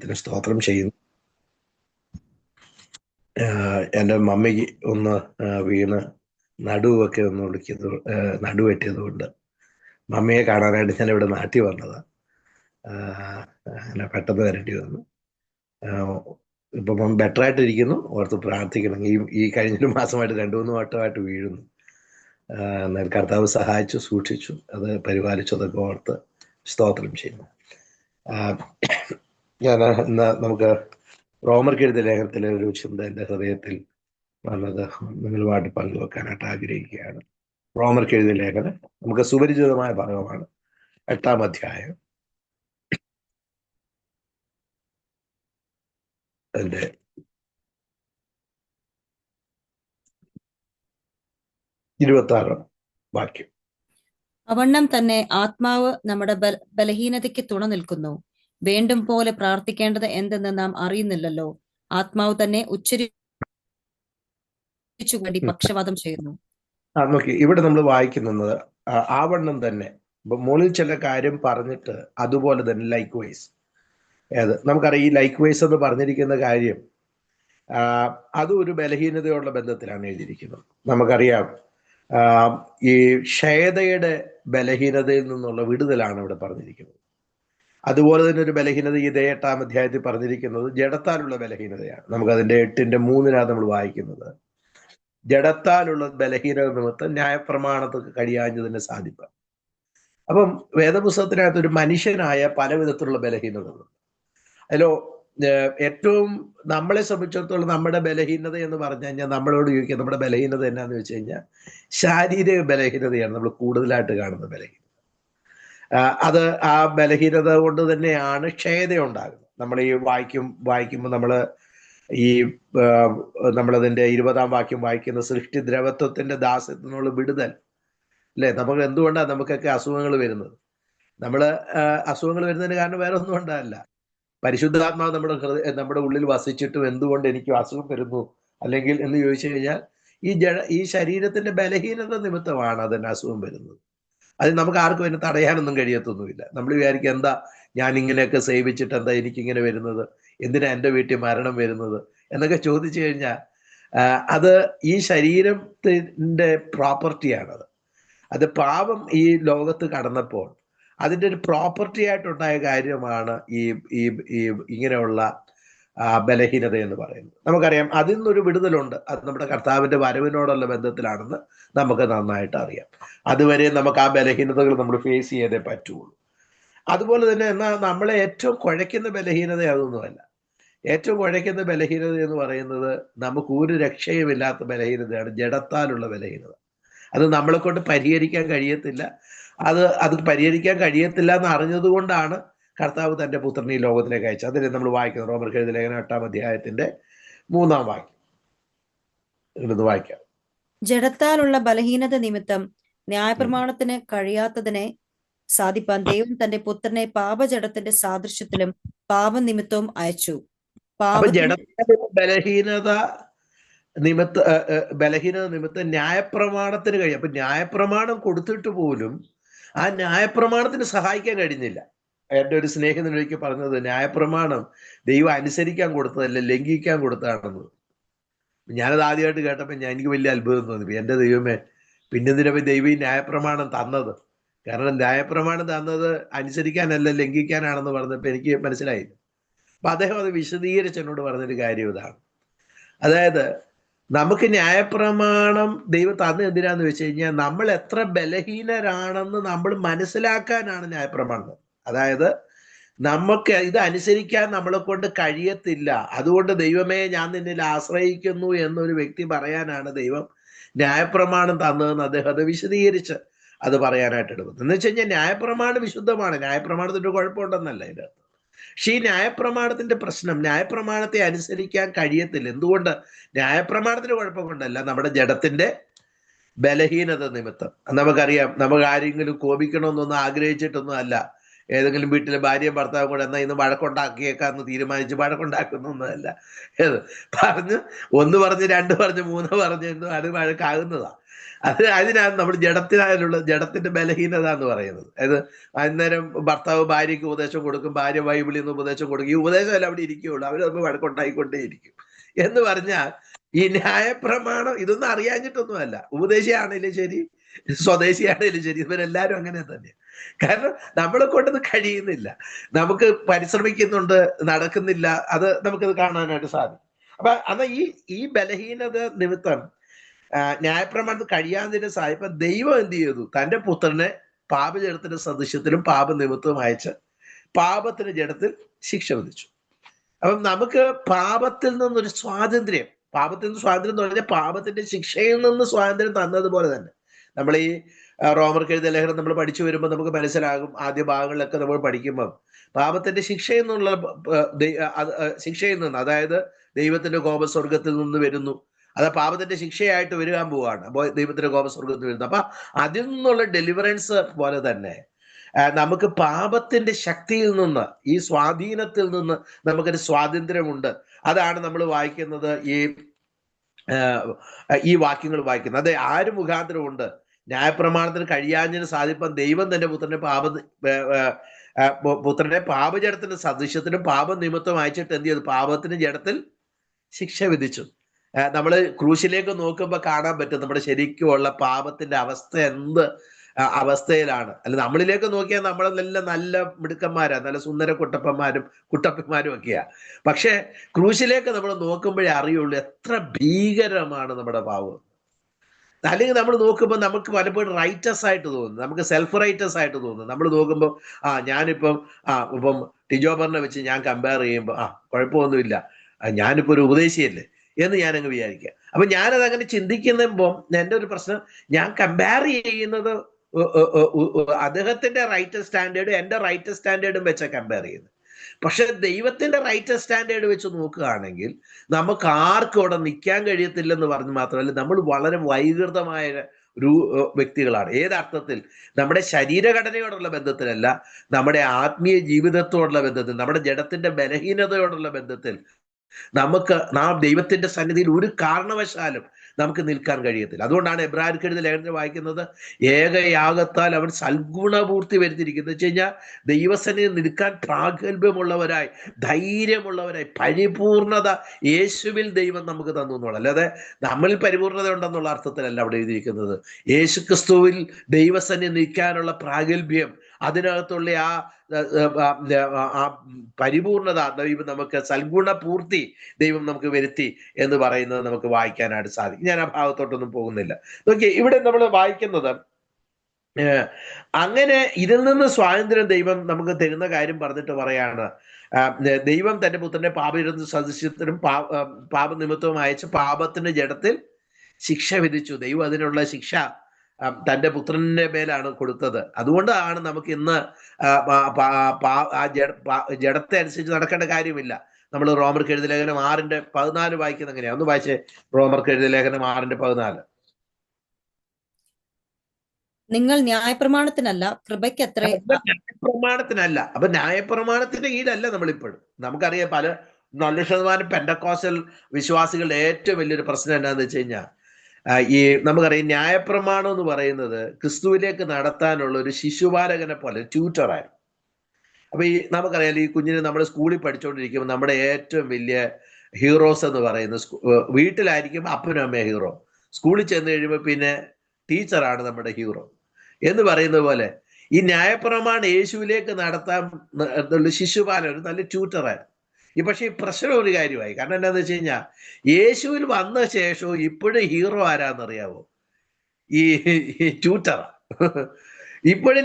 ദൈവത്തിന് സ്തോത്രം ചെയ്യുന്നു. എൻ്റെ മമ്മിക്ക് ഒന്ന് വീണ് നടുവൊക്കെ ഒന്ന് ഒളിക്കുന്നത്, നടുവെട്ടിയത് കൊണ്ട് മമ്മിയെ കാണാനായിട്ട് ഞാൻ ഇവിടെ നാട്ടിൽ വന്നതാണ്. അങ്ങനെ പെട്ടെന്ന് വരേണ്ടി വന്നു. ഇപ്പം ബെറ്റർ ആയിട്ടിരിക്കുന്നു. ഓർത്ത് പ്രാർത്ഥിക്കണം. ഈ കഴിഞ്ഞൊരു മാസമായിട്ട് 2-3 വട്ടമായിട്ട് വീഴുന്നു. എന്നാൽ കർത്താവ് സഹായിച്ചു, സൂക്ഷിച്ചു, അത് പരിപാലിച്ചതൊക്കെ ഓർത്ത് സ്തോത്രം ചെയ്യുന്നു. ഞാൻ ഇന്ന് നമുക്ക് റോമർക്ക് എഴുതിയ ലേഖനത്തിലെ ഒരു ചിന്ത എൻ്റെ ഹൃദയത്തിൽ വന്നത് നിങ്ങളുമായിട്ട് പങ്കുവെക്കാനായിട്ട് ആഗ്രഹിക്കുകയാണ്. റോമർക്ക് എഴുതിയ ലേഖനം നമുക്ക് സുപരിചിതമായ ഭാഗമാണ്. 8-ാം അധ്യായം അതിൻ്റെ 26-ാം വാക്യം. അവണ്ണം തന്നെ ആത്മാവ് നമ്മുടെ ബലഹീനതയ്ക്ക് തുണ നിൽക്കുന്നു. വേണ്ടും പോലെ പ്രാർത്ഥിക്കേണ്ടത് എന്തെന്ന് നാം അറിയുന്നില്ലല്ലോ. ആത്മാവ് തന്നെ ഉച്ചരിച്ചു വേണ്ടി പക്ഷവാദം ചെയ്യുന്നു. നോക്കി, ഇവിടെ നമ്മൾ വായിക്കുന്നത് ആവണ്ണം തന്നെ. മുകളിൽ ചില കാര്യം പറഞ്ഞിട്ട് അതുപോലെ തന്നെ ലൈക്ക് വൈസ്. നമുക്കറിയാം, ഈ ലൈക്ക് വൈസ് എന്ന് പറഞ്ഞിരിക്കുന്ന കാര്യം അതും ഒരു ബലഹീനതയുള്ള ബന്ധത്തിലാണ് എഴുതിയിരിക്കുന്നത്. നമുക്കറിയാം, ഈ ക്ഷയതയുടെ ബലഹീനതയിൽ നിന്നുള്ള വിടുതലാണ് ഇവിടെ പറഞ്ഞിരിക്കുന്നത്. അതുപോലെ തന്നെ ഒരു ബലഹീനത ഈ 8-ാം അധ്യായത്തിൽ പറഞ്ഞിരിക്കുന്നത് ജഡത്താലുള്ള ബലഹീനതയാണ്. നമുക്കതിൻ്റെ 8-3 നമ്മൾ വായിക്കുന്നത്, ജഡത്താലുള്ള ബലഹീനത നിമിത്തം ന്യായപ്രമാണത്തിന് കഴിയാഞ്ഞതിനെ സാധിപ്പാൻ. അപ്പം വേദപുസ്തകത്തിനകത്ത് ഒരു മനുഷ്യനായ പല വിധത്തിലുള്ള ബലഹീനതകളുണ്ട്. അതിലോ ഏറ്റവും നമ്മളെ സംബന്ധിച്ചിടത്തോളം നമ്മുടെ ബലഹീനത എന്ന് പറഞ്ഞു കഴിഞ്ഞാൽ, നമ്മളോട് ചോദിക്കുക നമ്മുടെ ബലഹീനത എന്നാന്ന് വെച്ച് കഴിഞ്ഞാൽ ശാരീരിക ബലഹീനതയാണ് നമ്മൾ കൂടുതലായിട്ട് കാണുന്ന ബലഹീനത. അത് ആ ബലഹീനത കൊണ്ട് തന്നെയാണ് ക്ഷയത ഉണ്ടാകുന്നത്. നമ്മൾ ഈ വായിക്കുമ്പോൾ നമ്മളതിൻ്റെ 20-ാം വാക്യം വായിക്കുന്ന സൃഷ്ടി ദ്രവത്വത്തിന്റെ ദാസ്യത്തിൽ നിന്നുള്ള വിടുതൽ അല്ലേ. നമുക്ക് എന്തുകൊണ്ടാണ് നമുക്കൊക്കെ അസുഖങ്ങൾ വരുന്നത്? അസുഖങ്ങൾ വരുന്നതിന് കാരണം വേറെ ഒന്നും കൊണ്ടല്ല. പരിശുദ്ധാത്മാവ് നമ്മുടെ ഉള്ളിൽ വസിച്ചിട്ടും എന്തുകൊണ്ട് എനിക്ക് അസുഖം വരുന്നു അല്ലെങ്കിൽ എന്ന് ചോദിച്ചു കഴിഞ്ഞാൽ ഈ ശരീരത്തിന്റെ ബലഹീനത നിമിത്തമാണ് അതിന് അസുഖം വരുന്നത്. അത് നമുക്ക് ആർക്കും അതിനെ തടയാനൊന്നും കഴിയത്തൊന്നുമില്ല. നമ്മൾ വിചാരിക്കും, എന്താ ഞാൻ ഇങ്ങനെയൊക്കെ സേവിച്ചിട്ട് എന്താ എനിക്കിങ്ങനെ വരുന്നത്, എന്തിനാ എൻ്റെ വീട്ടിൽ മരണം വരുന്നത് എന്നൊക്കെ ചോദിച്ചു കഴിഞ്ഞാൽ അത് ഈ ശരീരത്തിൻ്റെ പ്രോപ്പർട്ടിയാണത്. അത് പാപം ഈ ലോകത്ത് കടന്നപ്പോൾ അതിൻ്റെ ഒരു പ്രോപ്പർട്ടി ആയിട്ടുണ്ടായ കാര്യമാണ് ഈ ഇങ്ങനെയുള്ള ബലഹീനത എന്ന് പറയുന്നത്. നമുക്കറിയാം അതിൽ നിന്നൊരു വിടുതലുണ്ട്. അത് നമ്മുടെ കർത്താവിൻ്റെ വരവിനോടുള്ള ബന്ധത്തിലാണെന്ന് നമുക്ക് നന്നായിട്ട് അറിയാം. അതുവരെ നമുക്ക് ആ ബലഹീനതകൾ നമ്മൾ ഫേസ് ചെയ്തേ പറ്റുള്ളൂ. അതുപോലെ തന്നെ എന്നാൽ നമ്മളെ ഏറ്റവും കുഴയ്ക്കുന്ന ബലഹീനത അതൊന്നുമല്ല. ഏറ്റവും കുഴയ്ക്കുന്ന ബലഹീനത എന്ന് പറയുന്നത് നമുക്ക് ഒരു രക്ഷയുമില്ലാത്ത ബലഹീനതയാണ് ജഡത്താലുള്ള ബലഹീനത. അത് നമ്മളെ കൊണ്ട് പരിഹരിക്കാൻ കഴിയത്തില്ല. അത് പരിഹരിക്കാൻ കഴിയത്തില്ല എന്ന് അറിഞ്ഞതുകൊണ്ടാണ് കർത്താവ് തൻ്റെ പുത്രനെ ഈ ലോകത്തിലേക്ക് അയച്ചത്. അതിനെ നമ്മൾ വായിക്കുന്നത് റോമർക്ക് എഴുതിയ ലേഖനം 8-ാം അധ്യായത്തിന്റെ 3-ാം വാക്യം. ഇതൊന്ന് വായിക്കാം. ജഡത്താലുള്ള ബലഹീനത നിമിത്തം ന്യായപ്രമാണത്തിന് കഴിയാത്തതിനെ സാധിപ്പാൻ ദൈവം തന്റെ പുത്രനെ പാപജഡത്തിന്റെ സാദൃശ്യത്തിലും പാപനിമിത്തവും അയച്ചു. ബലഹീനത നിമിത്തം ന്യായപ്രമാണത്തിന് കഴിയും. അപ്പൊ ന്യായപ്രമാണം കൊടുത്തിട്ട് പോലും ആ ന്യായപ്രമാണത്തിന് സഹായിക്കാൻ കഴിഞ്ഞില്ല. എൻ്റെ ഒരു സ്നേഹിതനൊരിക്കൽ പറഞ്ഞത്, ന്യായപ്രമാണം ദൈവം അനുസരിക്കാൻ കൊടുത്തതല്ല, ലംഘിക്കാൻ കൊടുത്തതാണെന്ന്. ഞാനത് ആദ്യമായിട്ട് കേട്ടപ്പോൾ എനിക്ക് വലിയ അത്ഭുതം തോന്നി. എൻ്റെ ദൈവമേ, പിന്നെന്തിനാ ദൈവം ഈ ന്യായപ്രമാണം തന്നത്? കാരണം ന്യായപ്രമാണം തന്നത് അനുസരിക്കാനല്ല, ലംഘിക്കാനാണെന്ന് പറഞ്ഞപ്പോൾ എനിക്ക് മനസ്സിലായില്ല. അപ്പൊ അദ്ദേഹം അത് വിശദീകരിച്ച് എന്നോട് പറഞ്ഞൊരു കാര്യം ഇതാണ്. അതായത് നമുക്ക് ന്യായപ്രമാണം ദൈവം തന്ന എന്തിനാന്ന് വെച്ച് കഴിഞ്ഞാൽ നമ്മൾ എത്ര ബലഹീനരാണെന്ന് നമ്മൾ മനസ്സിലാക്കാനാണ് ന്യായപ്രമാണം. അതായത് നമുക്ക് ഇത് അനുസരിക്കാൻ നമ്മളെ കൊണ്ട് കഴിയത്തില്ല, അതുകൊണ്ട് ദൈവമേ ഞാൻ നിന്നിൽ ആശ്രയിക്കുന്നു എന്നൊരു വ്യക്തി പറയാനാണ് ദൈവം ന്യായപ്രമാണം തന്നതെന്ന് അദ്ദേഹം അത് വിശദീകരിച്ച് അത് പറയാനായിട്ട് എടുക്കുന്നത്. എന്ന് വെച്ച് കഴിഞ്ഞാൽ ന്യായപ്രമാണം വിശുദ്ധമാണ്, ന്യായപ്രമാണത്തിൻ്റെ കുഴപ്പമുണ്ടെന്നല്ല ഇതിൻ്റെ അർത്ഥം. പക്ഷെ ഈ ന്യായപ്രമാണത്തിന്റെ പ്രശ്നം, ന്യായപ്രമാണത്തെ അനുസരിക്കാൻ കഴിയത്തില്ല. എന്തുകൊണ്ട്? ന്യായപ്രമാണത്തിന്റെ കുഴപ്പം കൊണ്ടല്ല, നമ്മുടെ ജഡത്തിന്റെ ബലഹീനത നിമിത്തം. നമുക്കറിയാം, നമുക്ക് ആരെങ്കിലും കോപിക്കണമെന്നൊന്നും ആഗ്രഹിച്ചിട്ടൊന്നും അല്ല ഏതെങ്കിലും വീട്ടിലെ ഭാര്യയും ഭർത്താവും കൂടെ എന്നാൽ ഇന്ന് വഴക്കുണ്ടാക്കിയേക്കാന്ന് തീരുമാനിച്ച് വഴക്കുണ്ടാക്കുന്നൊന്നുമല്ല. ഏത് പറഞ്ഞ് ഒന്ന് പറഞ്ഞ് രണ്ട് പറഞ്ഞ് മൂന്ന് പറഞ്ഞ് അത് വഴക്കാകുന്നതാ. അതിനാണ് നമ്മൾ ജഡത്തിന്റെ ബലഹീനത എന്ന് പറയുന്നത്. അത് അന്നേരം ഭർത്താവ് ഭാര്യയ്ക്ക് ഉപദേശം കൊടുക്കും, ഭാര്യ ബൈബിളിൽ നിന്ന് ഉപദേശം കൊടുക്കും. ഈ ഉപദേശമല്ല അവിടെ ഇരിക്കുകയുള്ളൂ, അവർ തമ്മിൽ വഴക്കുണ്ടായിക്കൊണ്ടേയിരിക്കും. എന്ന് പറഞ്ഞാൽ ഈ ന്യായപ്രമാണം ഇതൊന്നും അറിയാഞ്ഞിട്ടൊന്നുമല്ല. ഉപദേശിയാണേലും ശരി, സ്വദേശിയാണേലും ശരി, ഇവരെല്ലാരും അങ്ങനെ തന്നെ. കാരണം നമ്മളെ കൊണ്ടത് കഴിയുന്നില്ല, നമുക്ക് പരിശ്രമിക്കുന്നുണ്ട്, നടക്കുന്നില്ല. അത് നമുക്കത് കാണാനായിട്ട് സാധിക്കും. അപ്പൊ അന്ന് ഈ ബലഹീനത നിമിത്തം ന്യായപ്രമാണത്തിൽ കഴിയാതിന്റെ സാഹിത്യം ദൈവം എന്ത് ചെയ്തു? തന്റെ പുത്രനെ പാപജടത്തിന്റെ സദൃശ്യത്തിലും പാപനിമിത്തവും അയച്ച് പാപത്തിന്റെ ജഡത്തിൽ ശിക്ഷ വിധിച്ചു. അപ്പം നമുക്ക് പാപത്തിൽ നിന്നൊരു സ്വാതന്ത്ര്യം, പാപത്തിൽ നിന്ന് സ്വാതന്ത്ര്യം എന്ന് പറഞ്ഞാൽ പാപത്തിന്റെ ശിക്ഷയിൽ നിന്ന് സ്വാതന്ത്ര്യം തന്നതുപോലെ തന്നെ നമ്മൾ ഈ റോമർക്ക് എഴുതിയ ലേഖനം നമ്മൾ പഠിച്ചു വരുമ്പോൾ നമുക്ക് മനസ്സിലാകും. ആദ്യ ഭാഗങ്ങളിലൊക്കെ നമ്മൾ പഠിക്കുമ്പോൾ പാപത്തിന്റെ ശിക്ഷയിൽ നിന്നുള്ള ശിക്ഷയിൽ നിന്ന്, അതായത് ദൈവത്തിന്റെ കോപം സ്വർഗത്തിൽ നിന്ന് വരുന്നു, അത് പാപത്തിന്റെ ശിക്ഷയായിട്ട് വരാൻ പോവാണ്. അപ്പോൾ ദൈവത്തിന്റെ കോപം സ്വർഗത്തിൽ വരുന്നു. അപ്പൊ അതിൽ നിന്നുള്ള ഡെലിവറൻസ് പോലെ തന്നെ നമുക്ക് പാപത്തിന്റെ ശക്തിയിൽ നിന്ന്, ഈ സ്വാധീനത്തിൽ നിന്ന് നമുക്കൊരു സ്വാതന്ത്ര്യമുണ്ട്. അതാണ് നമ്മൾ വായിക്കുന്നത്, ഈ വാക്യങ്ങൾ വായിക്കുന്നത്. അത് ആര് മുഖാന്തരമുണ്ട്? ന്യായപ്രമാണത്തിന് കഴിയാഞ്ഞതിന് സാധിപ്പം ദൈവം തന്റെ പുത്രനെ പാപജടത്തിന്റെ സദൃശ്യത്തിനും പാപനിമിത്തം അയച്ചിട്ട് എന്ത് ചെയ്തു? പാപത്തിന്റെ ജഡത്തിൽ ശിക്ഷ വിധിച്ചു. നമ്മൾ ക്രൂശിലേക്ക് നോക്കുമ്പോൾ കാണാൻ പറ്റും നമ്മുടെ ശരിക്കുമുള്ള പാപത്തിന്റെ അവസ്ഥ എന്ത് അവസ്ഥയിലാണ്. അല്ല, നമ്മളിലേക്ക് നോക്കിയാൽ നമ്മളെല്ലാം നല്ല മിടുക്കന്മാരാ, നല്ല സുന്ദര കുട്ടപ്പന്മാരും ഒക്കെയാ. പക്ഷെ ക്രൂശിലേക്ക് നമ്മൾ നോക്കുമ്പോഴേ അറിയുള്ളൂ എത്ര ഭീകരമാണ് നമ്മുടെ പാപം. അല്ലെങ്കിൽ നമ്മൾ നോക്കുമ്പോൾ നമുക്ക് പലപ്പോഴും റൈറ്റസ് ആയിട്ട് തോന്നുന്നു, നമുക്ക് സെൽഫ് റൈറ്റസ് ആയിട്ട് തോന്നുന്നു. നമ്മൾ നോക്കുമ്പോൾ ഞാനിപ്പം ഇപ്പം ടിജോബറിനെ വെച്ച് ഞാൻ കമ്പയർ ചെയ്യുമ്പോൾ കുഴപ്പമൊന്നുമില്ല, ഞാനിപ്പോൾ ഒരു ഉപദേശിയല്ലേ എന്ന് ഞാനങ്ങ് വിചാരിക്കുക. അപ്പൊ ഞാനത് അങ്ങനെ ചിന്തിക്കുമ്പോൾ എൻ്റെ ഒരു പ്രശ്നം, ഞാൻ കമ്പയർ ചെയ്യുന്നത് അദ്ദേഹത്തിന്റെ റൈറ്റസ് സ്റ്റാൻഡേർഡും എൻ്റെ റൈറ്റസ് സ്റ്റാൻഡേർഡും വെച്ചാൽ കമ്പയർ ചെയ്യുന്നത്. പക്ഷെ ദൈവത്തിന്റെ റൈറ്റസ് സ്റ്റാൻഡേർഡ് വെച്ച് നോക്കുകയാണെങ്കിൽ നമുക്ക് ആർക്കും അവിടെ നിൽക്കാൻ കഴിയത്തില്ലെന്ന് പറഞ്ഞ് മാത്രമല്ല, നമ്മൾ വളരെ വൈകൃതമായ ഒരു വ്യക്തികളാണ്. ഏതർത്ഥത്തിൽ? നമ്മുടെ ശരീരഘടനയോടുള്ള ബന്ധത്തിലല്ല, നമ്മുടെ ആത്മീയ ജീവിതത്തോടുള്ള ബന്ധത്തിൽ, നമ്മുടെ ജഡത്തിന്റെ ബലഹീനതയോടുള്ള ബന്ധത്തിൽ നമുക്ക് ദൈവത്തിന്റെ സന്നിധിയിൽ ഒരു കാരണവശാലും നമുക്ക് നിൽക്കാൻ കഴിയത്തില്ല. അതുകൊണ്ടാണ് എബ്രായർക്ക് എഴുതിയ ലേഖനം വായിക്കുന്നത്, ഏകയാഗത്താൽ അവൻ സൽഗുണപൂർത്തി വരുത്തിയിരിക്കുന്നത്. വെച്ച് കഴിഞ്ഞാൽ ദൈവസന്നിധിയിൽ നിൽക്കാൻ പ്രാഗൽഭ്യമുള്ളവരായി, ധൈര്യമുള്ളവരായി, പരിപൂർണത യേശുവിൽ ദൈവം നമുക്ക് തന്നു എന്നുള്ള, അല്ലാതെ നമ്മളിൽ പരിപൂർണത ഉണ്ടെന്നുള്ള അർത്ഥത്തിലല്ല അവിടെ എഴുതിയിരിക്കുന്നത്. യേശു ക്രിസ്തുവിൽ ദൈവസന്നിധി നിൽക്കാനുള്ള പ്രാഗൽഭ്യം, അതിനകത്തുള്ള ആ പരിപൂർണത ദൈവം നമുക്ക്, സൽഗുണപൂർത്തി ദൈവം നമുക്ക് വരുത്തി എന്ന് പറയുന്നത് നമുക്ക് വായിക്കാനായിട്ട് സാധിക്കും. ഞാൻ ആ ഭാഗത്തോട്ടൊന്നും പോകുന്നില്ല. നോക്കിയേ, ഇവിടെ നമ്മൾ വായിക്കുന്നത് അങ്ങനെ ഇതിൽ നിന്ന് സ്വാതന്ത്ര്യം ദൈവം നമുക്ക് തരുന്ന കാര്യം പറഞ്ഞിട്ട് പറയാണ്, ദൈവം തന്റെ പുത്രന്റെ പാപജടത്തിന്റെ സദൃശ്യത്തിനും പാപനിമിത്തവും അയച്ച് പാപത്തിന്റെ ജഡത്തിൽ ശിക്ഷ വിധിച്ചു. ദൈവം അതിനുള്ള ശിക്ഷ തന്റെ പുത്രന്റെ മേലാണ് കൊടുത്തത്. അതുകൊണ്ടാണ് നമുക്ക് ഇന്ന് ജഡത്തെ അനുസരിച്ച് നടക്കേണ്ട കാര്യമില്ല. നമ്മൾ റോമർക്ക് എഴുതിയ ലേഖനം 6:14 വായിക്കുന്നത് എങ്ങനെയാ? ഒന്ന് വായിച്ചേ. റോമർക്ക് എഴുതിയ ലേഖനം 6:14. നിങ്ങൾ ന്യായപ്രമാണത്തിനല്ല കൃപയ്ക്കത്രേ. ന്യായപ്രമാണത്തിനല്ല. അപ്പൊ ന്യായപ്രമാണത്തിന്റെ കീഴല്ല നമ്മളിപ്പോഴും. നമുക്കറിയാം, പല 90% പെന്റക്കോസ്റ്റൽ വിശ്വാസികളുടെ ഏറ്റവും വലിയൊരു പ്രശ്നം എന്താണെന്ന് വെച്ച് കഴിഞ്ഞാൽ, നമുക്കറിയാം ന്യായപ്രമാണം എന്ന് പറയുന്നത് ക്രിസ്തുവിലേക്ക് നടത്താനുള്ള ഒരു ശിശുപാലകനെ പോലെ ട്യൂട്ടറായിരുന്നു. അപ്പൊ നമുക്കറിയാം, ഈ കുഞ്ഞിനെ നമ്മുടെ സ്കൂളിൽ പഠിച്ചുകൊണ്ടിരിക്കുമ്പോൾ നമ്മുടെ ഏറ്റവും വലിയ ഹീറോസ് എന്ന് പറയുന്നത് വീട്ടിലായിരിക്കും അപ്പനും അമ്മയും ഹീറോ, സ്കൂളിൽ ചെന്ന് കഴിയുമ്പോൾ പിന്നെ ടീച്ചറാണ് നമ്മുടെ ഹീറോ എന്ന് പറയുന്നത് പോലെ ഈ ന്യായപ്രമാണം യേശുവിലേക്ക് നടത്താൻ ശിശുപാലൻ ഒരു നല്ല ട്യൂട്ടറായിരുന്നു. പക്ഷെ ഈ പ്രശ്നം ഒരു കാര്യമായി. കാരണം എന്താണെന്ന് വെച്ച് കഴിഞ്ഞാൽ, യേശുവിൽ വന്ന ശേഷവും ഇപ്പോഴും ഹീറോ ആരാന്നറിയാവോ? ഈ ട്യൂട്ടർ. ഇപ്പോഴും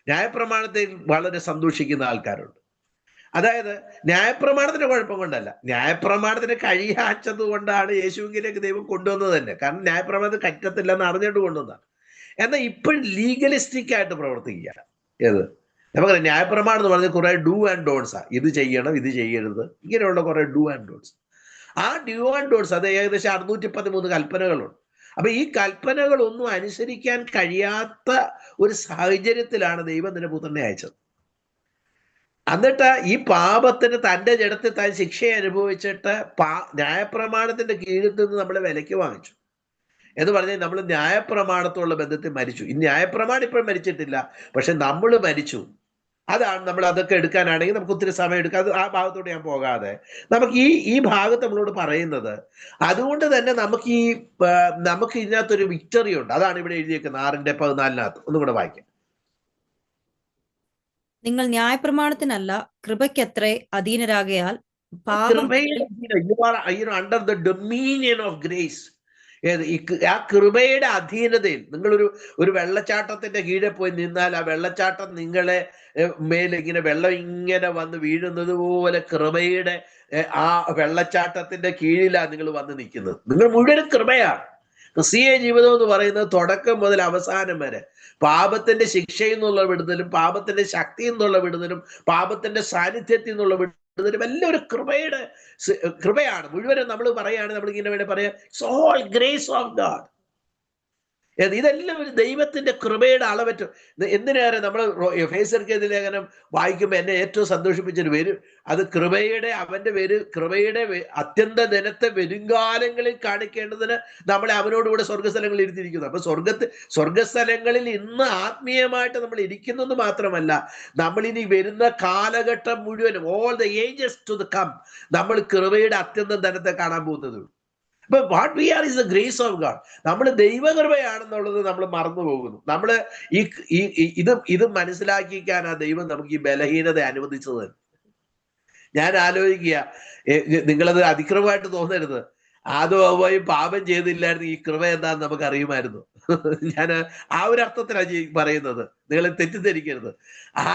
ന്യായപ്രമാണത്തെ വളരെ സന്തോഷിക്കുന്ന ആൾക്കാരുണ്ട്. അതായത് ന്യായപ്രമാണത്തിന്റെ കുഴപ്പം കൊണ്ടല്ല, ന്യായപ്രമാണത്തിന് കഴിയാച്ചത് കൊണ്ടാണ് യേശുവിലേക്ക് ദൈവം കൊണ്ടുവന്നത് തന്നെ. കാരണം ന്യായപ്രമാണത്തിന് കറ്റത്തില്ലെന്ന് അറിഞ്ഞിട്ട് കൊണ്ടുവന്നതാണ്. എന്നാൽ ഇപ്പോഴും ലീഗലിസ്റ്റിക് ആയിട്ട് പ്രവർത്തിക്കുക. ഏത്? നമുക്കറിയാം, ന്യായപ്രമാണം എന്ന് പറഞ്ഞാൽ കുറെ ഡു ആൻഡ് ഡോൺസാ. ഇത് ചെയ്യണം, ഇത് ചെയ്യരുത്, ഇങ്ങനെയുള്ള കുറെ ഡു ആൻഡ് ഡോൺസ്. ആ ഡു ആൻഡ് ഡോൺസ് അത് ഏകദേശം 613 കൽപ്പനകളുണ്ട്. അപ്പൊ ഈ കൽപ്പനകളൊന്നും അനുസരിക്കാൻ കഴിയാത്ത ഒരു സാഹചര്യത്തിലാണ് ദൈവം തന്റെ പുത്രനെ അയച്ചത്. എന്നിട്ട് ഈ പാപത്തിന് തന്റെ ജഡത്തിൽ താൻ ശിക്ഷയെ അനുഭവിച്ചിട്ട് ന്യായപ്രമാണത്തിന്റെ കീഴിൽ നിന്ന് നമ്മളെ വിലയ്ക്ക് വാങ്ങിച്ചു എന്ന് പറഞ്ഞാൽ നമ്മൾ ന്യായപ്രമാണത്തോടുള്ള ബന്ധത്തിൽ മരിച്ചു. ഈ ന്യായപ്രമാണം ഇപ്പോഴും മരിച്ചിട്ടില്ല, പക്ഷെ നമ്മൾ മരിച്ചു. അതാണ് നമ്മൾ അതൊക്കെ എടുക്കാനാണെങ്കിൽ നമുക്ക് ഒത്തിരി സമയം എടുക്കാം. ആ ഭാഗത്തോട്ട് ഞാൻ പോകാതെ നമുക്ക് ഈ ഭാഗത്ത് നമ്മളോട് പറയുന്നത്, അതുകൊണ്ട് തന്നെ നമുക്ക് ഇതിനകത്തൊരു വിക്ടറി ഉണ്ട്. അതാണ് ഇവിടെ എഴുതിയേക്കുന്നത് 6:14. ഒന്നും കൂടെ വായിക്കാം. നിങ്ങൾ ന്യായപ്രമാണത്തിനല്ല കൃപയ്ക്കത്രേ അധീനരാകയാൽ under the dominion of grace. ആ കൃപയുടെ അധീനതയിൽ ഒരു വെള്ളച്ചാട്ടത്തിന്റെ കീഴെ പോയി നിന്നാൽ ആ വെള്ളച്ചാട്ടം നിങ്ങളെ മേലിങ്ങനെ വെള്ളം ഇങ്ങനെ വന്ന് വീഴുന്നത് പോലെ കൃപയുടെ ആ വെള്ളച്ചാട്ടത്തിന്റെ കീഴിലാണ് നിങ്ങൾ വന്ന് നിൽക്കുന്നത്. നിങ്ങൾ മുഴുവൻ കൃപയാണ്. ക്രിസ്തീയ ജീവിതം എന്ന് പറയുന്നത് തുടക്കം മുതൽ അവസാനം വരെ പാപത്തിന്റെ ശിക്ഷയിൽ നിന്നുള്ള വിടുതലും പാപത്തിന്റെ ശക്തിയിൽ നിന്നുള്ള വിടുതലും പാപത്തിന്റെ സാന്നിധ്യത്തിൽ നിന്നുള്ള വിടുതലും എല്ലാം ഒരു കൃപയാണ്. മുഴുവനും നമ്മൾ പറയുകയാണ്, നമ്മളിങ്ങനെ വേണ്ടി പറയാം, it's all grace of God. ഇതെല്ലാം ഒരു ദൈവത്തിന്റെ കൃപയുടെ അളവറ്റ. എന്തിനേറെ നമ്മൾ എഫേസ്യർക്കെതിരെ ലേഖനം വായിക്കുമ്പോൾ എന്നെ ഏറ്റവും സന്തോഷിപ്പിച്ചൊരു പേര് അത് കൃപയുടെ അത്യന്ത ദിനത്തെ വരുംകാലങ്ങളിൽ കാണിക്കേണ്ടതിന് നമ്മളെ അവനോടുകൂടെ സ്വർഗസ്ഥലങ്ങളിൽ ഇരുത്തിയിരിക്കുന്നു. അപ്പൊ സ്വർഗസ്ഥലങ്ങളിൽ ഇന്ന് ആത്മീയമായിട്ട് നമ്മൾ ഇരിക്കുന്നത് മാത്രമല്ല, നമ്മളിനി വരുന്ന കാലഘട്ടം മുഴുവനും all the ages to the come നമ്മൾ കൃപയുടെ അത്യന്ത ദിനത്തെ കാണാൻ പോകുന്നത്. But what we are is the grace of God. നമ്മൾ ദൈവകൃപയാണെന്നുള്ളത് നമ്മൾ മറന്നു പോകുന്നു. നമ്മൾ ഇത് മനസ്സിലാക്കിക്കാനാ ദൈവം നമുക്ക് ഈ ബലഹീനത അനുവദിച്ചത്. ഞാൻ ആലോചിക്കുക, നിങ്ങളത് അതിക്രമമായിട്ട് തോന്നരുത്. ആദവും ഹവ്വയും പാപം ചെയ്തില്ലായിരുന്നു ഈ കൃപ എന്താന്ന് നമുക്ക് അറിയുമായിരുന്നു. ഞാൻ ആ ഒരു അർത്ഥത്തിലാണ് പറയുന്നത്, നിങ്ങൾ തെറ്റിദ്ധരിക്കരുത്.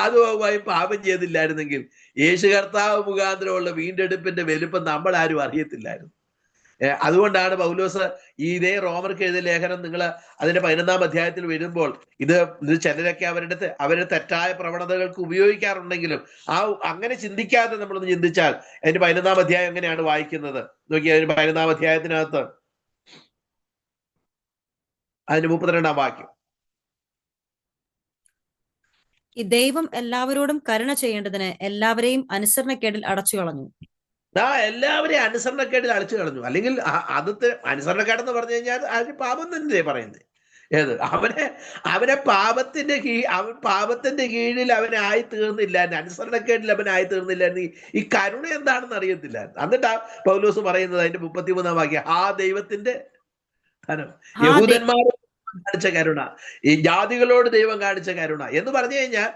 ആദവും ഹവ്വയും പാപം ചെയ്തില്ലായിരുന്നെങ്കിൽ യേശു കർത്താവ് മുഖാന്തരമുള്ള വീണ്ടെടുപ്പിന്റെ വലുപ്പം നമ്മൾ ആരും അറിയത്തില്ലായിരുന്നു. അതുകൊണ്ടാണ് പൗലോസ് ഇതേ റോമർക്ക് എഴുതിയ ലേഖനം നിങ്ങൾ അതിന്റെ 11-ാം അധ്യായത്തിൽ വരുമ്പോൾ ഇത് ചിലരൊക്കെ അവരുടെ തെറ്റായ പ്രവണതകൾക്ക് ഉപയോഗിക്കാറുണ്ടെങ്കിലും അങ്ങനെ ചിന്തിക്കാതെ നമ്മളൊന്ന് ചിന്തിച്ചാൽ അതിന്റെ 11-ാം അധ്യായം എങ്ങനെയാണ് വായിക്കുന്നത് നോക്കി. അതിന് 11-ാം അധ്യായത്തിനകത്ത് അതിന് 32-ാം വാക്യം, ഈ ദൈവം എല്ലാവരോടും കരുണ ചെയ്യേണ്ടതിന് എല്ലാവരെയും അനുസരണക്കേടിൽ അടച്ചു കളഞ്ഞു. എല്ലാവരെയും അനുസരണക്കേടിൽ അടച്ചു കളഞ്ഞു. അല്ലെങ്കിൽ ആദ്യത്തെ അനുസരണക്കേടെന്ന് പറഞ്ഞു കഴിഞ്ഞാൽ അതിന് പാപം തന്നെ പറയുന്നത്. അവനെ പാപത്തിന്റെ കീഴിൽ അവനായി തീർന്നില്ലായിരുന്നു, അനുസരണക്കേടിൽ അവനായി തീർന്നില്ലായിരുന്നു. ഈ കരുണ എന്താണെന്ന് അറിയത്തില്ലായിരുന്നു. എന്നിട്ടാ പൗലോസ് പറയുന്നത് അതിന്റെ 33-ാം വാക്യം, ആ ദൈവത്തിന്റെ ധനം യഹൂദന്മാരോട് കാണിച്ച കരുണ, ഈ ജാതികളോട് ദൈവം കാണിച്ച കരുണ എന്ന് പറഞ്ഞു കഴിഞ്ഞാൽ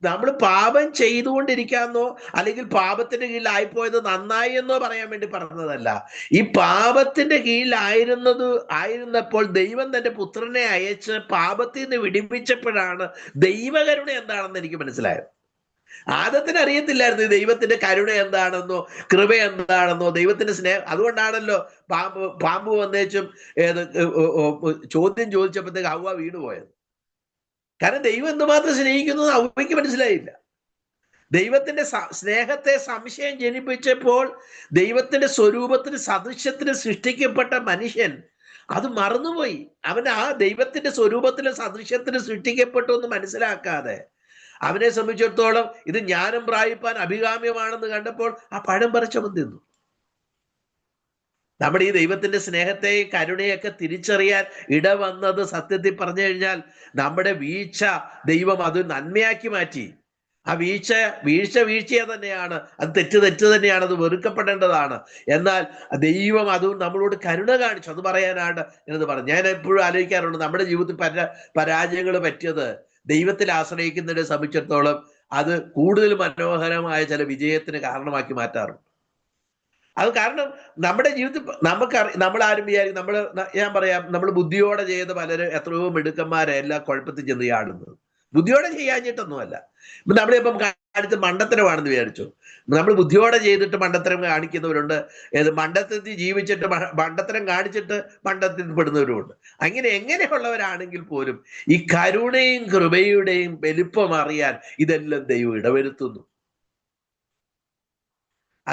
നമ്മൾ പാപം ചെയ്തുകൊണ്ടിരിക്കാന്നോ അല്ലെങ്കിൽ പാപത്തിന്റെ കീഴിലായിപ്പോയത് നന്നായി എന്നോ പറയാൻ വേണ്ടി പറഞ്ഞതല്ല. ഈ പാപത്തിന്റെ കീഴിലായിരുന്നപ്പോൾ ദൈവം തന്റെ പുത്രനെ അയച്ച് പാപത്തിൽ നിന്ന് വിടിപ്പിച്ചപ്പോഴാണ് ദൈവകരുണ എന്താണെന്ന് എനിക്ക് മനസ്സിലായത്. ആദത്തിന് അറിയത്തില്ലായിരുന്നു ദൈവത്തിന്റെ കരുണ എന്താണെന്നോ കൃപ എന്താണെന്നോ ദൈവത്തിന്റെ സ്നേഹം. അതുകൊണ്ടാണല്ലോ പാമ്പ് വന്നേച്ചും ചോദ്യം ചോദിച്ചപ്പോഴത്തേക്ക് ഹവ്വ വീണുപോയത്. കാരണം ദൈവം എന്തുമാത്രം സ്നേഹിക്കുന്നത് ഹവ്വയ്ക്ക് മനസ്സിലായില്ല. ദൈവത്തിന്റെ സ്നേഹത്തെ സംശയം ജനിപ്പിച്ചപ്പോൾ ദൈവത്തിന്റെ സ്വരൂപത്തിന് സദൃശ്യത്തിന് സൃഷ്ടിക്കപ്പെട്ട മനുഷ്യൻ അത് മറന്നുപോയി. അവൻ ആ ദൈവത്തിന്റെ സ്വരൂപത്തിലെ സദൃശ്യത്തിന് സൃഷ്ടിക്കപ്പെട്ടു എന്ന് മനസ്സിലാക്കാതെ അവനെ സംബന്ധിച്ചിടത്തോളം ഇത് ജ്ഞാനം പ്രാപിപ്പാൻ അഭികാമ്യമാണെന്ന് കണ്ടപ്പോൾ ആ പഴം പറിച്ചവൻ തിന്നു. നമ്മുടെ ഈ ദൈവത്തിന്റെ സ്നേഹത്തെയും കരുണയൊക്കെ തിരിച്ചറിയാൻ ഇടവന്നത് സത്യത്തിൽ പറഞ്ഞു കഴിഞ്ഞാൽ നമ്മുടെ വീഴ്ച ദൈവം അത് നന്മയാക്കി മാറ്റി. ആ വീഴ്ച തന്നെയാണ്, അത് തെറ്റ് തന്നെയാണ്, അത് വെറുക്കപ്പെടേണ്ടതാണ്. എന്നാൽ ദൈവം അത് നമ്മളോട് കരുണ കാണിച്ചു. അത് പറയാനാണ് എന്നത് പറഞ്ഞു. ഞാൻ എപ്പോഴും ആലോചിക്കാറുണ്ട്, നമ്മുടെ ജീവിതത്തിൽ പരാജയങ്ങൾ പറ്റിയത് ദൈവത്തിൽ ആശ്രയിക്കുന്നതിനെ സംബന്ധിച്ചിടത്തോളം അത് കൂടുതൽ മനോഹരമായ ചില വിജയത്തിന് കാരണമാക്കി മാറ്റാറുണ്ട്. അത് കാരണം നമ്മുടെ ജീവിതത്തിൽ നമ്മളാരും വിചാരിക്കും ഞാൻ പറയാം, നമ്മൾ ബുദ്ധിയോടെ ചെയ്ത പലരും എത്രയോ മിടുക്കന്മാരെ എല്ലാ കുഴപ്പത്തിൽ ചെന്ന് ചാടുന്നത്. ബുദ്ധിയോടെ ചെയ്യാഞ്ഞിട്ടൊന്നുമല്ല. നമ്മളിപ്പം കാണിച്ച മണ്ടത്തരമാണെന്ന് വിചാരിച്ചു. നമ്മൾ ബുദ്ധിയോടെ ചെയ്തിട്ട് മണ്ടത്തരം കാണിക്കുന്നവരുണ്ട്, മണ്ടത്തിൽ ജീവിച്ചിട്ട് മണ്ടത്തരം കാണിച്ചിട്ട് മണ്ടത്തിൽ പെടുന്നവരുമുണ്ട്. എങ്ങനെയുള്ളവരാണെങ്കിൽ പോലും ഈ കരുണയും കൃപയുടെയും വലിപ്പം അറിയാൻ ഇതെല്ലാം ദൈവം ഇടവരുത്തുന്നു.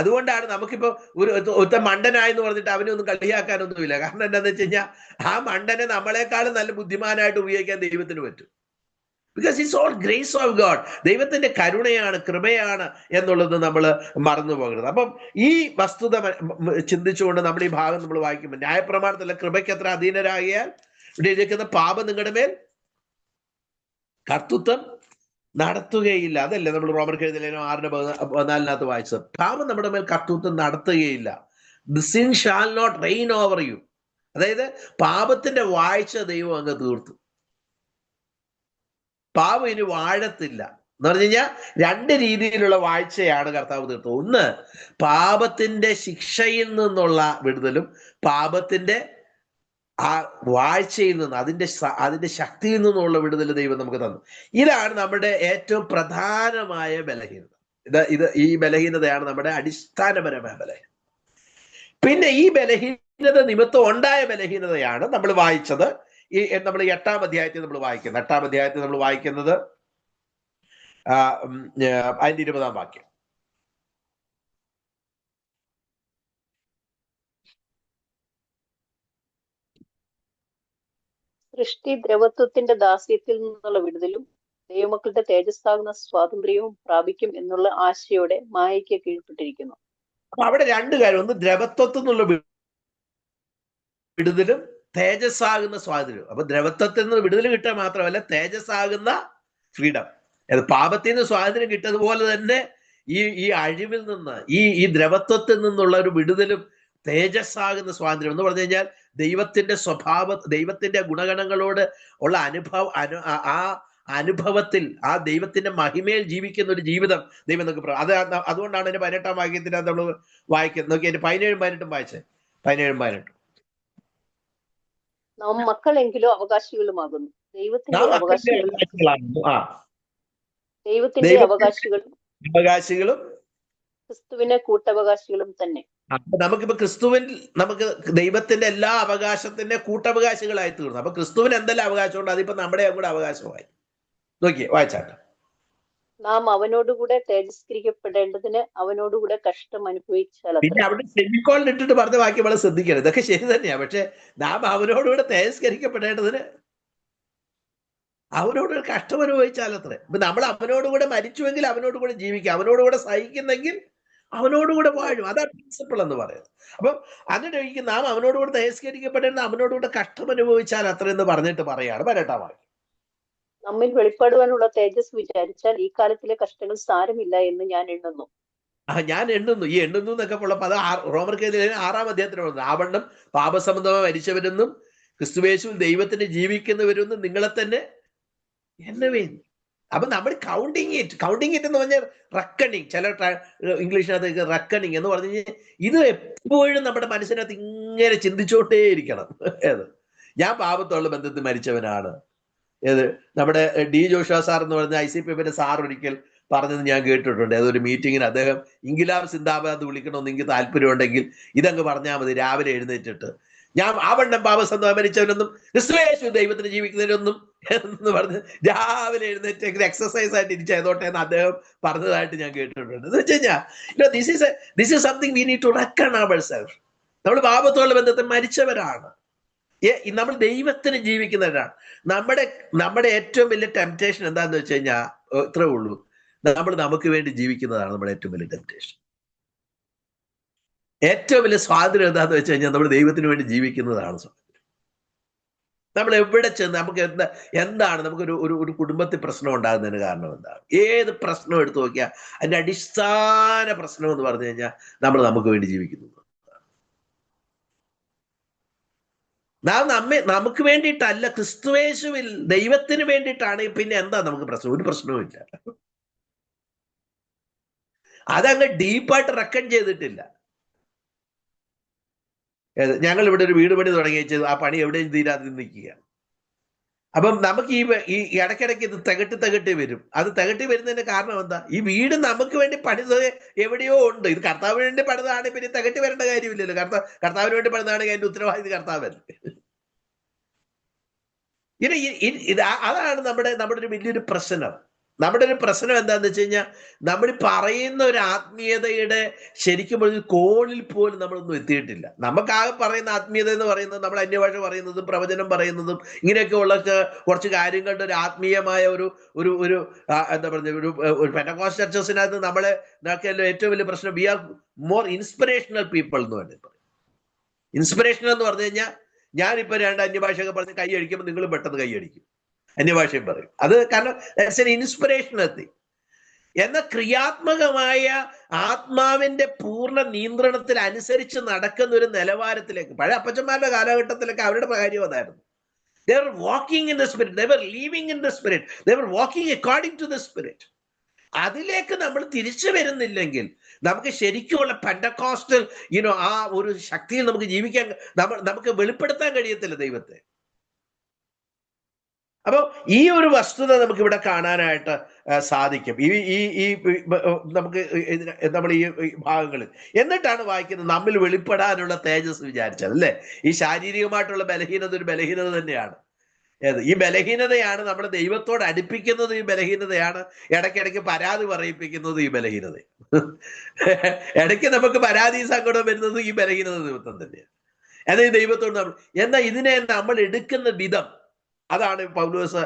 അതുകൊണ്ടാണ് നമുക്കിപ്പോ ഒരു മണ്ടനായെന്ന് പറഞ്ഞിട്ട് അവനെ ഒന്നും കളിയാക്കാനൊന്നുമില്ല. കാരണം എന്താണെന്ന് വെച്ച് കഴിഞ്ഞാൽ ആ മണ്ടനെ നമ്മളെക്കാളും നല്ല ബുദ്ധിമാനായിട്ട് ഉപയോഗിക്കാൻ ദൈവത്തിന് പറ്റും. Because it's all grace of God. ദൈവത്തിന്റെ കരുണയാണ്, കൃപയാണ് എന്നുള്ളത് നമ്മൾ മറന്നു പോകരുത്. അപ്പം ഈ വസ്തുത ചിന്തിച്ചുകൊണ്ട് നമ്മൾ ഈ ഭാഗം നമ്മൾ വായിക്കുമ്പോൾ, ന്യായപ്രമാണത്തിലെ കൃപയ്ക്ക് എത്ര അധീനരാകിയാൽ ഇവിടെ ഇരിക്കുന്ന പാപം നിങ്ങളുടെ മേൽ കർത്തൃത്വം നടത്തുകയില്ല. അതല്ലേ നമ്മൾ റോമർക്ക് 6:14 വായിച്ചത്. പാപം നമ്മുടെ മേൽ കർത്തൃത്വം നടത്തുകയില്ല. The sin shall not reign over you. അതായത് പാപത്തിന്റെ വാഴ്ച ദൈവം അങ്ങ് തീർത്തു. പാപം ഇനി വാഴത്തില്ല എന്ന് പറഞ്ഞു കഴിഞ്ഞാൽ 2 രീതിയിലുള്ള വാഴ്ചയാണ് കർത്താവ് തീർത്തത്. ഒന്ന്, പാപത്തിന്റെ ശിക്ഷയിൽ നിന്നുള്ള വിടുതലും പാപത്തിന്റെ ആ വാഴ്ചയിൽ നിന്ന് അതിന്റെ ശക്തിയിൽ നിന്നുള്ള വിടുതൽ ദൈവം നമുക്ക് തന്നു. ഇതാണ് നമ്മുടെ ഏറ്റവും പ്രധാനമായ ബലഹീനത. ഈ ബലഹീനതയാണ് നമ്മുടെ അടിസ്ഥാനപരമായ ബലഹീനത. പിന്നെ ഈ ബലഹീനത നിമിത്തം ഉണ്ടായ ബലഹീനതയാണ് നമ്മൾ വായിച്ചത്. നമ്മൾ 8-ാം അധ്യായത്തിൽ നമ്മൾ വായിക്കുന്നത്. 8-ാം അധ്യായത്തിൽ നമ്മൾ വായിക്കുന്നത് അതിന്റെ 20-ാം വാക്യം. സൃഷ്ടി ദ്രവത്വത്തിന്റെ ദാസ്യത്തിൽ നിന്നുള്ള വിടുതലും ദൈവമക്കളുടെ തേജസ്സാകുന്ന സ്വാതന്ത്ര്യവും പ്രാപിക്കും എന്നുള്ള ആശയോടെ മായയ്ക്ക് കീഴ്പ്പെട്ടിരിക്കുന്നു. അപ്പൊ അവിടെ 2 കാര്യം. ഒന്ന്, ദ്രവത്വത്തിൽ നിന്നുള്ള വിടുതലും തേജസ്സാകുന്ന സ്വാതന്ത്ര്യം. അപ്പൊ ദ്രവത്വത്തിൽ നിന്ന് വിടുതൽ കിട്ടുക മാത്രമല്ല, തേജസ്സാകുന്ന ഫ്രീഡം. പാപത്തിൽ നിന്ന് സ്വാതന്ത്ര്യം കിട്ടതുപോലെ തന്നെ ഈ അഴിവിൽ നിന്ന് ഈ ദ്രവത്വത്തിൽ നിന്നുള്ള ഒരു വിടുതലും തേജസ്സാകുന്ന സ്വാതന്ത്ര്യം എന്ന് പറഞ്ഞു കഴിഞ്ഞാൽ ദൈവത്തിന്റെ ദൈവത്തിന്റെ ഗുണഗണങ്ങളോട് ഉള്ള അനുഭവത്തിൽ ആ ദൈവത്തിന്റെ മഹിമയിൽ ജീവിക്കുന്ന ഒരു ജീവിതം ദൈവം നമുക്ക് അതുകൊണ്ടാണ് അതിന്റെ 18-ാം വാക്യത്തിനകത്ത് നമ്മൾ വായിക്കുന്നത്. നോക്കി, അതിന്റെ 17-18 വായിച്ചേ. 17-18 നാം മക്കളെങ്കിലും അവകാശികളുമാകുന്നു. ദൈവത്തിന്റെ അവകാശികളും ക്രിസ്തുവിന്റെ കൂട്ടവകാശികളും തന്നെ. അപ്പൊ നമുക്കിപ്പോ നമുക്ക് ദൈവത്തിന്റെ എല്ലാ അവകാശത്തിന്റെ കൂട്ടവകാശികളായി തീർന്നു. അപ്പൊ ക്രിസ്തുവിന് എന്തെല്ലാം അവകാശമുണ്ട് അതിപ്പോ നമ്മുടെ കൂടെ അവകാശമായി. നോക്കിയേ, വായിച്ചാട്ടെ. നാം അവനോടുകൂടെ തേജസ്കരിക്കപ്പെടേണ്ടതിന് അവനോടുകൂടെ കഷ്ടം അനുഭവിച്ചാൽ. പിന്നെ അവിടെ സെമിക്കോളിൽ ഇട്ടിട്ട് പറഞ്ഞ വാക്യം വളരെ ശ്രദ്ധിക്കണം. ഇതൊക്കെ ശരി തന്നെയാ. പക്ഷെ നാം അവനോടുകൂടെ തേജസ്കരിക്കപ്പെടേണ്ടതിന് അവനോട് കഷ്ടം അനുഭവിച്ചാലത്രേ. ഇപ്പൊ നമ്മൾ അവനോടുകൂടെ മരിച്ചുവെങ്കിൽ അവനോടുകൂടെ ജീവിക്കാം, അവനോടുകൂടെ സഹിക്കുന്നെങ്കിൽ അവനോടുകൂടെ വാഴും. അതാണ് പ്രിൻസിപ്പിൾ എന്ന് പറയുന്നത്. അപ്പം എന്നിട്ട് നാം അവനോടുകൂടെ തേജസ്കരിക്കപ്പെടേണ്ട അവനോടുകൂടെ കഷ്ടം അനുഭവിച്ചാൽ അത്ര എന്ന് പറഞ്ഞിട്ട് പറയാണ് 18-ാം വാക്യം. നമ്മിൽ വെളിപ്പെടുവാനുള്ള തേജസ് വിചാരിച്ചാൽ ഈ കാലത്തിലെ കഷ്ടങ്ങൾ സാരമില്ല എന്ന് ഞാൻ എണ്ണുന്നു. ഞാൻ എണ്ണുന്നു. ഈ എണ്ണുന്നു എന്നൊക്കെ ഉള്ളപ്പോൾ അത് റോമർക്ക് 6-ാം അധ്യായത്തിലാണ്. ആവണ്ണം പാപസംബന്ധമായി മരിച്ചവരെന്നും ക്രിസ്തുയേശുവിൽ ദൈവത്തിന് ജീവിക്കുന്നവരെന്നും നിങ്ങളെ തന്നെ എണ്ണുവേൻ. അപ്പൊ നമ്മൾ കൗണ്ടിങ് ഇറ്റ് എന്ന് പറഞ്ഞാൽ റെക്കണിങ്. ചില ഇംഗ്ലീഷിനകത്ത് റെക്കണിങ് എന്ന് പറഞ്ഞു കഴിഞ്ഞാൽ ഇത് എപ്പോഴും നമ്മുടെ മനസ്സിനകത്ത് ഇങ്ങനെ ചിന്തിച്ചോണ്ടേയിരിക്കണം. ഞാൻ പാപത്തോടുള്ള ബന്ധത്തിൽ മരിച്ചവനാണ്. നമ്മുടെ ഡി ജോഷുവ സാർ എന്ന് പറഞ്ഞ ICPFന്റെ സാർ ഒരിക്കൽ പറഞ്ഞത് ഞാൻ കേട്ടിട്ടുണ്ട്. അതൊരു മീറ്റിങ്ങിന് അദ്ദേഹം ഇൻകിലാബ് സിന്ദാബാദ് വിളിക്കണമെന്ന് എനിക്ക് താല്പര്യമുണ്ടെങ്കിൽ ഇതങ്ങ് പറഞ്ഞാൽ മതി. രാവിലെ എഴുന്നേറ്റിട്ട് ഞാൻ ആവണ്ണം പാപസംബന്ധമായി മരിച്ചവനൊന്നും ക്രിസ്തുയേശു ദൈവത്തിന് ജീവിക്കുന്നതിനൊന്നും എന്ന് പറഞ്ഞ് രാവിലെ എഴുന്നേറ്റ് എക്സസൈസ് ആയിട്ട് ഇരിച്ചതോട്ടെ എന്ന് അദ്ദേഹം പറഞ്ഞതായിട്ട് ഞാൻ കേട്ടിട്ടുണ്ട്. എന്ന് വെച്ച് കഴിഞ്ഞാൽ this is something we need to reckon ourself. നമ്മൾ പാപത്തോടുള്ള ബന്ധത്തിൽ മരിച്ചവരാണ്. നമ്മൾ ദൈവത്തിന് ജീവിക്കുന്നവരാണ്. നമ്മുടെ ഏറ്റവും വലിയ ടെംപ്റ്റേഷൻ എന്താന്ന് വെച്ച് കഴിഞ്ഞാൽ ഇത്രേ ഉള്ളൂ, നമ്മൾ നമുക്ക് വേണ്ടി ജീവിക്കുന്നതാണ് നമ്മുടെ ഏറ്റവും വലിയ ടെംപ്റ്റേഷൻ. ഏറ്റവും വലിയ സ്വാതന്ത്ര്യം എന്താന്ന് വെച്ച് കഴിഞ്ഞാൽ നമ്മൾ ദൈവത്തിന് വേണ്ടി ജീവിക്കുന്നതാണ് സ്വാതന്ത്ര്യം. നമ്മൾ എവിടെ ചെന്ന് നമുക്ക് എന്താണ് നമുക്കൊരു ഒരു കുടുംബത്തിൽ പ്രശ്നം ഉണ്ടാകുന്നതിന് കാരണം എന്താണ്? ഏത് പ്രശ്നം എടുത്തു നോക്കിയാൽ അതിന്റെ അടിസ്ഥാന പ്രശ്നം എന്ന് പറഞ്ഞു കഴിഞ്ഞാൽ നമ്മൾ നമുക്ക് വേണ്ടി ജീവിക്കുന്നു. നമുക്ക് വേണ്ടിയിട്ടല്ല, ക്രിസ്തുയേശുവിൽ ദൈവത്തിന് വേണ്ടിയിട്ടാണ്. പിന്നെ എന്താ നമുക്ക് പ്രശ്നം? ഒരു പ്രശ്നവും ഇല്ല. അതങ്ങ് ഡീപ്പായിട്ട് റെക്കൺ ചെയ്തിട്ടില്ല. ഞങ്ങൾ ഇവിടെ ഒരു വീട് പണി തുടങ്ങി വെച്ചത് ആ പണി എവിടെയും തീരാതെ നിൽക്കുക. അപ്പം നമുക്ക് ഈ ഇടയ്ക്കിടയ്ക്ക് ഇത് തികട്ടി വരും. അത് തികട്ടി വരുന്നതിന്റെ കാരണം എന്താ? ഈ വീട് നമുക്ക് വേണ്ടി പണിത് എവിടെയോ ഉണ്ട്. ഇത് കർത്താവിന് വേണ്ടി പണിതാണ്, പിന്നെ തികട്ടി വരേണ്ട കാര്യമില്ലല്ലോ. കർത്താവിന് വേണ്ടി പണിതാണെങ്കിൽ അതിന്റെ ഉത്തരവാദിത്വം കർത്താവല്ലേ. അതാണ് നമ്മുടെ ഒരു വലിയൊരു പ്രശ്നം. നമ്മുടെ ഒരു പ്രശ്നം എന്താന്ന് വെച്ച് കഴിഞ്ഞാൽ നമ്മൾ പറയുന്ന ഒരു ആത്മീയതയുടെ ശരിക്കും ഒരു കോണിൽ പോലും നമ്മളൊന്നും എത്തിയിട്ടില്ല. നമുക്കാകെ പറയുന്ന ആത്മീയത എന്ന് പറയുന്നത് നമ്മൾ അന്യഭാഷ പറയുന്നതും പ്രവചനം പറയുന്നതും ഇങ്ങനെയൊക്കെ ഉള്ള കുറച്ച് കാര്യങ്ങളുടെ ഒരു ആത്മീയമായ ഒരു ഒരു ഒരു എന്താ പറയുക ഒരു പെന്തക്കോസ്റ്റ് ചർച്ചസിനകത്ത് നമ്മളെ ഏറ്റവും വലിയ പ്രശ്നം we are more inspirational people എന്ന് വേണ്ടി പറയും. ഇൻസ്പിറേഷൻ എന്ന് പറഞ്ഞു കഴിഞ്ഞാൽ ഞാനിപ്പോൾ 2 അന്യഭാഷയൊക്കെ പറഞ്ഞ് കൈ അടിക്കുമ്പോൾ നിങ്ങൾ പെട്ടെന്ന് കൈ അടിക്കും, അന്യഭാഷയും പറയും. അത് കാരണം ഇൻസ്പിറേഷൻ എത്തി. എന്ന ക്രിയാത്മകമായ ആത്മാവിന്റെ പൂർണ്ണ നിയന്ത്രണത്തിൽ അനുസരിച്ച് നടക്കുന്ന ഒരു നിലവാരത്തിലേക്ക്, പഴയ അപ്പച്ചന്മാരുടെ കാലഘട്ടത്തിലൊക്കെ അവരുടെ കാര്യം അതായിരുന്നു. They were walking in the spirit, they were living in the spirit, they were walking according to the spirit. അതിലേക്ക് നമ്മൾ തിരിച്ചു വരുന്നില്ലെങ്കിൽ നമുക്ക് ശരിക്കുമുള്ള പെന്തക്കോസ്റ്റൽ ആ ഒരു ശക്തിയിൽ നമുക്ക് ജീവിക്കാൻ നമുക്ക് വെളിപ്പെടുത്താൻ കഴിയത്തില്ല ദൈവത്തെ. അപ്പോൾ ഈ ഒരു വസ്തുത നമുക്ക് ഇവിടെ കാണാനായിട്ട് സാധിക്കും ഈ നമുക്ക് നമ്മൾ ഈ ഭാഗങ്ങളിൽ. എന്നിട്ടാണ് വായിക്കുന്നത് നമ്മിൽ വെളിപ്പെടാനുള്ള തേജസ് വിചാരിച്ചത്, അല്ലേ? ഈ ശാരീരികമായിട്ടുള്ള ബലഹീനത ഒരു ബലഹീനത തന്നെയാണ്. ഈ ബലഹീനതയാണ് നമ്മളെ ദൈവത്തോട് അടുപ്പിക്കുന്നത്. ഈ ബലഹീനതയാണ് ഇടയ്ക്കിടയ്ക്ക് പരാതി പറയിപ്പിക്കുന്നത്. ഈ ബലഹീനത ഇടയ്ക്ക് നമുക്ക് പരാതി സങ്കടം വരുന്നത് ഈ ബലഹീനത നിമിത്തം തന്നെയാണ്. എന്നാൽ ഈ ദൈവത്തോട് എന്നാൽ ഇതിനെ നമ്മൾ എടുക്കുന്ന വിധം, അതാണ് പൗലോസ്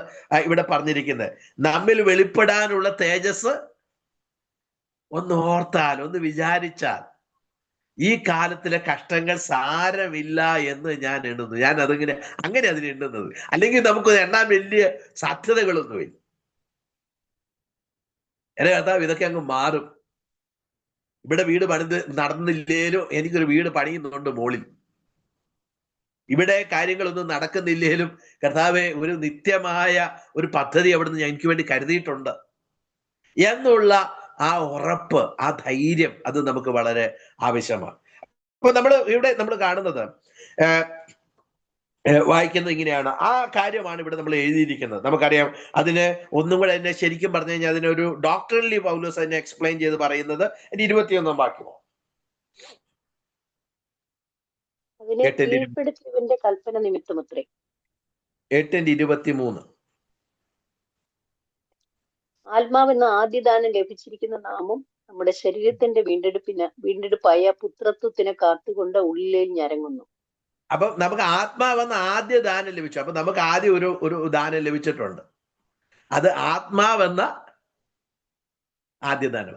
ഇവിടെ പറഞ്ഞിരിക്കുന്നത്. നമ്മിൽ വെളിപ്പെടാനുള്ള തേജസ് ഒന്ന് ഓർത്താൽ, ഒന്ന് വിചാരിച്ചാൽ ഈ കാലത്തിലെ കഷ്ടങ്ങൾ സാരമില്ല എന്ന് ഞാൻ എണ്ണുന്നു. ഞാൻ അങ്ങനെ അതിന് എണ്ണുന്നത്. അല്ലെങ്കിൽ നമുക്ക് എണ്ണാൻ വലിയ സാധ്യതകളൊന്നുമില്ല. എന്റെ കർത്താവ് ഇതൊക്കെ അങ്ങ് മാറും. ഇവിടെ വീട് നടന്നില്ലേലും എനിക്കൊരു വീട് പണിയുന്നുണ്ട് മോളിൽ. ഇവിടെ കാര്യങ്ങളൊന്നും നടക്കുന്നില്ലേലും കർത്താവെ ഒരു നിത്യമായ ഒരു പദ്ധതി അവിടുന്ന് എനിക്ക് വേണ്ടി കരുതിയിട്ടുണ്ട് എന്നുള്ള ആ ഉറപ്പ്, ആ ധൈര്യം, അത് നമുക്ക് വളരെ ആവശ്യമാണ്. അപ്പൊ നമ്മൾ കാണുന്നത് വായിക്കുന്നത് ഇങ്ങനെയാണ്. ആ കാര്യമാണ് ഇവിടെ നമ്മൾ എഴുതിയിരിക്കുന്നത്. നമുക്കറിയാം അതിന് ഒന്നും കൂടെ എന്നെ ശരിക്കും പറഞ്ഞു കഴിഞ്ഞാൽ അതിനൊരു ഡോക്ടറലി പൗലോസ് അതിനെ എക്സ്പ്ലെയിൻ ചെയ്ത് പറയുന്നത് 21 വാക്യമോ 8:23 കൽപ്പന നിമിത്തമത്രേ. 8:23 ആത്മാവെന്ന ആദ്യദാനം ലഭിച്ചിരിക്കുന്ന നാമം നമ്മുടെ ശരീരത്തിന്റെ വീണ്ടെടുപ്പായ പുത്രത്വത്തിനെ കാത്തുകൊണ്ട് ഉള്ളിൽ ഞരങ്ങുന്നു. അപ്പൊ നമുക്ക് ആത്മാവെന്ന ആദ്യ ദാനം ലഭിച്ചു. അപ്പൊ നമുക്ക് ആദ്യം ഒരു ദാനം ലഭിച്ചിട്ടുണ്ട്. അത് ആത്മാവെന്ന ആദ്യദാനം.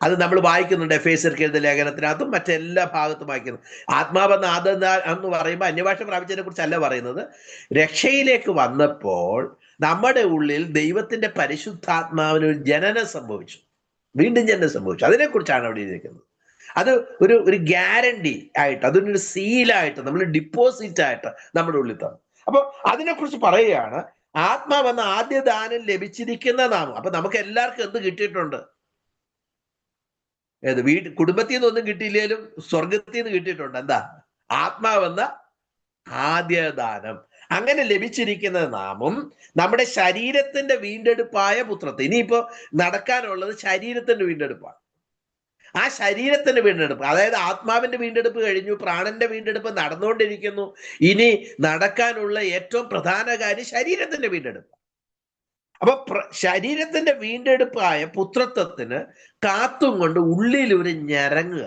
അത് നമ്മൾ വായിക്കുന്നുണ്ട് എഫേസ്യർക്ക് എഴുതിയ ലേഖനത്തിനകത്തും മറ്റെല്ലാ ഭാഗത്തും വായിക്കുന്നു. ആത്മാവെന്ന ആദ്യദാനം എന്ന് പറയുമ്പോൾ അന്യഭാഷ പ്രാപിച്ചതിനെ കുറിച്ചല്ല പറയുന്നത്. രക്ഷയിലേക്ക് വന്നപ്പോൾ നമ്മുടെ ഉള്ളിൽ ദൈവത്തിന്റെ പരിശുദ്ധാത്മാവിനൊരു ജനനം സംഭവിച്ചു, വീണ്ടും ജനനം സംഭവിച്ചു. അതിനെക്കുറിച്ചാണ് അവിടെ ഇരിക്കുന്നത്. അത് ഒരു ഗ്യാരണ്ടി ആയിട്ട്, അതൊരു സീലായിട്ട്, നമ്മൾ ഡിപ്പോസിറ്റ് ആയിട്ട് നമ്മുടെ ഉള്ളിൽ തന്നു. അപ്പൊ അതിനെക്കുറിച്ച് പറയുകയാണ്. ആത്മാവെന്ന ആദ്യ ദാനം ലഭിച്ചിരിക്കുന്ന നാമം. അപ്പൊ നമുക്ക് എല്ലാവർക്കും എന്ത് കിട്ടിയിട്ടുണ്ട്? കുടുംബത്തിൽ നിന്നൊന്നും കിട്ടിയില്ലേലും സ്വർഗത്തിൽ നിന്ന് കിട്ടിയിട്ടുണ്ട്. എന്താ? ആത്മാവെന്ന ആദ്യ ദാനം. അങ്ങനെ ലഭിച്ചിരിക്കുന്ന നാമം നമ്മുടെ ശരീരത്തിന്റെ വീണ്ടെടുപ്പായ പുത്രത്തെ. ഇനിയിപ്പോ നടക്കാനുള്ളത് ശരീരത്തിന്റെ വീണ്ടെടുപ്പാണ്. ആ ശരീരത്തിന്റെ വീണ്ടെടുപ്പ്, അതായത് ആത്മാവിന്റെ വീണ്ടെടുപ്പ് കഴിഞ്ഞു, പ്രാണന്റെ വീണ്ടെടുപ്പ് നടന്നുകൊണ്ടിരിക്കുന്നു. ഇനി നടക്കാനുള്ള ഏറ്റവും പ്രധാന കാര്യം ശരീരത്തിന്റെ വീണ്ടെടുപ്പ്. അപ്പൊ ശരീരത്തിന്റെ വീണ്ടെടുപ്പായ പുത്രത്വത്തിന് കാത്തും കൊണ്ട് ഉള്ളിൽ ഒരു ഞരങ്ങുക.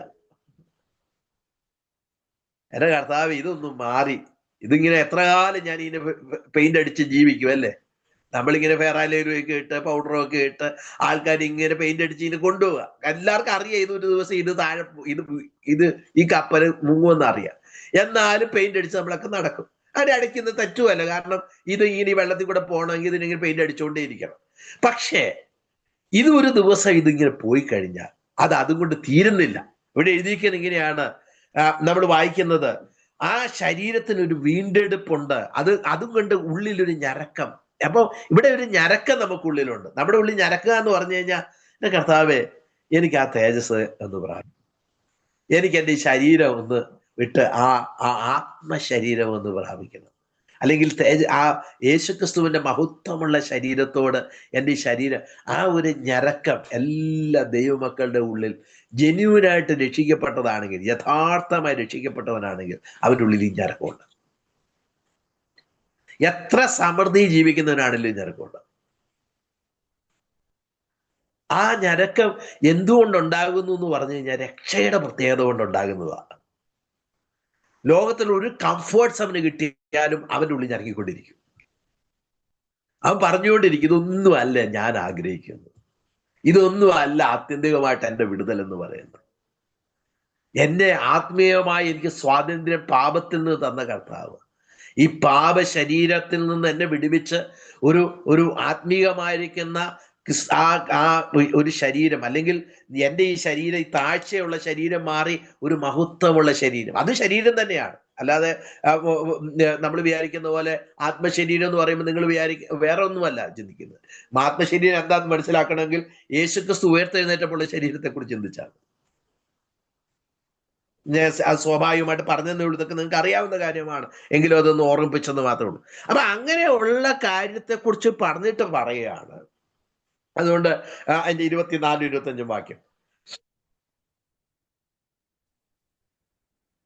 എന്റെ കർത്താവ്, ഇതൊന്നും മാറി. ഇതിങ്ങനെ എത്ര കാലം ഞാൻ ഇതിനെ പെയിന്റ് അടിച്ച് ജീവിക്കും, അല്ലേ? നമ്മളിങ്ങനെ ഫെയറാലൊക്കെ ഇട്ട് പൗഡറൊക്കെ ഇട്ട് ആൾക്കാർ ഇങ്ങനെ പെയിന്റ് അടിച്ച് ഇതിനെ കൊണ്ടുപോവുക. എല്ലാവർക്കും അറിയാം ഇതൊരു ദിവസം ഇത് താഴെ ഇത് ഈ കപ്പല് മുങ്ങുമെന്ന് അറിയാം. എന്നാലും പെയിന്റ് അടിച്ച് നമ്മളൊക്കെ നടക്കും. അതിന്റെ അടിക്കുന്ന തെറ്റുമല്ല. കാരണം ഇത് ഇങ്ങനെ വെള്ളത്തിൽ കൂടെ പോകണമെങ്കിൽ ഇതിനിങ്ങനെ പെയിന്റ് അടിച്ചുകൊണ്ടേ ഇരിക്കണം. പക്ഷേ ഇത് ഒരു ദിവസം ഇതിങ്ങനെ പോയി കഴിഞ്ഞാൽ അതുകൊണ്ട് തീരുന്നില്ല. ഇവിടെ എഴുതിയിരിക്കുന്നത് ഇങ്ങനെയാണ്, നമ്മൾ വായിക്കുന്നത്, ആ ശരീരത്തിനൊരു വീണ്ടെടുപ്പുണ്ട്. അതും കൊണ്ട് ഉള്ളിലൊരു ഞരക്കം. അപ്പൊ ഇവിടെ ഒരു ഞരക്കം നമുക്കുള്ളിലുണ്ട്. നമ്മുടെ ഉള്ളിൽ ഞരക്കുക എന്ന് പറഞ്ഞു കഴിഞ്ഞാൽ, എന്റെ കർത്താവേ, എനിക്ക് ആ തേജസ് എന്ന് പറയാം, എനിക്ക് എൻ്റെ ഈ ശരീരം ഒന്ന് വിട്ട് ആ ആത്മശരീരം ഒന്ന് പ്രാപിക്കണം. അല്ലെങ്കിൽ ആ യേശുക്രിസ്തുവിന്റെ മഹത്വമുള്ള ശരീരത്തോട് എൻ്റെ ഈ ശരീരം, ആ ഒരു ഞരക്കം എല്ലാ ദൈവമക്കളുടെ ഉള്ളിൽ ജെന്യൂനായിട്ട് രക്ഷിക്കപ്പെട്ടതാണെങ്കിൽ, യഥാർത്ഥമായി രക്ഷിക്കപ്പെട്ടവനാണെങ്കിൽ അവൻ്റെ ഉള്ളിൽ ഈ ഞരക്കമുണ്ട്. എത്ര സമൃദ്ധി ജീവിക്കുന്നവനാണെങ്കിലും ഞരക്കമുണ്ട്. ആ ഞരക്കം എന്തുകൊണ്ടുണ്ടാകുന്നു എന്ന് പറഞ്ഞു കഴിഞ്ഞാൽ രക്ഷയുടെ പ്രത്യേകത കൊണ്ടുണ്ടാകുന്നതാണ്. ലോകത്തിൽ ഒരു കംഫേർട്ട്സ് അവന് കിട്ടിയാലും അവൻ്റെ ഉള്ളിൽ ഞരക്കിക്കൊണ്ടിരിക്കും. അവൻ പറഞ്ഞുകൊണ്ടിരിക്കും, ഇതൊന്നും അല്ല ഞാൻ ആഗ്രഹിക്കുന്നത്, ഇതൊന്നും അല്ല ആത്യന്തികമായിട്ട് എൻ്റെ വിടുതൽ എന്ന് പറയുന്നത്. എന്നെ ആത്മീയമായി എനിക്ക് സ്വാതന്ത്ര്യം പാപത്തിൽ നിന്ന് തന്ന കർത്താവ് ഈ പാപ ശരീരത്തിൽ നിന്ന് എന്നെ വിടുവിച്ച് ഒരു ആത്മീയമായിരിക്കുന്ന ഒരു ശരീരം, അല്ലെങ്കിൽ എൻ്റെ ഈ ശരീരം, ഈ താഴ്ചയുള്ള ശരീരം മാറി ഒരു മഹത്വമുള്ള ശരീരം, അത് ശരീരം തന്നെയാണ്. അല്ലാതെ നമ്മൾ വിചാരിക്കുന്ന പോലെ ആത്മശരീരം എന്ന് പറയുമ്പോൾ നിങ്ങൾ വേറെ ഒന്നുമല്ല ചിന്തിക്കുന്നത്. ആത്മശരീരം എന്താണെന്ന് മനസ്സിലാക്കണമെങ്കിൽ യേശുക്രിസ്തു ഉയർത്തെഴുന്നേറ്റപ്പോൾ ശരീരത്തെ കുറിച്ച് ചിന്തിച്ചാണ്. അത് സ്വാഭാവികമായിട്ട് പറഞ്ഞതേ ഉള്ളൂ, ഇതൊക്കെ നിങ്ങൾക്ക് അറിയാവുന്ന കാര്യമാണ്, എങ്കിലും അതൊന്ന് ഓർമ്മിപ്പിച്ചെന്ന് മാത്രമേ ഉള്ളൂ. അപ്പൊ അങ്ങനെയുള്ള കാര്യത്തെക്കുറിച്ച് പറഞ്ഞിട്ട് പറയുകയാണ്. അതുകൊണ്ട് അതിന്റെ 24-25 വാക്യം,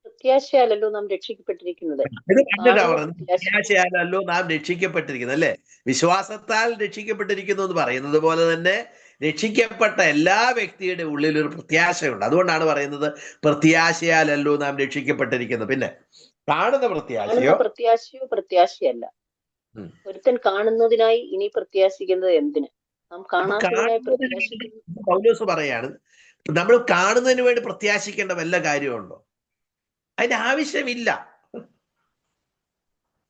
പ്രത്യാശയാലല്ലോ നാം രക്ഷിക്കപ്പെട്ടിരിക്കുന്നത്. ഇത് കണ്ടിട്ടാ പറയുന്നത്, പ്രത്യാശയാലല്ലോ നാം രക്ഷിക്കപ്പെട്ടിരിക്കുന്നത്, അല്ലെ? വിശ്വാസത്താൽ രക്ഷിക്കപ്പെട്ടിരിക്കുന്നു എന്ന് പറയുന്നത് പോലെ തന്നെ രക്ഷിക്കപ്പെട്ട എല്ലാ വ്യക്തിയുടെ ഉള്ളിൽ ഒരു പ്രത്യാശയുണ്ട്. അതുകൊണ്ടാണ് പറയുന്നത് പ്രത്യാശയാലല്ലോ നാം രക്ഷിക്കപ്പെട്ടിരിക്കുന്നത്. പിന്നെ കാണുന്ന പ്രത്യാശയോ പ്രത്യാശയല്ല. ഒരുത്തൻ കാണുന്നതിനായി ഇനി പ്രത്യാശിക്കുന്നത് എന്തിന്? നാം കാണാത്തതിനായി പ്രത്യാശിക്കുന്നു. പൗലോസ് പറയാണ്, നമ്മൾ കാണുന്നതിന് വേണ്ടി പ്രത്യാശിക്കേണ്ട വല്ല കാര്യമുണ്ടോ? അതിന്റെ ആവശ്യമില്ല.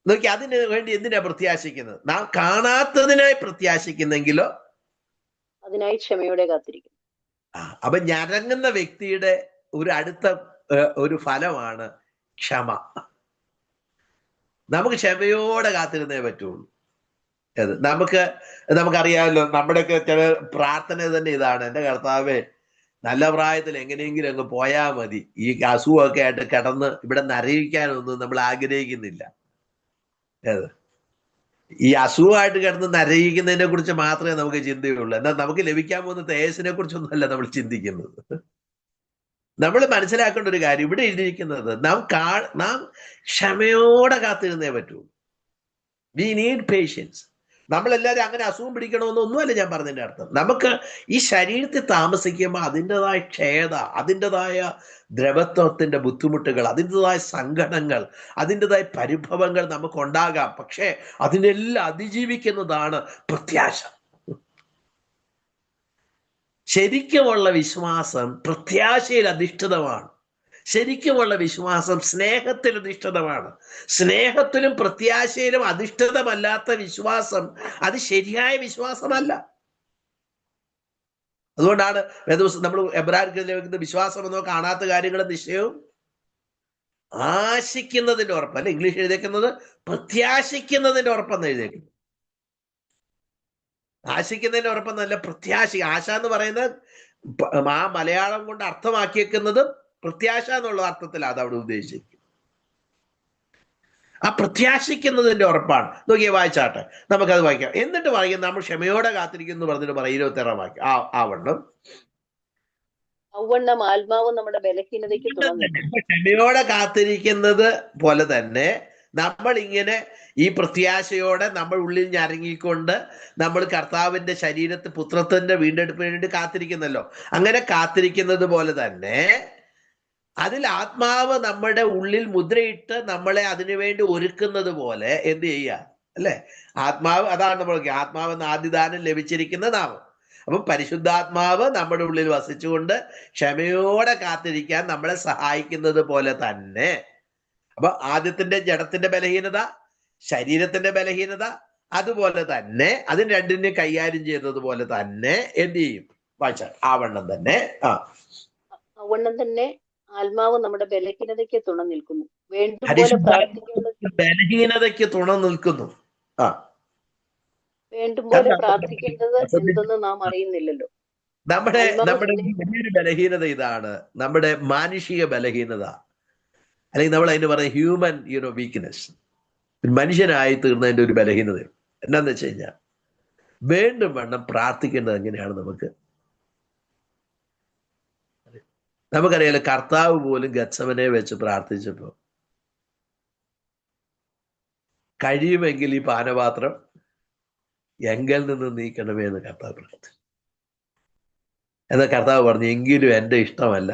നോക്കി, അതിന് വേണ്ടി എന്തിനാ പ്രത്യാശിക്കുന്നത്? നാം കാണാത്തതിനായി പ്രത്യാശിക്കുന്നെങ്കിലോ അതിനായി ക്ഷമയോടെ കാത്തിരിക്കും. അപ്പൊ ഞരങ്ങുന്ന വ്യക്തിയുടെ അടുത്ത ഒരു ഫലമാണ് ക്ഷമ. നമുക്ക് ക്ഷമയോടെ കാത്തിരുന്നേ പറ്റുള്ളൂ. നമുക്കറിയാമല്ലോ, നമ്മുടെയൊക്കെ ചില പ്രാർത്ഥന തന്നെ ഇതാണ്, എൻ്റെ കർത്താവേ നല്ല പ്രായത്തിൽ എങ്ങനെയെങ്കിലും അങ്ങ് പോയാൽ മതി, ഈ അസുഖമൊക്കെ ആയിട്ട് കിടന്ന് ഇവിടെ നരയിക്കാനൊന്നും നമ്മൾ ആഗ്രഹിക്കുന്നില്ല. ഈ അസുഖമായിട്ട് കിടന്ന് നരയിക്കുന്നതിനെ കുറിച്ച് മാത്രമേ നമുക്ക് ചിന്തയുള്ളൂ. എന്നാൽ നമുക്ക് ലഭിക്കാൻ പോകുന്ന തേജസ്സിനെ കുറിച്ചൊന്നുമല്ല നമ്മൾ ചിന്തിക്കുന്നത്. നമ്മൾ മനസ്സിലാക്കേണ്ട ഒരു കാര്യം ഇവിടെ എഴുതിയിരിക്കുന്നത്, നാം ക്ഷമയോടെ കാത്തിരുന്നേ പറ്റൂ. We need patience. നമ്മളെല്ലാവരും അങ്ങനെ അസുഖം പിടിക്കണമെന്നൊന്നുമല്ല ഞാൻ പറഞ്ഞതിൻ്റെ അർത്ഥം. നമുക്ക് ഈ ശരീരത്തിൽ താമസിക്കുമ്പോൾ അതിൻ്റെതായ ക്ഷയത, അതിൻ്റെതായ ദ്രവത്വത്തിൻ്റെ ബുദ്ധിമുട്ടുകൾ, അതിൻ്റെതായ സങ്കടങ്ങൾ, അതിൻ്റെതായ പരിഭവങ്ങൾ നമുക്കുണ്ടാകാം. പക്ഷേ അതിനെല്ലാം അതിജീവിക്കുന്നതാണ് പ്രത്യാശ. ശരിക്കുമുള്ള വിശ്വാസം പ്രത്യാശയിൽ അധിഷ്ഠിതമാണ്. ശരിക്കുമുള്ള വിശ്വാസം സ്നേഹത്തിൽ അധിഷ്ഠിതമാണ്. സ്നേഹത്തിലും പ്രത്യാശയിലും അധിഷ്ഠിതമല്ലാത്ത വിശ്വാസം അത് ശരിയായ വിശ്വാസമല്ല. അതുകൊണ്ടാണ് നമ്മൾ എബ്രായർക്കെഴുതുന്ന വിശ്വാസം എന്നോ കാണാത്ത കാര്യങ്ങളുടെ നിശ്ചയവും ആശിക്കുന്നതിന്റെ ഉറപ്പ്, അല്ലെ? ഇംഗ്ലീഷ് എഴുതിയേക്കുന്നത് പ്രത്യാശിക്കുന്നതിന്റെ ഉറപ്പെന്ന് എഴുതിയേക്കുന്നത്. ആശിക്കുന്നതിന്റെ ഉറപ്പെന്നല്ല, പ്രത്യാശ. ആശ എന്ന് പറയുന്നത് ആ മലയാളം കൊണ്ട് അർത്ഥമാക്കിയേക്കുന്നത് പ്രത്യാശ എന്നുള്ള അർത്ഥത്തിലാണ് അത് അവിടെ ഉദ്ദേശിച്ചിരിക്കുന്നത്. ആ പ്രത്യാശിക്കുന്നതിന്റെ ഉറപ്പാണ്. നോക്കിയേ, വായിച്ചാട്ടെ, നമുക്കത് വായിക്കാം. എന്നിട്ട് വായിക്കാം, നമ്മൾ ക്ഷമയോടെ കാത്തിരിക്കുന്നു പറഞ്ഞിട്ട് പറയും 26 വാക്യം. ഔവണ്ണം ആത്മാവ് നമ്മുടെ ബലഹീനതയ്ക്ക് ക്ഷമയോടെ കാത്തിരിക്കുന്നത് പോലെ തന്നെ നമ്മൾ ഇങ്ങനെ ഈ പ്രത്യാശയോടെ നമ്മൾ ഉള്ളിൽ ഞരങ്ങിക്കൊണ്ട് നമ്മൾ കർത്താവിന്റെ ശരീരത്തിൽ പുത്രത്തിന്റെ വീണ്ടെടുപ്പിന് വേണ്ടി കാത്തിരിക്കുന്നല്ലോ. അങ്ങനെ കാത്തിരിക്കുന്നത് പോലെ തന്നെ അതിൽ ആത്മാവ് നമ്മുടെ ഉള്ളിൽ മുദ്രയിട്ട് നമ്മളെ അതിനുവേണ്ടി ഒരുക്കുന്നത് പോലെ എന്ത് ചെയ്യുക, അല്ലെ? ആത്മാവ്, അതാണ് നമ്മൾ ആത്മാവ് എന്ന ആദ്യദാനം ലഭിച്ചിരിക്കുന്ന നാമം. അപ്പം പരിശുദ്ധാത്മാവ് നമ്മുടെ ഉള്ളിൽ വസിച്ചുകൊണ്ട് ക്ഷമയോടെ കാത്തിരിക്കാൻ നമ്മളെ സഹായിക്കുന്നത് പോലെ തന്നെ, അപ്പൊ ആദ്യത്തിന്റെ ജഡത്തിന്റെ ബലഹീനത, ശരീരത്തിന്റെ ബലഹീനത, അതുപോലെ തന്നെ അതിന് രണ്ടിനെ കൈകാര്യം ചെയ്തതുപോലെ തന്നെ എന്ത് ചെയ്യും? വായിച്ച ആവണ്ണം തന്നെ ആത്മാവ് നമ്മുടെ ബലഹീനതയ്ക്ക് തുണ നിൽക്കുന്നു. ബലഹീനതയ്ക്ക് തുണ നിൽക്കുന്നു. വേണ്ടും പോലെ പ്രാർത്ഥിക്കേണ്ടത് എന്തെന്ന് നാം അറിയുന്നില്ലല്ലോ. നമ്മുടെ വലിയൊരു ബലഹീനത ഇതാണ്, നമ്മുടെ മാനുഷിക ബലഹീനത, അല്ലെങ്കിൽ നമ്മൾ അതിന് പറയുന്ന ഹ്യൂമൻ വീക്ക്നെസ്. മനുഷ്യനായി തീർന്നതിന്റെ ഒരു ബലഹീനത എന്താന്ന് വെച്ച് കഴിഞ്ഞാൽ, വീണ്ടും വേണം പ്രാർത്ഥിക്കേണ്ടത് എങ്ങനെയാണ് നമുക്കറിയാലോ. കർത്താവ് പോലും ഗത്സമനെ വെച്ച് പ്രാർത്ഥിച്ചപ്പോ കഴിയുമെങ്കിൽ ഈ പാനപാത്രം എങ്കിൽ നിന്ന് നീക്കണമേ എന്ന് കർത്താവ് പ്രാർത്ഥിച്ചു. എന്നാൽ കർത്താവ് പറഞ്ഞു, എങ്കിലും എൻ്റെ ഇഷ്ടമല്ല,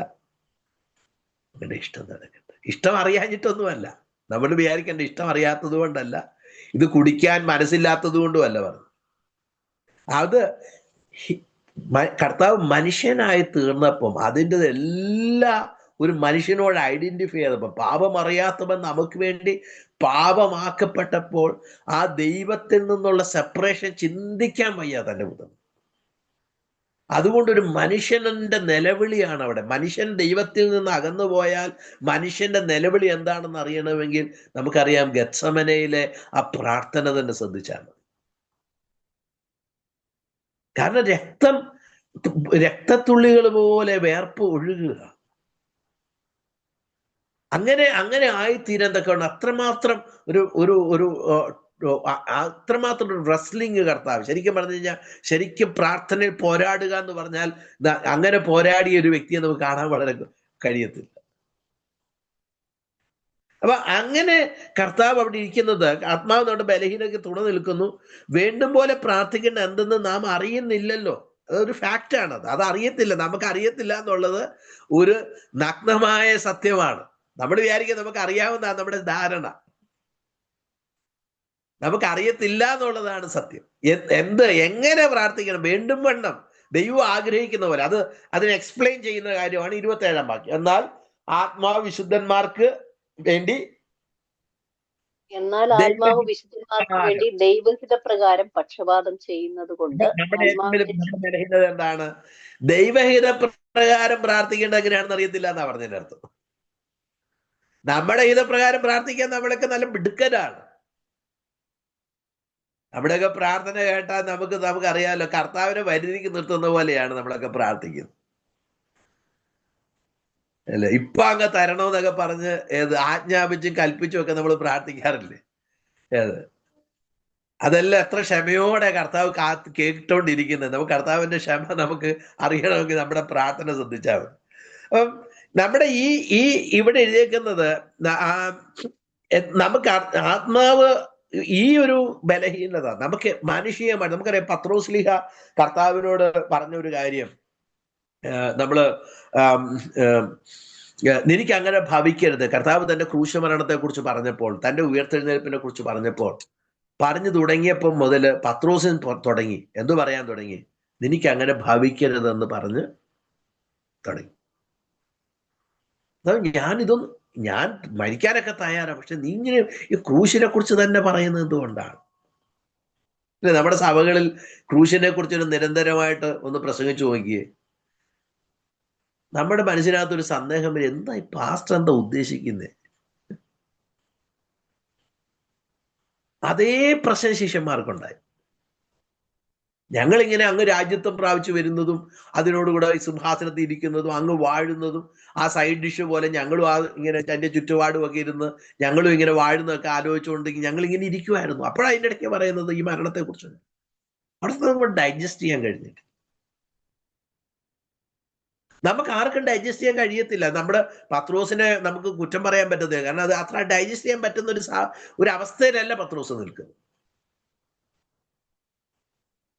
എൻ്റെ ഇഷ്ടം നടക്കട്ടെ. ഇഷ്ടം അറിയാഞ്ഞിട്ടൊന്നുമല്ല, നമ്മൾ വിചാരിക്കേണ്ട ഇഷ്ടം അറിയാത്തത് കൊണ്ടല്ല, ഇത് കുടിക്കാൻ മനസ്സില്ലാത്തത് കൊണ്ടുമല്ല പറഞ്ഞു. അത് കർത്താവ് മനുഷ്യനായി തീർന്നപ്പം അതിൻ്റെ എല്ലാ ഒരു മനുഷ്യനോട് ഐഡന്റിഫൈ ചെയ്തപ്പോൾ, പാപം അറിയാത്തവൻ നമുക്ക് വേണ്ടി പാപമാക്കപ്പെട്ടപ്പോൾ ആ ദൈവത്തിൽ നിന്നുള്ള സെപ്പറേഷൻ ചിന്തിക്കാൻ വയ്യ തൻ്റെ മുതൽ. അതുകൊണ്ടൊരു മനുഷ്യന്റെ നിലവിളിയാണ് അവിടെ. മനുഷ്യൻ ദൈവത്തിൽ നിന്ന് അകന്നു പോയാൽ മനുഷ്യന്റെ നിലവിളി എന്താണെന്ന് അറിയണമെങ്കിൽ നമുക്കറിയാം, ഗത്സമനയിലെ ആ പ്രാർത്ഥന തന്നെ ശ്രദ്ധിച്ചാണ്. കാരണം രക്തത്തുള്ളികൾ പോലെ വേർപ്പ് ഒഴുകുക. അങ്ങനെ ആയിത്തീരാൻ തക്കവണ്ണം അത്രമാത്രം ഒരു അത്രമാത്രം ഒരു റെസ്ലിംഗ് കർത്താവ്. ശരിക്കും പറഞ്ഞു കഴിഞ്ഞാൽ, ശരിക്കും പ്രാർത്ഥനയിൽ പോരാടുക എന്ന് പറഞ്ഞാൽ അങ്ങനെ പോരാടിയ ഒരു വ്യക്തിയെ നമുക്ക് കാണാൻ വളരെ കഴിയത്തില്ല. അപ്പൊ അങ്ങനെ കർത്താവ് അവിടെ ഇരിക്കുന്നത്, ആത്മാവ് നമ്മുടെ ബലഹീനതയ്ക്ക് തുണ നിൽക്കുന്നു. വേണ്ടും പോലെ പ്രാർത്ഥിക്കേണ്ട എന്തെന്ന് നാം അറിയുന്നില്ലല്ലോ. അതൊരു ഫാക്റ്റാണ്. അത് അറിയത്തില്ല, നമുക്ക് അറിയത്തില്ല എന്നുള്ളത് ഒരു നഗ്നമായ സത്യമാണ്. നമ്മൾ വിചാരിക്കുക നമുക്ക് അറിയാവുന്ന നമ്മുടെ ധാരണ. നമുക്കറിയത്തില്ല എന്നുള്ളതാണ് സത്യം. എങ്ങനെ പ്രാർത്ഥിക്കണം, വേണ്ടും വണ്ണം ദൈവം ആഗ്രഹിക്കുന്ന പോലെ അതിനെ എക്സ്പ്ലെയിൻ ചെയ്യുന്ന കാര്യമാണ് 27-ാം വാക്യം. എന്നാൽ ആത്മാവ് വിശുദ്ധന്മാർക്ക് വേണ്ടി ദൈവഹിത പ്രകാരം പക്ഷപാതം ചെയ്യുന്നത് കൊണ്ട്. ബലഹീനത എന്താണ്? ദൈവഹിത പ്രകാരം പ്രാർത്ഥിക്കേണ്ടത് എങ്ങനെയാണെന്ന് അറിയത്തില്ല എന്നാ പറഞ്ഞതിന്റെ അർത്ഥം. നമ്മുടെ ഹിതപ്രകാരം പ്രാർത്ഥിക്കാൻ നമ്മളൊക്കെ നല്ല മിടുക്കരാണ്. നമ്മുടെയൊക്കെ പ്രാർത്ഥന കേട്ടാൽ നമുക്കറിയാമല്ലോ, കർത്താവിനെ വരുതിക്ക് നിർത്തുന്ന പോലെയാണ് നമ്മളൊക്കെ പ്രാർത്ഥിക്കുന്നത് അല്ലേ. ഇപ്പൊ അങ്ങ് തരണമെന്നൊക്കെ പറഞ്ഞ് ആജ്ഞാപിച്ചും കൽപ്പിച്ചും ഒക്കെ നമ്മൾ പ്രാർത്ഥിക്കാറില്ലേ? അതെല്ലാം എത്ര ക്ഷമയോടെ കർത്താവ് കേട്ടോണ്ടിരിക്കുന്നത്. നമുക്ക് കർത്താവിന്റെ ക്ഷമ നമുക്ക് അറിയണമെങ്കിൽ നമ്മുടെ പ്രാർത്ഥന ശ്രദ്ധിച്ചാൽ മതി. അപ്പം നമ്മുടെ ഈ ഇവിടെ എഴുതിയേക്കുന്നത്, നമുക്ക് ആത്മാവ് ഈ ഒരു ബലഹീനത നമുക്ക് മാനുഷികമായി നമുക്കറിയാം. പത്രോസ്ലീഹ കർത്താവിനോട് പറഞ്ഞൊരു കാര്യം, നിനക്ക് അങ്ങനെ ഭവിക്കരുത്. കർത്താവ് തന്റെ ക്രൂശമരണത്തെ കുറിച്ച് പറഞ്ഞപ്പോൾ, തന്റെ ഉയർത്തെഴുന്നേൽപ്പിനെ കുറിച്ച് പറഞ്ഞു തുടങ്ങിയപ്പോൾ മുതൽ പത്രോസിന് തുടങ്ങി എന്തു പറയാൻ തുടങ്ങി? നിനക്ക് അങ്ങനെ ഭവിക്കരുതെന്ന് പറഞ്ഞ് തുടങ്ങി. ഞാൻ മരിക്കാനൊക്കെ തയ്യാറാണ്, പക്ഷെ നീ ഇങ്ങനെ ഈ ക്രൂശിനെ കുറിച്ച് തന്നെ പറയുന്നത് എന്തുകൊണ്ടാണ്? അല്ലെ, നമ്മുടെ സഭകളിൽ ക്രൂശിനെ കുറിച്ചൊരു നിരന്തരമായിട്ട് ഒന്ന് പ്രസംഗിച്ചു നോക്കിയേ. നമ്മുടെ മനസ്സിനകത്തൊരു സന്ദേഹം വരും, എന്താ ഈ പാസ്റ്റർ എന്താ ഉദ്ദേശിക്കുന്നത്? അതേ പ്രശ്നം ശിഷ്യന്മാർക്കുണ്ടായി. ഞങ്ങളിങ്ങനെ അങ്ങ് രാജ്യത്വം പ്രാപിച്ചു വരുന്നതും അതിനോടുകൂടെ സിംഹാസനത്തിൽ ഇരിക്കുന്നതും അങ്ങ് വാഴുന്നതും ആ സൈഡ് ഡിഷ് പോലെ ഞങ്ങളും ഇങ്ങനെ എൻ്റെ ചുറ്റുപാടും ഒക്കെ ഇരുന്ന് ഞങ്ങളും ഇങ്ങനെ വാഴുന്നതൊക്കെ ആലോചിച്ചുകൊണ്ടെങ്കിൽ ഞങ്ങൾ ഇങ്ങനെ ഇരിക്കുമായിരുന്നു. അപ്പോഴതിൻ്റെ ഇടയ്ക്ക് പറയുന്നത് ഈ മരണത്തെ കുറിച്ച്. അവിടെ നമുക്ക് ഡൈജസ്റ്റ് ചെയ്യാൻ കഴിഞ്ഞില്ല. നമുക്ക് ആർക്കും ഡൈജസ്റ്റ് ചെയ്യാൻ കഴിയത്തില്ല. നമ്മുടെ പത്രോസിനെ നമുക്ക് കുറ്റം പറയാൻ പറ്റത്തില്ല, കാരണം അത് അത്ര ഡൈജസ്റ്റ് ചെയ്യാൻ പറ്റുന്ന ഒരു അവസ്ഥയിലല്ല പത്രോസ് നിൽക്കുന്നത്.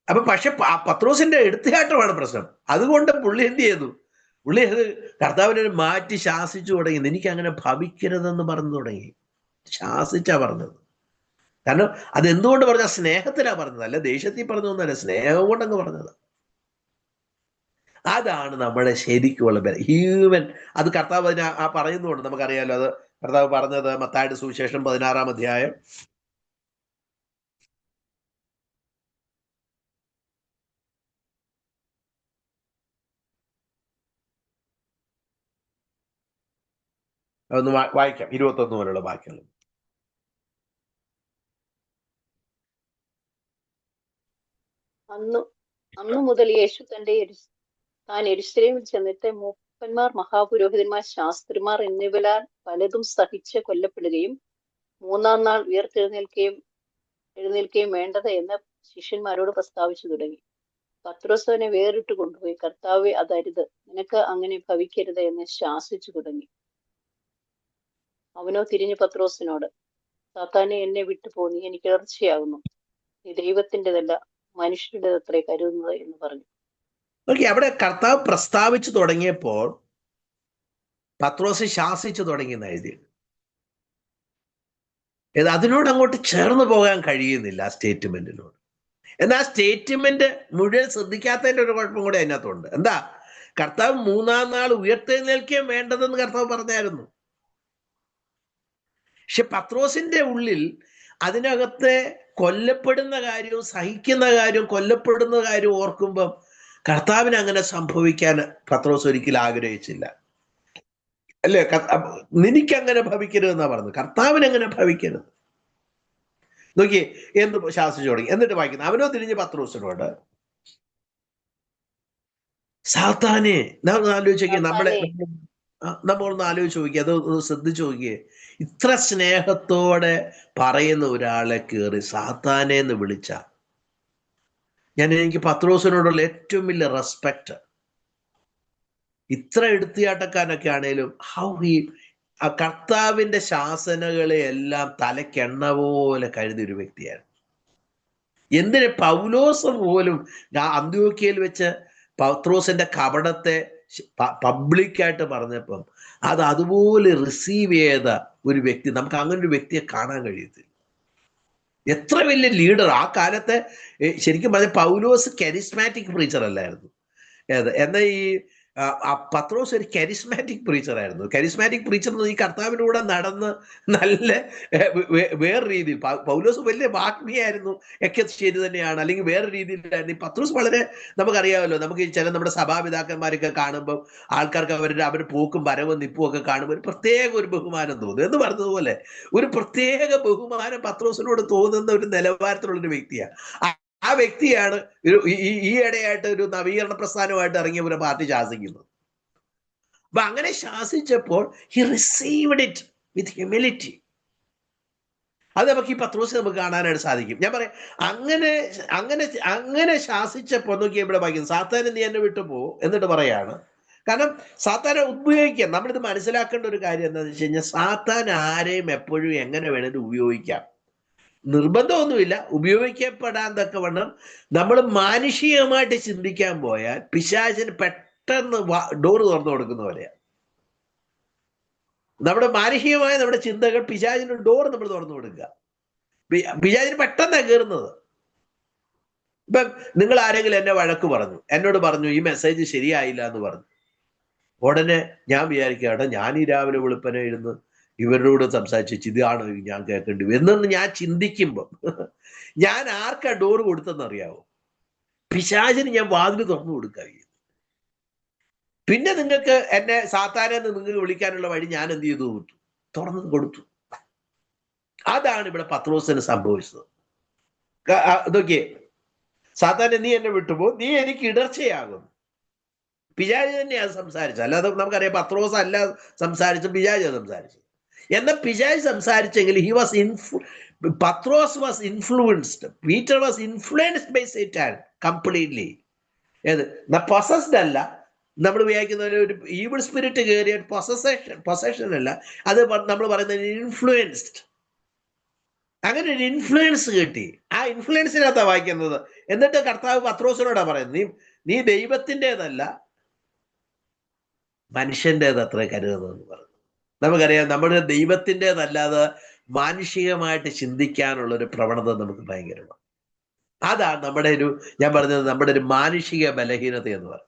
അപ്പൊ പക്ഷെ പത്രോസിന്റെ എടുത്തുകാട്ടമാണ് പ്രശ്നം. അതുകൊണ്ട് പുള്ളി എന്ത് ചെയ്തു? പുള്ളി അത് കർത്താവിനെ മാറ്റി ശാസിച്ചു തുടങ്ങി. എനിക്ക് അങ്ങനെ ഭവിക്കരുതെന്ന് പറഞ്ഞു തുടങ്ങി. ശാസിച്ചാ പറഞ്ഞത്. കാരണം അതെന്തുകൊണ്ട് പറഞ്ഞ? സ്നേഹത്തിലാ പറഞ്ഞത്, അല്ല ദേഷ്യത്തിൽ പറഞ്ഞതൊന്നല്ല, സ്നേഹം കൊണ്ടങ്ങ് പറഞ്ഞത്. അതാണ് നമ്മുടെ ശരിക്കുള്ള ബലം. ഹ്യൂമൻ അത് കർത്താവ് അതിനെ പറയുന്നുണ്ട്, നമുക്കറിയാലോ. അത് കർത്താവ് പറഞ്ഞത് മത്തായിയുടെ സുവിശേഷം 16-ാം അധ്യായം 21 മുതലുള്ള വാക്യങ്ങൾ. അന്നു മുതൽ യേശു താൻ യെരൂശലേമിൽ ചെന്നിട്ട് മൂപ്പന്മാർ, മഹാപുരോഹിതന്മാർ, ശാസ്ത്രിമാർ എന്നിവരാൽ പലതും സഹിച്ച് കൊല്ലപ്പെടുകയും 3-ാം നാൾ എഴുന്നേൽക്കുകയും വേണ്ടത് എന്ന് ശിഷ്യന്മാരോട് പ്രസ്താവിച്ചു തുടങ്ങി. പത്രോസ് അവനെ വേറിട്ട് കൊണ്ടുപോയി, കർത്താവേ, അതരുത്, നിനക്ക് അങ്ങനെ ഭവിക്കരുത് എന്ന് ശാസിച്ചു തുടങ്ങി. അവനോ തിരിഞ്ഞു പത്രോസിനോട്, സാത്താനെ, എന്നെ വിട്ടുപോ, നീ എനിക്ക് ഇടർച്ചയാകുന്നു. നീ ദൈവത്തിൻ്റെതല്ല മനുഷ്യരുടേതത്രേ കരുതുന്നത് എന്ന് പറഞ്ഞു. ഓക്കെ, അവിടെ കർത്താവ് പ്രസ്താവിച്ചു തുടങ്ങിയപ്പോൾ പത്രോസ് ശാസിച്ചു തുടങ്ങിയെന്ന് എഴുതി. അതിനോട് അങ്ങോട്ട് ചേർന്ന് പോകാൻ കഴിയുന്നില്ല ആ സ്റ്റേറ്റ്മെന്റിനോട്. എന്നാൽ ആ സ്റ്റേറ്റ്മെന്റ് മുഴുവൻ ശ്രദ്ധിക്കാത്തതിന്റെ ഒരു കുഴപ്പം കൂടെ അതിനകത്തുണ്ട്. എന്താ? കർത്താവ് 3-ാം നാൾ ഉയർത്തെഴുന്നേൽക്കുകയും വേണ്ടതെന്ന് കർത്താവ് പറഞ്ഞായിരുന്നു. പക്ഷെ പത്രോസിന്റെ ഉള്ളിൽ അതിനകത്തെ കൊല്ലപ്പെടുന്ന കാര്യവും സഹിക്കുന്ന കാര്യവും കൊല്ലപ്പെടുന്ന കാര്യവും ഓർക്കുമ്പം കർത്താവിന് അങ്ങനെ സംഭവിക്കാൻ പത്രോസ് ഒരിക്കലും ആഗ്രഹിച്ചില്ല. അല്ലേ? നിനക്കങ്ങനെ ഭവിക്കരുതെന്നാ പറഞ്ഞത്, കർത്താവിന് അങ്ങനെ ഭവിക്കരുത്. നോക്കിയേ എന്ത് ശാസിച്ചു തുടങ്ങി. എന്നിട്ട് വായിക്കുന്നു, അവനോ തിരിഞ്ഞ് പത്രോസിനോട്, സാത്താനെ, നാം ആലോചിച്ചോക്കിയേ, നമ്മളൊന്ന് ആലോചിച്ച് നോക്കിയേ, അത് ഒന്ന് ശ്രദ്ധിച്ചു നോക്കിയേ. ഇത്ര സ്നേഹത്തോടെ പറയുന്ന ഒരാളെ കയറി സാത്താനെ എന്ന് വിളിച്ച, എനിക്ക് പത്രോസിനോടുള്ള ഏറ്റവും വലിയ റെസ്പെക്ട്. ഇത്ര എടുത്തിയാട്ടക്കാരനൊക്കെ ആണേലും കർത്താവിന്റെ ശാസനകളെ എല്ലാം തലക്കെണ്ണ പോലെ കരുതിയ ഒരു വ്യക്തിയാണ്. എന്തിന്? പൗലോസ് പോലും അന്ത്യോക്യയിൽ വെച്ച് പത്രോസിന്റെ കപടത്തെ പബ്ലിക്കായിട്ട് പറഞ്ഞപ്പം അത് അതുപോലെ റിസീവ് ചെയ്ത ഒരു വ്യക്തി, നമുക്ക് അങ്ങനെ ഒരു വ്യക്തിയെ കാണാൻ കഴിയത്തില്ല. എത്ര വലിയ ലീഡർ ആ കാലത്തെ. ശരിക്കും പറഞ്ഞ പൗലോസ് കരിസ്മാറ്റിക് പ്രീച്ചർ അല്ലായിരുന്നു. എന്നാൽ ഈ പത്രോസ് ഒരു കരിസ്മാറ്റിക് പ്രീച്ചർ ആയിരുന്നു. കരിസ്മാറ്റിക് പ്രീച്ചർ ഈ കർത്താവിൻ്റെ കൂടെ നടന്ന് നല്ല വേറെ രീതിയിൽ, പൗലോസ് വലിയ വാഗ്മിയായിരുന്നു ഒക്കെ ശരി തന്നെയാണ്, അല്ലെങ്കിൽ വേറെ രീതിയിലായിരുന്നു. ഈ പത്രോസ് വളരെ, നമുക്കറിയാമല്ലോ, നമുക്ക് ചില നമ്മുടെ സഭാപിതാക്കന്മാരൊക്കെ കാണുമ്പോൾ ആൾക്കാർക്ക് അവർ പോക്കും വരവും നിപ്പും ഒക്കെ കാണുമ്പോൾ ഒരു പ്രത്യേക ഒരു ബഹുമാനം തോന്നും. എന്ന് പറഞ്ഞതുപോലെ ഒരു പ്രത്യേക ബഹുമാനം പത്രോസിനോട് തോന്നുന്ന ഒരു നിലവാരത്തിലുള്ളൊരു വ്യക്തിയാണ്. ആ വ്യക്തിയാണ് ഈ ഇടയായിട്ട് ഒരു നവീകരണ പ്രസ്ഥാനമായിട്ട് ഇറങ്ങിയ ഒരു പാർട്ടി ശാസിക്കുന്നത്. അപ്പൊ അങ്ങനെ ശാസിച്ചപ്പോൾ he received it with humility. അത് നമുക്ക് ഈ പത്രോസിനെ നമുക്ക് കാണാനായിട്ട് സാധിക്കും. ഞാൻ പറയാം, അങ്ങനെ ശാസിച്ചപ്പോൾ നോക്കി ഇവിടെ വായിക്കുന്നു, സാത്താനെ നീ എന്നെ വിട്ടു പോ എന്നിട്ട് പറയാണ്. കാരണം സാത്താനെ ഉപയോഗിക്കാം. നമ്മളിത് മനസ്സിലാക്കേണ്ട ഒരു കാര്യം എന്താണെന്ന് വെച്ച് കഴിഞ്ഞാൽ, സാത്താൻ ആരെയും എപ്പോഴും എങ്ങനെ വേണേലും ഉപയോഗിക്കാം. നിർബന്ധമൊന്നുമില്ല. ഉപയോഗിക്കപ്പെടാൻ തക്കവണ്ണം നമ്മൾ മാനുഷികമായിട്ട് ചിന്തിക്കാൻ പോയാൽ പിശാചിന് പെട്ടെന്ന് ഡോറ് തുറന്നു കൊടുക്കുന്നവരെയാണ്. നമ്മുടെ മാനുഷികമായ നമ്മുടെ ചിന്തകൾ പിശാചിന് ഡോറ് നമ്മൾ തുറന്നു കൊടുക്കുക. പിശാചിന് പെട്ടെന്നാണ് കയറുന്നത്. ഇപ്പം നിങ്ങൾ ആരെങ്കിലും എന്നെ വഴക്ക് പറഞ്ഞു, എന്നോട് പറഞ്ഞു ഈ മെസ്സേജ് ശരിയായില്ല എന്ന് പറഞ്ഞു, ഉടനെ ഞാൻ വിചാരിക്കട്ടെ, ഞാൻ ഈ രാവിലെ വെളുപ്പനെ ഇരുന്ന് ഇവരോട് സംസാരിച്ച് ഇതാണ് ഞാൻ കേൾക്കേണ്ടി എന്നൊന്ന് ഞാൻ ചിന്തിക്കുമ്പം ഞാൻ ആർക്കാ ഡോറ് കൊടുത്തെന്നറിയാവോ? പിശാചിന് ഞാൻ വാതിൽ തുറന്നു കൊടുക്കുക. പിന്നെ നിങ്ങൾക്ക് എന്നെ സാത്താനെന്ന് നിങ്ങൾക്ക് വിളിക്കാനുള്ള വഴി ഞാൻ എന്ത് ചെയ്തു? തുറന്നു കൊടുത്തു. അതാണ് ഇവിടെ പത്രോസിന് സംഭവിച്ചത്. നോക്കിയേ, സാത്താനെ നീ എന്നെ വിട്ടുപോ, നീ എനിക്ക് ഇടർച്ചയാകും. പിശാച് തന്നെയാണ് സംസാരിച്ചത്. അല്ലാതെ നമുക്കറിയാം പത്രോസ് അല്ല സംസാരിച്ചു, പിശാച് സംസാരിച്ചു. എന്നാൽ പിശാച് സംസാരിച്ചെങ്കിൽ Pathros was influenced, Peter was influenced by Satan completely. Possessed അല്ല. നമ്മൾ വിചാരിക്കുന്ന ഒരു ഈവിൾ സ്പിരിറ്റ് കയറിയ പൊസഷൻ അല്ല, അത് നമ്മൾ പറയുന്നത് ഇൻഫ്ലുവൻസ്ഡ്. അങ്ങനെ ഒരു ഇൻഫ്ലുവൻസ് കിട്ടി. ആ ഇൻഫ്ലുവൻസിനകത്താണ് വായിക്കുന്നത്. എന്നിട്ട് കർത്താവ് പത്രോസിനോടാ പറയുന്നത്, നീ ദൈവത്തിൻ്റെതല്ല മനുഷ്യൻ്റെത് അത്ര കരുതുന്നതെന്ന് പറഞ്ഞു. നമുക്കറിയാം, നമ്മുടെ ദൈവത്തിൻ്റെതല്ലാതെ മാനുഷികമായിട്ട് ചിന്തിക്കാനുള്ളൊരു പ്രവണത നമുക്ക് ഭയങ്കരമാണ്. അതാണ് നമ്മുടെ ഞാൻ പറഞ്ഞത്, നമ്മുടെ ഒരു മാനുഷിക ബലഹീനത എന്ന് പറയും.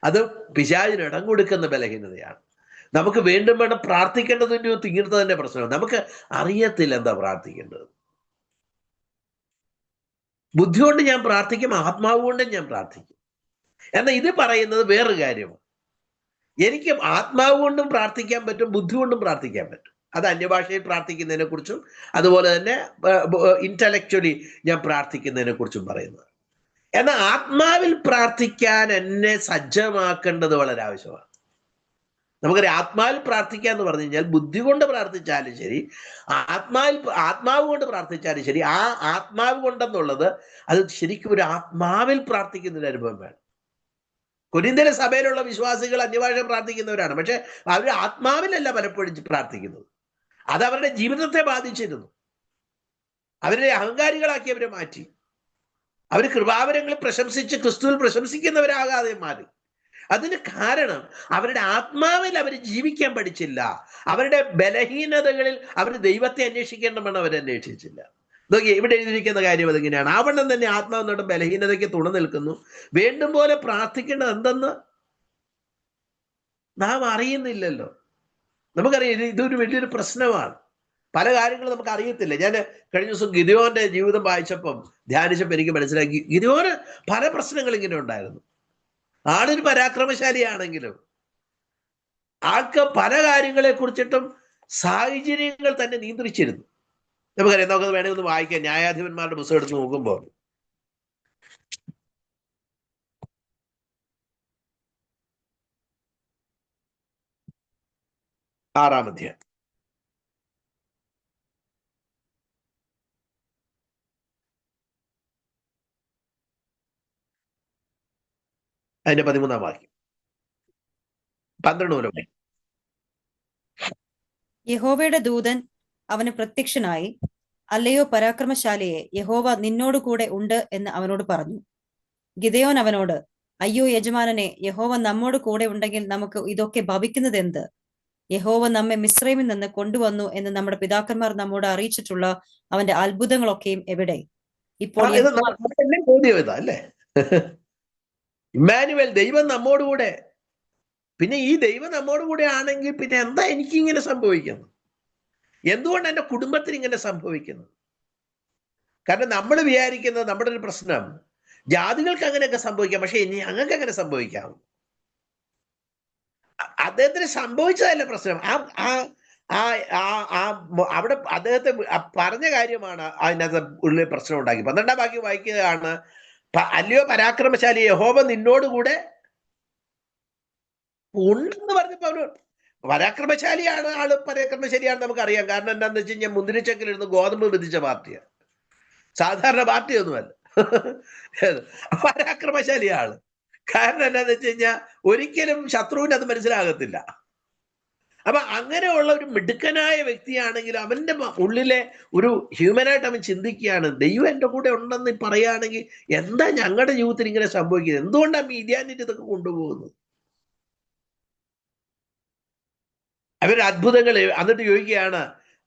അത് പിശാചിന് ഇടം കൊടുക്കുന്ന ബലഹീനതയാണ്. നമുക്ക് വീണ്ടും വേണം പ്രാർത്ഥിക്കേണ്ടതിൻ്റെ ഇങ്ങനത്തെ തന്നെ പ്രശ്നമാണ്. നമുക്ക് അറിയത്തില്ല എന്താ പ്രാർത്ഥിക്കേണ്ടത്. ബുദ്ധി കൊണ്ട് ഞാൻ പ്രാർത്ഥിക്കും, ആത്മാവ് കൊണ്ടും ഞാൻ പ്രാർത്ഥിക്കും. എന്നാൽ ഇത് പറയുന്നത് വേറൊരു കാര്യമാണ്. എനിക്ക് ആത്മാവ് കൊണ്ടും പ്രാർത്ഥിക്കാൻ പറ്റും, ബുദ്ധി കൊണ്ടും പ്രാർത്ഥിക്കാൻ പറ്റും. അത് അന്യഭാഷയിൽ പ്രാർത്ഥിക്കുന്നതിനെ കുറിച്ചും അതുപോലെ തന്നെ ഇന്റലക്ച്വലി ഞാൻ പ്രാർത്ഥിക്കുന്നതിനെ കുറിച്ചും പറയുന്നത്. എന്നാൽ ആത്മാവിൽ പ്രാർത്ഥിക്കാൻ എന്നെ സജ്ജമാക്കേണ്ടത് വളരെ ആവശ്യമാണ്. നമുക്കറിയാം, ആത്മാവിൽ പ്രാർത്ഥിക്കുക എന്ന് പറഞ്ഞു കഴിഞ്ഞാൽ ബുദ്ധി കൊണ്ട് പ്രാർത്ഥിച്ചാലും ശരി, ആത്മാവ് കൊണ്ട് പ്രാർത്ഥിച്ചാലും ശരി, ആ ആത്മാവ് കൊണ്ടെന്നുള്ളത് അത് ശരിക്കും ഒരു ആത്മാവിൽ പ്രാർത്ഥിക്കുന്ന ഒരു അനുഭവം വേണം. കൊരിന്ത്യയിലെ സഭയിലുള്ള വിശ്വാസികൾ അന്യഭാഷ പ്രാർത്ഥിക്കുന്നവരാണ്, പക്ഷെ അവർ ആത്മാവിലല്ല പലപ്പോഴും പ്രാർത്ഥിക്കുന്നത്. അത് അവരുടെ ജീവിതത്തെ ബാധിച്ചിരുന്നു. അവരെ അഹങ്കാരികളാക്കി അവരെ മാറ്റി. അവർ കൃപാവരങ്ങൾ പ്രശംസിച്ച് ക്രിസ്തുവിൽ പ്രശംസിക്കുന്നവരാകാതെ മാറി. അതിന് കാരണം അവരുടെ ആത്മാവിൽ അവർ ജീവിക്കാൻ പഠിച്ചില്ല. അവരുടെ ബലഹീനതകളിൽ അവർ ദൈവത്തെ അന്വേഷിക്കേണ്ടമെന്ന് അവർ അന്വേഷിച്ചില്ല. നോക്കിയേ, ഇവിടെ എഴുതിയിരിക്കുന്ന കാര്യം അതെങ്ങനെയാണ്. ആവണ്ണം തന്നെ ആത്മാവ് നമ്മുടെ ബലഹീനതയ്ക്ക് തുണ നിൽക്കുന്നു. വേണ്ടും പോലെ പ്രാർത്ഥിക്കേണ്ടത് എന്തെന്ന് നാം അറിയുന്നില്ലല്ലോ. നമുക്കറിയാം ഇതൊരു വലിയൊരു പ്രശ്നമാണ്. പല കാര്യങ്ങളും നമുക്ക് അറിയത്തില്ല. ഞാൻ കഴിഞ്ഞ ദിവസം ഗിദെയോന്റെ ജീവിതം വായിച്ചപ്പം ധ്യാനിച്ചപ്പോൾ എനിക്ക് മനസ്സിലാക്കി, ഗിദെയോന് പല പ്രശ്നങ്ങൾ ഇങ്ങനെ ഉണ്ടായിരുന്നു. ആളൊരു പരാക്രമശാലിയാണെങ്കിലും ആൾക്ക് പല കാര്യങ്ങളെ കുറിച്ചിട്ടും സാഹചര്യങ്ങൾ തന്നെ നിയന്ത്രിച്ചിരുന്നു. നമുക്കറിയാം, നമുക്കത് വേണമെങ്കിൽ ഒന്ന് വായിക്കാം. ന്യായാധിപന്മാരുടെ പുസ്തകം എടുത്ത് നോക്കുമ്പോൾ 6-ാം അധ്യായം അതിന്റെ 13-ാം വാക്യം 12 മുതൽ. യഹോവയുടെ ദൂതൻ അവന് പ്രത്യക്ഷനായി, അല്ലയോ പരാക്രമശാലിയെ, യഹോവ നിന്നോട് കൂടെ ഉണ്ട് എന്ന് അവനോട് പറഞ്ഞു. ഗിദെയോൻ അവനോട്, അയ്യോ യജമാനനെ, യഹോവ നമ്മോട് കൂടെ ഉണ്ടെങ്കിൽ നമുക്ക് ഇതൊക്കെ ഭവിക്കുന്നത് എന്ത്? യഹോവ നമ്മെ മിസ്രൈമിൽ നിന്ന് കൊണ്ടുവന്നു എന്ന് നമ്മുടെ പിതാക്കന്മാർ നമ്മോട് അറിയിച്ചിട്ടുള്ള അവന്റെ അത്ഭുതങ്ങളൊക്കെയും എവിടെ? ഇപ്പോൾ ചോദ്യം ഇതാ അല്ലേ, ഇമ്മാനുവേൽ, ദൈവം നമ്മോടുകൂടെ. പിന്നെ ഈ ദൈവം നമ്മോടുകൂടെ ആണെങ്കിൽ പിന്നെ എന്താ എനിക്കിങ്ങനെ സംഭവിക്കുന്നത്? എന്തുകൊണ്ട് എൻ്റെ കുടുംബത്തിന് ഇങ്ങനെ സംഭവിക്കുന്നു? കാരണം നമ്മൾ വിചാരിക്കുന്നത് നമ്മുടെ ഒരു പ്രശ്നം ജാതികൾക്ക് അങ്ങനെയൊക്കെ സംഭവിക്കാം, പക്ഷെ ഇനി ഞങ്ങൾക്ക് അങ്ങനെ സംഭവിക്കാം. അദ്ദേഹത്തിന് സംഭവിച്ചതല്ല പ്രശ്നം. അവിടെ അദ്ദേഹത്തെ പറഞ്ഞ കാര്യമാണ് അതിനകത്ത് ഉള്ളിൽ പ്രശ്നം ഉണ്ടാക്കി. 12-ാം വാക്യം വായിക്കുകയാണ്, അല്ലയോ പരാക്രമശാലി, യഹോവ നിന്നോടുകൂടെ ഉണ്ടെന്ന് പറഞ്ഞപ്പോ അവന് പരാക്രമശാലിയാണ്. ആള് പരാക്രമശാലിയാണെന്ന് നമുക്കറിയാം. കാരണം എന്താണെന്ന് വെച്ച് കഴിഞ്ഞാൽ മുന്തിരിച്ചക്കിലിരുന്ന് ഗോതമ്പ് വിധിച്ച പാർട്ടിയാണ്, സാധാരണ പാർട്ടിയൊന്നുമല്ല. പരാക്രമശാലി ആള്. കാരണം എന്താന്ന് വെച്ച് കഴിഞ്ഞാൽ ഒരിക്കലും ശത്രുവിന് അത് മനസ്സിലാകത്തില്ല. അപ്പൊ അങ്ങനെയുള്ള ഒരു മിടുക്കനായ വ്യക്തിയാണെങ്കിൽ അവന്റെ ഉള്ളിലെ ഒരു ഹ്യൂമനായിട്ട് അവൻ ചിന്തിക്കുകയാണ്, ദൈവം എൻ്റെ കൂടെ ഉണ്ടെന്ന് പറയുകയാണെങ്കിൽ എന്താ ഞങ്ങളുടെ ജീവിതത്തിൽ ഇങ്ങനെ സംഭവിക്കുന്നത്? എന്തുകൊണ്ടാണ് മീഡിയാനിറ്റ് ഇതൊക്കെ കൊണ്ടുപോകുന്നത്? അവർ അത്ഭുതങ്ങൾ എന്നിട്ട് ചോദിക്കുകയാണ്,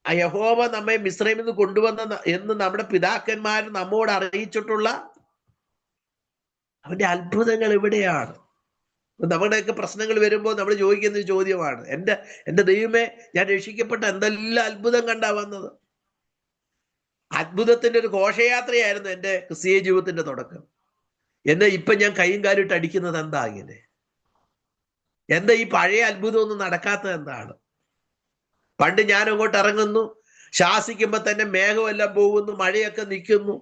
യഹോവ നമ്മെ മിസ്രൈമിൽ നിന്ന് കൊണ്ടുവന്ന എന്ന് നമ്മുടെ പിതാക്കന്മാർ നമ്മോട് അറിയിച്ചിട്ടുള്ള അവന്റെ അത്ഭുതങ്ങൾ എവിടെയാണ്? നമ്മുടെയൊക്കെ പ്രശ്നങ്ങൾ വരുമ്പോൾ നമ്മൾ ചോദിക്കുന്ന ഒരു ചോദ്യമാണ്, എൻ്റെ ദൈവമേ, ഞാൻ രക്ഷിക്കപ്പെട്ട എന്തെല്ലാം അത്ഭുതം കണ്ടാ വന്നത്? അത്ഭുതത്തിന്റെ ഒരു ഘോഷയാത്രയായിരുന്നു എൻ്റെ ക്രിസ്തീയ ജീവിതത്തിന്റെ തുടക്കം. എന്നെ ഇപ്പൊ ഞാൻ കൈയും കാലിട്ട് അടിക്കുന്നത് എന്താ? ഇങ്ങനെ എന്താ ഈ പഴയ അത്ഭുതം ഒന്നും നടക്കാത്തത് എന്താണ്? പണ്ട് ഞാൻ അങ്ങോട്ട് ഇറങ്ങുന്നു, ശാസിക്കുമ്പോ തന്നെ മേഘമെല്ലാം പോകുന്നു, മഴയൊക്കെ നിൽക്കുന്നു,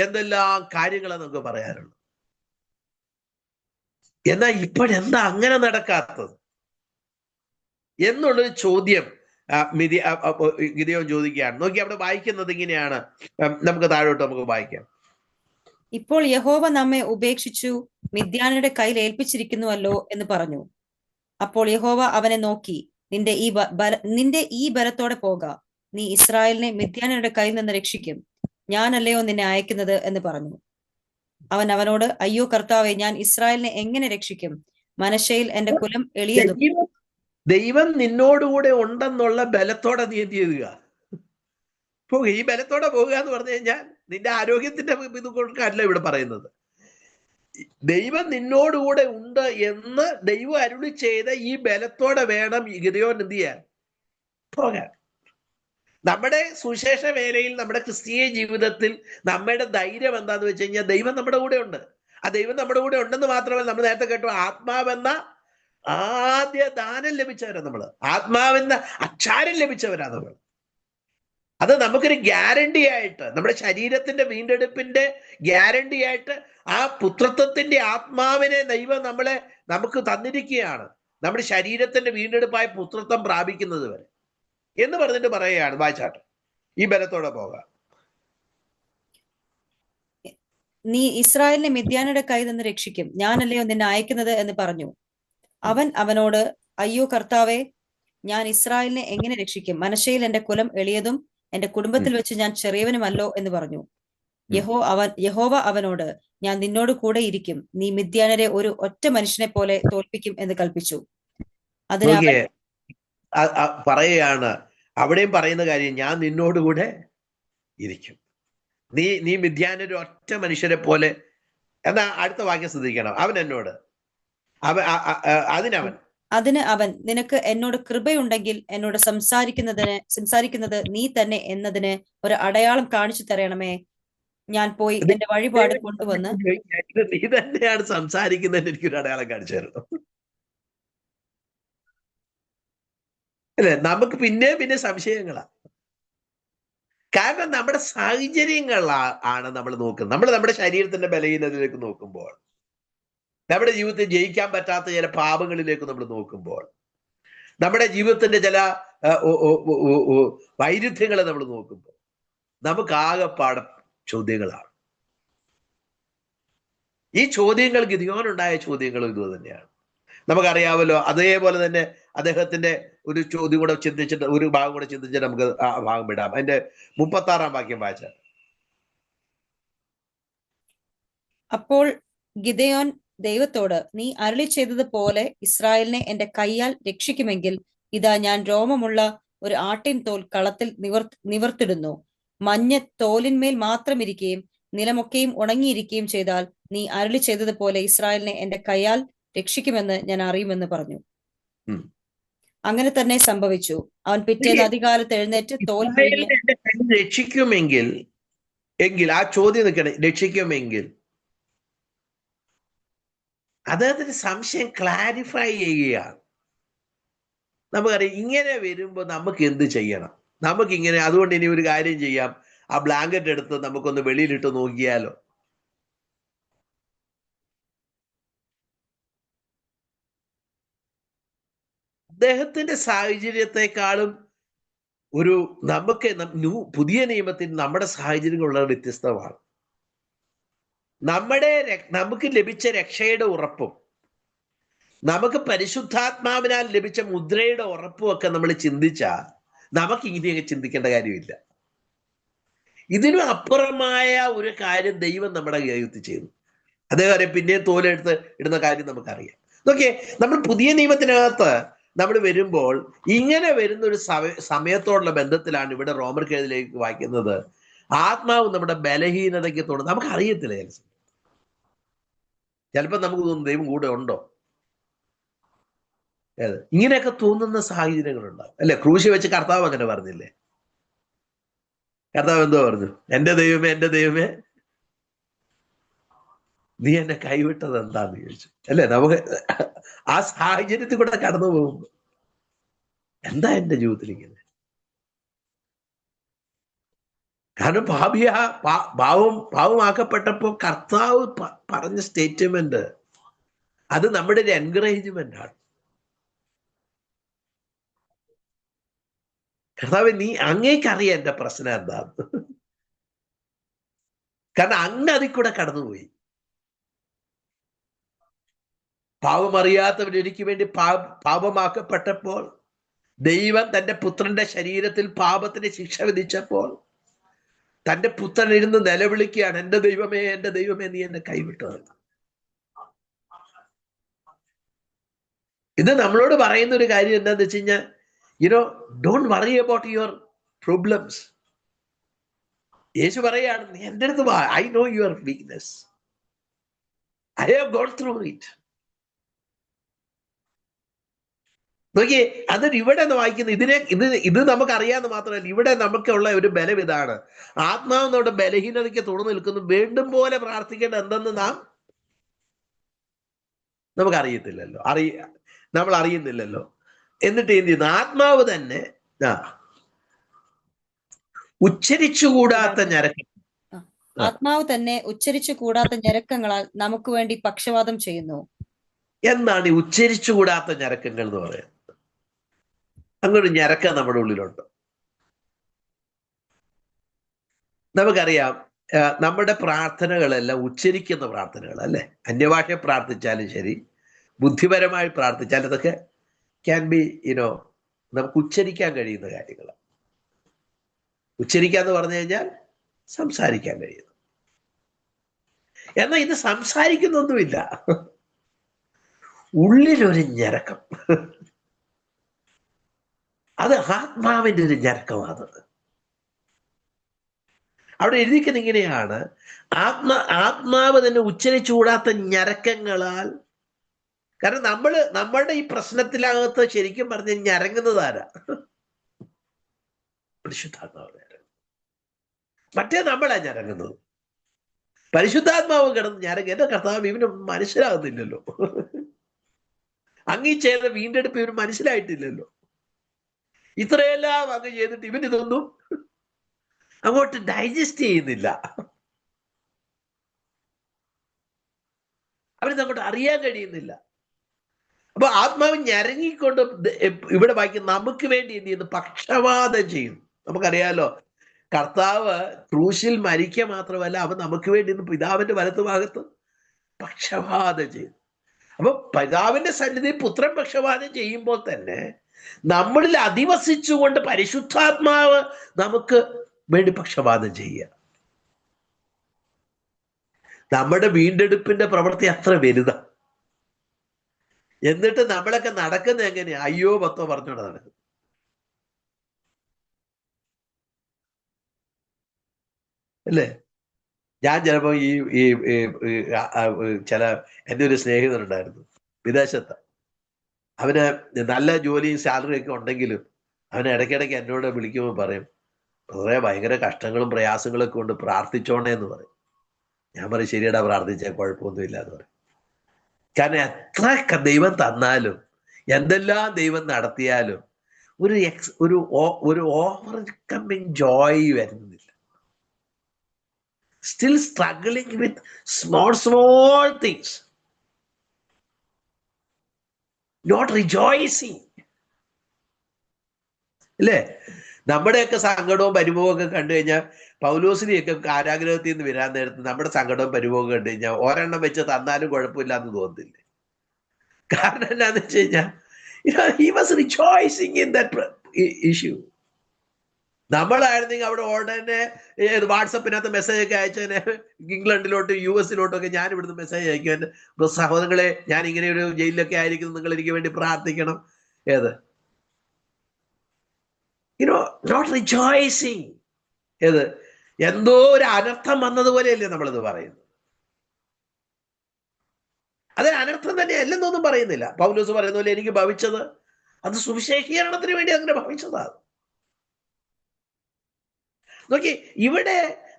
എന്തെല്ലാം കാര്യങ്ങളാണ് നമുക്ക് പറയാനുള്ളത്. എന്നാൽ ഇപ്പോഴെന്താ അങ്ങനെ നടക്കാത്തത് എന്നുള്ളൊരു ചോദ്യം ഗിദെയോൻ ചോദിക്കുകയാണ്. നോക്കി, അവിടെ വായിക്കുന്നത് ഇങ്ങനെയാണ്. നമുക്ക് താഴോട്ട് നമുക്ക് വായിക്കാം. ഇപ്പോൾ യഹോവ നമ്മെ ഉപേക്ഷിച്ചു മിദ്യാനയുടെ കയ്യിൽ ഏൽപ്പിച്ചിരിക്കുന്നുവല്ലോ എന്ന് പറഞ്ഞു. അപ്പോൾ യഹോവ അവനെ നോക്കി, നിന്റെ ഈ ബലത്തോടെ പോക, നീ ഇസ്രായേലിനെ മിദ്യാനയുടെ കയ്യിൽ നിന്ന് രക്ഷിക്കും, ഞാനല്ലയോ നിന്നെ അയക്കുന്നത് എന്ന് പറഞ്ഞു. അവൻ അവനോട്, അയ്യോ കർത്താവേ, ഞാൻ ഇസ്രായേലിനെ എങ്ങനെ രക്ഷിക്കും? മനശ്ശയിൽ എന്റെ കുലം എളിയതും. ദൈവം നിന്നോടുകൂടെ ഉണ്ടെന്നുള്ള ബലത്തോടെ നീ എന്ത് ചെയ്യുക? ഈ ബലത്തോടെ പോകുക എന്ന് പറഞ്ഞു കഴിഞ്ഞാൽ നിന്റെ ആരോഗ്യത്തിന്റെ ഇത് കൊടുക്കാനല്ല ഇവിടെ പറയുന്നത്. ദൈവം നിന്നോടുകൂടെ ഉണ്ട് എന്ന് ദൈവം അരുളി ചെയ്ത ഈ ബലത്തോടെ വേണം ഗിദെയോൻ എന്ത് ചെയ്യാൻ? പോകാൻ. നമ്മുടെ സുശേഷ വേലയിൽ, നമ്മുടെ ക്രിസ്തീയ ജീവിതത്തിൽ നമ്മുടെ ധൈര്യം എന്താന്ന് വെച്ച് കഴിഞ്ഞാൽ ദൈവം നമ്മുടെ കൂടെ ഉണ്ട്. ആ ദൈവം നമ്മുടെ കൂടെ ഉണ്ടെന്ന് മാത്രമല്ല, നമ്മൾ നേരത്തെ കേട്ടു, ആത്മാവെന്ന ആദ്യ ദാനം ലഭിച്ചവരാ നമ്മള്, ആത്മാവെന്ന അച്ചാരം ലഭിച്ചവരാ നമ്മൾ. അത് നമുക്കൊരു ഗ്യാരണ്ടി ആയിട്ട്, നമ്മുടെ ശരീരത്തിന്റെ വീണ്ടെടുപ്പിന്റെ ഗ്യാരണ്ടി ആയിട്ട് ആ പുത്രത്വത്തിന്റെ ആത്മാവിനെ ദൈവം നമുക്ക് തന്നിരിക്കുകയാണ്, നമ്മുടെ ശരീരത്തിന്റെ വീണ്ടെടുപ്പായ പുത്രത്വം പ്രാപിക്കുന്നത് വരെ എന്ന് പറഞ്ഞിട്ട് പറയുകയാണ്. വായിച്ചാട്ടെ, ഈ ബലത്തോടെ പോകാം. നീ ഇസ്രായേലിനെ മിദ്യാനയുടെ കയ്യിൽ നിന്ന് രക്ഷിക്കും, ഞാനല്ലയോ നിന്നെ അയക്കുന്നത് എന്ന് പറഞ്ഞു. അവൻ അവനോട്, അയ്യോ കർത്താവേ, ഞാൻ ഇസ്രായേലിനെ എങ്ങനെ രക്ഷിക്കും? മനശ്ശയിൽ എന്റെ കുലം എളിയതും എന്റെ കുടുംബത്തിൽ വെച്ച് ഞാൻ ചെറിയവനുമല്ലോ എന്ന് പറഞ്ഞു. യഹോവ അവനോട്, ഞാൻ നിന്നോട് കൂടെ ഇരിക്കും, നീ മിദ്യാനരെ ഒരു ഒറ്റ മനുഷ്യനെ പോലെ തോൽപ്പിക്കും എന്ന് കൽപ്പിച്ചു. അതിന് അവൻ നോക്കിയേ, പറയുകയാണ്, അവിടെയും പറയുന്ന കാര്യം, ഞാൻ നിന്നോടുകൂടെ ഇരിക്കും, നീ മിദ്യാനൊരു ഒറ്റ മനുഷ്യരെ പോലെ. എന്നാ അടുത്ത വാക്യം ശ്രദ്ധിക്കണം. അവൻ എന്നോട്, അതിന് അവൻ, നിനക്ക് എന്നോട് കൃപയുണ്ടെങ്കിൽ എന്നോട് സംസാരിക്കുന്നത് നീ തന്നെ എന്നതിന് ഒരു അടയാളം കാണിച്ചു തരണമേ. ഞാൻ പോയി എന്റെ വഴിപാട് കൊണ്ടുവന്ന്. നീ തന്നെയാണ് സംസാരിക്കുന്നതിന് എനിക്കൊരു അടയാളം കാണിച്ചു തരണം അല്ലെ? നമുക്ക് പിന്നെ സംശയങ്ങളാ. കാരണം നമ്മുടെ സാഹചര്യങ്ങളാണ് നമ്മൾ നോക്കുന്നത്. നമ്മൾ നമ്മുടെ ശരീരത്തിന്റെ ബലഹീനതയിലേക്ക് നോക്കുമ്പോൾ, നമ്മുടെ ജീവിതത്തിൽ ജയിക്കാൻ പറ്റാത്ത ചില പാപങ്ങളിലേക്ക് നമ്മൾ നോക്കുമ്പോൾ, നമ്മുടെ ജീവിതത്തിന്റെ ചില വൈരുദ്ധ്യങ്ങളെ നമ്മൾ നോക്കുമ്പോൾ, നമുക്ക് ആകെപ്പാടെ ചോദ്യങ്ങളാണ്. ഈ ചോദ്യങ്ങൾ ഗിദിയോനുണ്ടായ ചോദ്യങ്ങളും ഇത് തന്നെയാണ്. നമുക്കറിയാമല്ലോ. അതേപോലെ തന്നെ അദ്ദേഹത്തിന്റെ ഒരു ചോദ്യം കൂടെ ചിന്തിച്ചിട്ട്, ഒരു ഭാഗം കൂടെ ചിന്തിച്ചിട്ട് നമുക്ക് ആ ഭാഗം വിടാം. അതിന്റെ 36-ാം വാക്യം വായിച്ചാൽ. അപ്പോൾ ഗിദെയോൻ ദൈവത്തോട്, നീ അരുളി ചെയ്തതുപോലെ ഇസ്രായേലിനെ എന്റെ കൈയാൽ രക്ഷിക്കുമെങ്കിൽ ഇതാ, ഞാൻ രോമമുള്ള ഒരു ആട്ടിൻ തോൽ കളത്തിൽ നിവർത്തിടുന്നു. മഞ്ഞ് തോലിന്മേൽ മാത്രം ഇരിക്കുകയും നിലമൊക്കെയും ഉണങ്ങിയിരിക്കുകയും ചെയ്താൽ നീ അരുളി ചെയ്തതുപോലെ ഇസ്രായേലിനെ എന്റെ കൈയാൽ രക്ഷിക്കുമെന്ന് ഞാൻ അറിയുമെന്ന് പറഞ്ഞു. അങ്ങനെ തന്നെ സംഭവിച്ചു. അവൻ പിറ്റേന്ന് അധികാലത്ത് എഴുന്നേറ്റ് തോൽ രക്ഷിക്കുമെങ്കിൽ, ആ ചോദ്യം നിൽക്കണേ, രക്ഷിക്കുമെങ്കിൽ അദ്ദേഹത്തിന്റെ സംശയം ക്ലാരിഫൈ ചെയ്യുകയാണ്. നമുക്കറിയാം, ഇങ്ങനെ വരുമ്പോ നമുക്ക് എന്ത് ചെയ്യണം? നമുക്കിങ്ങനെ, അതുകൊണ്ട് ഇനി ഒരു കാര്യം ചെയ്യാം, ആ ബ്ലാങ്കറ്റ് എടുത്ത് നമുക്കൊന്ന് വെളിയിലിട്ട് നോക്കിയാലോ? അദ്ദേഹത്തിന്റെ സാഹചര്യത്തെക്കാളും ഒരു നമുക്ക് പുതിയ നിയമത്തിൽ നമ്മുടെ സാഹചര്യങ്ങളുള്ള വ്യത്യസ്തമാണ്. നമുക്ക് ലഭിച്ച രക്ഷയുടെ ഉറപ്പും നമുക്ക് പരിശുദ്ധാത്മാവിനാൽ ലഭിച്ച മുദ്രയുടെ ഉറപ്പും ഒക്കെ നമ്മൾ ചിന്തിച്ചാൽ നമുക്ക് ഇങ്ങനെയൊക്കെ ചിന്തിക്കേണ്ട കാര്യമില്ല. ഇതിനും അപ്പുറമായ ഒരു കാര്യം ദൈവം നമ്മുടെ ജീവിതത്തിൽ ചെയ്തു. അതേപോലെ പിന്നെയും തോലെടുത്ത് ഇടുന്ന കാര്യം നമുക്കറിയാം. നോക്കിയേ, നമ്മൾ പുതിയ നിയമത്തിനകത്ത് നമ്മൾ വരുമ്പോൾ ഇങ്ങനെ വരുന്ന ഒരു സമയത്തോടുള്ള ബന്ധത്തിലാണ് ഇവിടെ റോമർക്കെഴുതിലേക്ക് വായിക്കുന്നത്. ആത്മാവ് നമ്മുടെ ബലഹീനതയ്ക്ക് തോന്നുന്നു. നമുക്ക് അറിയത്തില്ല. ചിലപ്പോൾ നമുക്ക് തോന്നുന്നു ദൈവം കൂടെ ഉണ്ടോ. ഇങ്ങനെയൊക്കെ തോന്നുന്ന സാഹചര്യങ്ങളുണ്ടാവും അല്ലെ? ക്രൂശി വെച്ച് കർത്താവ് അങ്ങനെ പറഞ്ഞില്ലേ? കർത്താവ് എന്തോ പറഞ്ഞു? എൻ്റെ ദൈവമേ നീ എന്നെ കൈവിട്ടത് എന്താന്ന് ചോദിച്ചു അല്ലെ? നമുക്ക് ആ സാഹചര്യത്തിൽ കൂടെ കടന്നു പോകുമ്പോ എന്താ എൻ്റെ ജീവിതത്തിൽ ഇങ്ങനെ? കാരണം പാവമാക്കപ്പെട്ടപ്പോ കർത്താവ് പറഞ്ഞ സ്റ്റേറ്റ്മെന്റ് അത് നമ്മുടെ ഒരു എൻകറേജ്മെന്റ് ആണ്. കർത്താവ്, അങ്ങേക്കറിയാം എൻ്റെ പ്രശ്നം എന്താന്ന്. കാരണം അങ്ങ് അതിൽ കൂടെ കടന്നുപോയി. പാപമറിയാത്തവൻ എനിക്ക് വേണ്ടി പാപമാക്കപ്പെട്ടപ്പോൾ, ദൈവം തന്റെ പുത്രന്റെ ശരീരത്തിൽ പാപത്തിന് ശിക്ഷ വിധിച്ചപ്പോൾ തന്റെ പുത്രൻ ഇരുന്ന് നിലവിളിക്കുകയാണ്, എൻ്റെ ദൈവമേ നീ എന്നെ കൈവിട്ടത്. ഇത് നമ്മളോട് പറയുന്ന ഒരു കാര്യം എന്താന്ന് വെച്ച് കഴിഞ്ഞാൽ, don't worry about your problems. യേശു പറയാണ്, നീ എൻ്റെ അടുത്ത് വാ, I know your weakness. I have gone through it. നോക്കിയേ, അതിന് ഇവിടെ വായിക്കുന്നത് ഇത് നമുക്കറിയാന്ന് മാത്രമല്ല, ഇവിടെ നമുക്കുള്ള ഒരു ബലം ഇതാണ്. ആത്മാവ് നമ്മുടെ ബലഹീനതയ്ക്ക് തുറന്നു നിൽക്കുന്നു. വീണ്ടും പോലെ പ്രാർത്ഥിക്കേണ്ട എന്തെന്ന് നമുക്കറിയത്തില്ലല്ലോ, നമ്മൾ അറിയുന്നില്ലല്ലോ. എന്നിട്ട് എന്ത് ചെയ്യുന്നു? ആത്മാവ് തന്നെ ഉച്ചരിച്ചുകൂടാത്ത ഞരക്കങ്ങളാൽ നമുക്ക് വേണ്ടി പക്ഷവാദം ചെയ്യുന്നു. എന്താണ് ഈ ഉച്ചരിച്ചുകൂടാത്ത ഞരക്കങ്ങൾ എന്ന് പറയുന്നത്? അങ്ങനൊരു ഞരക്കം നമ്മുടെ ഉള്ളിലുണ്ട്. നമുക്കറിയാം, നമ്മുടെ പ്രാർത്ഥനകളെല്ലാം ഉച്ചരിക്കുന്ന പ്രാർത്ഥനകൾ അല്ലേ? അന്യഭാഷ പ്രാർത്ഥിച്ചാലും ശരി, ബുദ്ധിപരമായി പ്രാർത്ഥിച്ചാലും അതൊക്കെ ക്യാൻ ബി നമുക്ക് ഉച്ചരിക്കാൻ കഴിയുന്ന കാര്യങ്ങളാണ്. ഉച്ചരിക്കാന്ന് പറഞ്ഞു കഴിഞ്ഞാൽ സംസാരിക്കാൻ കഴിയുന്നു. എന്നാൽ ഇത് സംസാരിക്കുന്നൊന്നുമില്ല. ഉള്ളിലൊരു ഞരക്കം, അത് ആത്മാവിന്റെ ഒരു ഞരക്കമാണ്. അവിടെ എഴുതിക്കുന്നത് ഇങ്ങനെയാണ്, ആത്മാവ് തന്നെ ഉച്ചരിച്ചുകൂടാത്ത ഞരക്കങ്ങളാൽ. കാരണം നമ്മളുടെ ഈ പ്രശ്നത്തിനകത്ത് ശരിക്കും പറഞ്ഞ് ഞരങ്ങുന്നത് ആരാ? പരിശുദ്ധാത്മാവ്. മറ്റേ നമ്മളാ ഞരങ്ങുന്നത്. പരിശുദ്ധാത്മാവ് കിടന്ന് ഞരങ്ങ. എന്റെ കർത്താവ്, ഇവന് മനസ്സിലാകുന്നില്ലല്ലോ, അങ്ങീ ചെയ്ത വീണ്ടെടുപ്പ് ഇവന് മനസ്സിലായിട്ടില്ലല്ലോ, ഇത്രയെല്ലാം അങ്ങ് ചെയ്തിട്ട് ഇവൻ ഇതൊന്നും അങ്ങോട്ട് ഡൈജസ്റ്റ് ചെയ്യുന്നില്ല, അവരിതങ്ങോട്ട് അറിയാൻ കഴിയുന്നില്ല. അപ്പൊ ആത്മാവ് ഞരങ്ങിക്കൊണ്ട് ഇവിടെ വായിക്കും, നമുക്ക് വേണ്ടി എന്ത് ചെയ്യുന്നു? പക്ഷപാതം ചെയ്യും. നമുക്കറിയാലോ, കർത്താവ് ക്രൂശിൽ മരിക്കുക മാത്രമല്ല, അവൻ നമുക്ക് വേണ്ടി പിതാവിന്റെ വലത്ത് ഭാഗത്ത് പക്ഷപാതം ചെയ്തു. അപ്പൊ പിതാവിന്റെ സന്നിധി പുത്രൻ പക്ഷപാതം ചെയ്യുമ്പോൾ തന്നെ നമ്മളിൽ അധിവസിച്ചുകൊണ്ട് പരിശുദ്ധാത്മാവ് നമുക്ക് വേണ്ടി പക്ഷപാതം ചെയ്യുക. നമ്മുടെ വീണ്ടെടുപ്പിന്റെ പ്രവൃത്തി അത്ര വലുതാ. എന്നിട്ട് നമ്മളൊക്കെ നടക്കുന്നത് എങ്ങനെയാ? അയ്യോ പത്തോ പറഞ്ഞോണ്ട് നടക്കും. അല്ലേ? ഞാൻ ചിലപ്പോ ഈ ചില എൻ്റെ ഒരു സ്നേഹിതനുണ്ടായിരുന്നു വിദേശത്ത്. അവന് നല്ല ജോലിയും സാലറി ഒക്കെ ഉണ്ടെങ്കിലും അവന് ഇടയ്ക്കിടയ്ക്ക് എന്നോട് വിളിക്കുമ്പോൾ പറയും, കുറേ ഭയങ്കര കഷ്ടങ്ങളും പ്രയാസങ്ങളൊക്കെ കൊണ്ട് പ്രാർത്ഥിച്ചോണേ എന്ന് പറയും. ഞാൻ പറയും, ശരിയടാ, പ്രാർത്ഥിച്ചാൽ കുഴപ്പമൊന്നുമില്ല എന്ന് പറയും. കാരണം എത്ര ദൈവം തന്നാലും എന്തെല്ലാം ദൈവം നടത്തിയാലും ഒരു ഓവർകമ്മിങ് ജോയ് വരുന്നില്ല. Still struggling with small things, not rejoicing. അല്ലേ? നമ്മുടെയൊക്കെ സങ്കടവും പരിഭവവും ഒക്കെ കണ്ടു കഴിഞ്ഞാൽ, പൗലോസിനെയൊക്കെ കാരാഗ്രഹത്തിൽ നിന്ന് വരാൻ നേരത്ത് നമ്മുടെ സങ്കടവും പരിഭവവും കണ്ടു കഴിഞ്ഞാൽ ഒരെണ്ണം വെച്ച് തന്നാലും കുഴപ്പമില്ല എന്ന് തോന്നുന്നില്ലേ? കാരണം എന്താന്ന് വെച്ച് കഴിഞ്ഞാൽ, he was rejoicing in that issue. നമ്മളായിരുന്നെങ്കിൽ അവിടെ ഉടനെ വാട്സപ്പിനകത്ത് മെസ്സേജ് ഒക്കെ അയച്ചതിന് ഇംഗ്ലണ്ടിലോട്ട് US-ലോട്ടൊക്കെ ഞാൻ ഇവിടുന്ന് മെസ്സേജ് അയക്കും, സഹോദരങ്ങളെ, ഞാൻ ഇങ്ങനെ ഒരു ജയിലിലൊക്കെ ആയിരിക്കുന്നു, നിങ്ങൾ എനിക്ക് വേണ്ടി പ്രാർത്ഥിക്കണം. ഏത് നോട്ട് റിജോയ്സിങ്. ഏത് എന്തോ ഒരു അനർത്ഥം വന്നതുപോലെയല്ലേ നമ്മളിത് പറയുന്നത്? അത് അനർത്ഥം തന്നെ അല്ലെന്നൊന്നും പറയുന്നില്ല. പൗലോസ് പറയുന്ന പോലെ എനിക്ക് ഭവിച്ചത് അത് സുവിശേഷീകരണത്തിന് വേണ്ടി അങ്ങനെ ഭവിച്ചതാണ്. നോക്കി, ഇവിടെ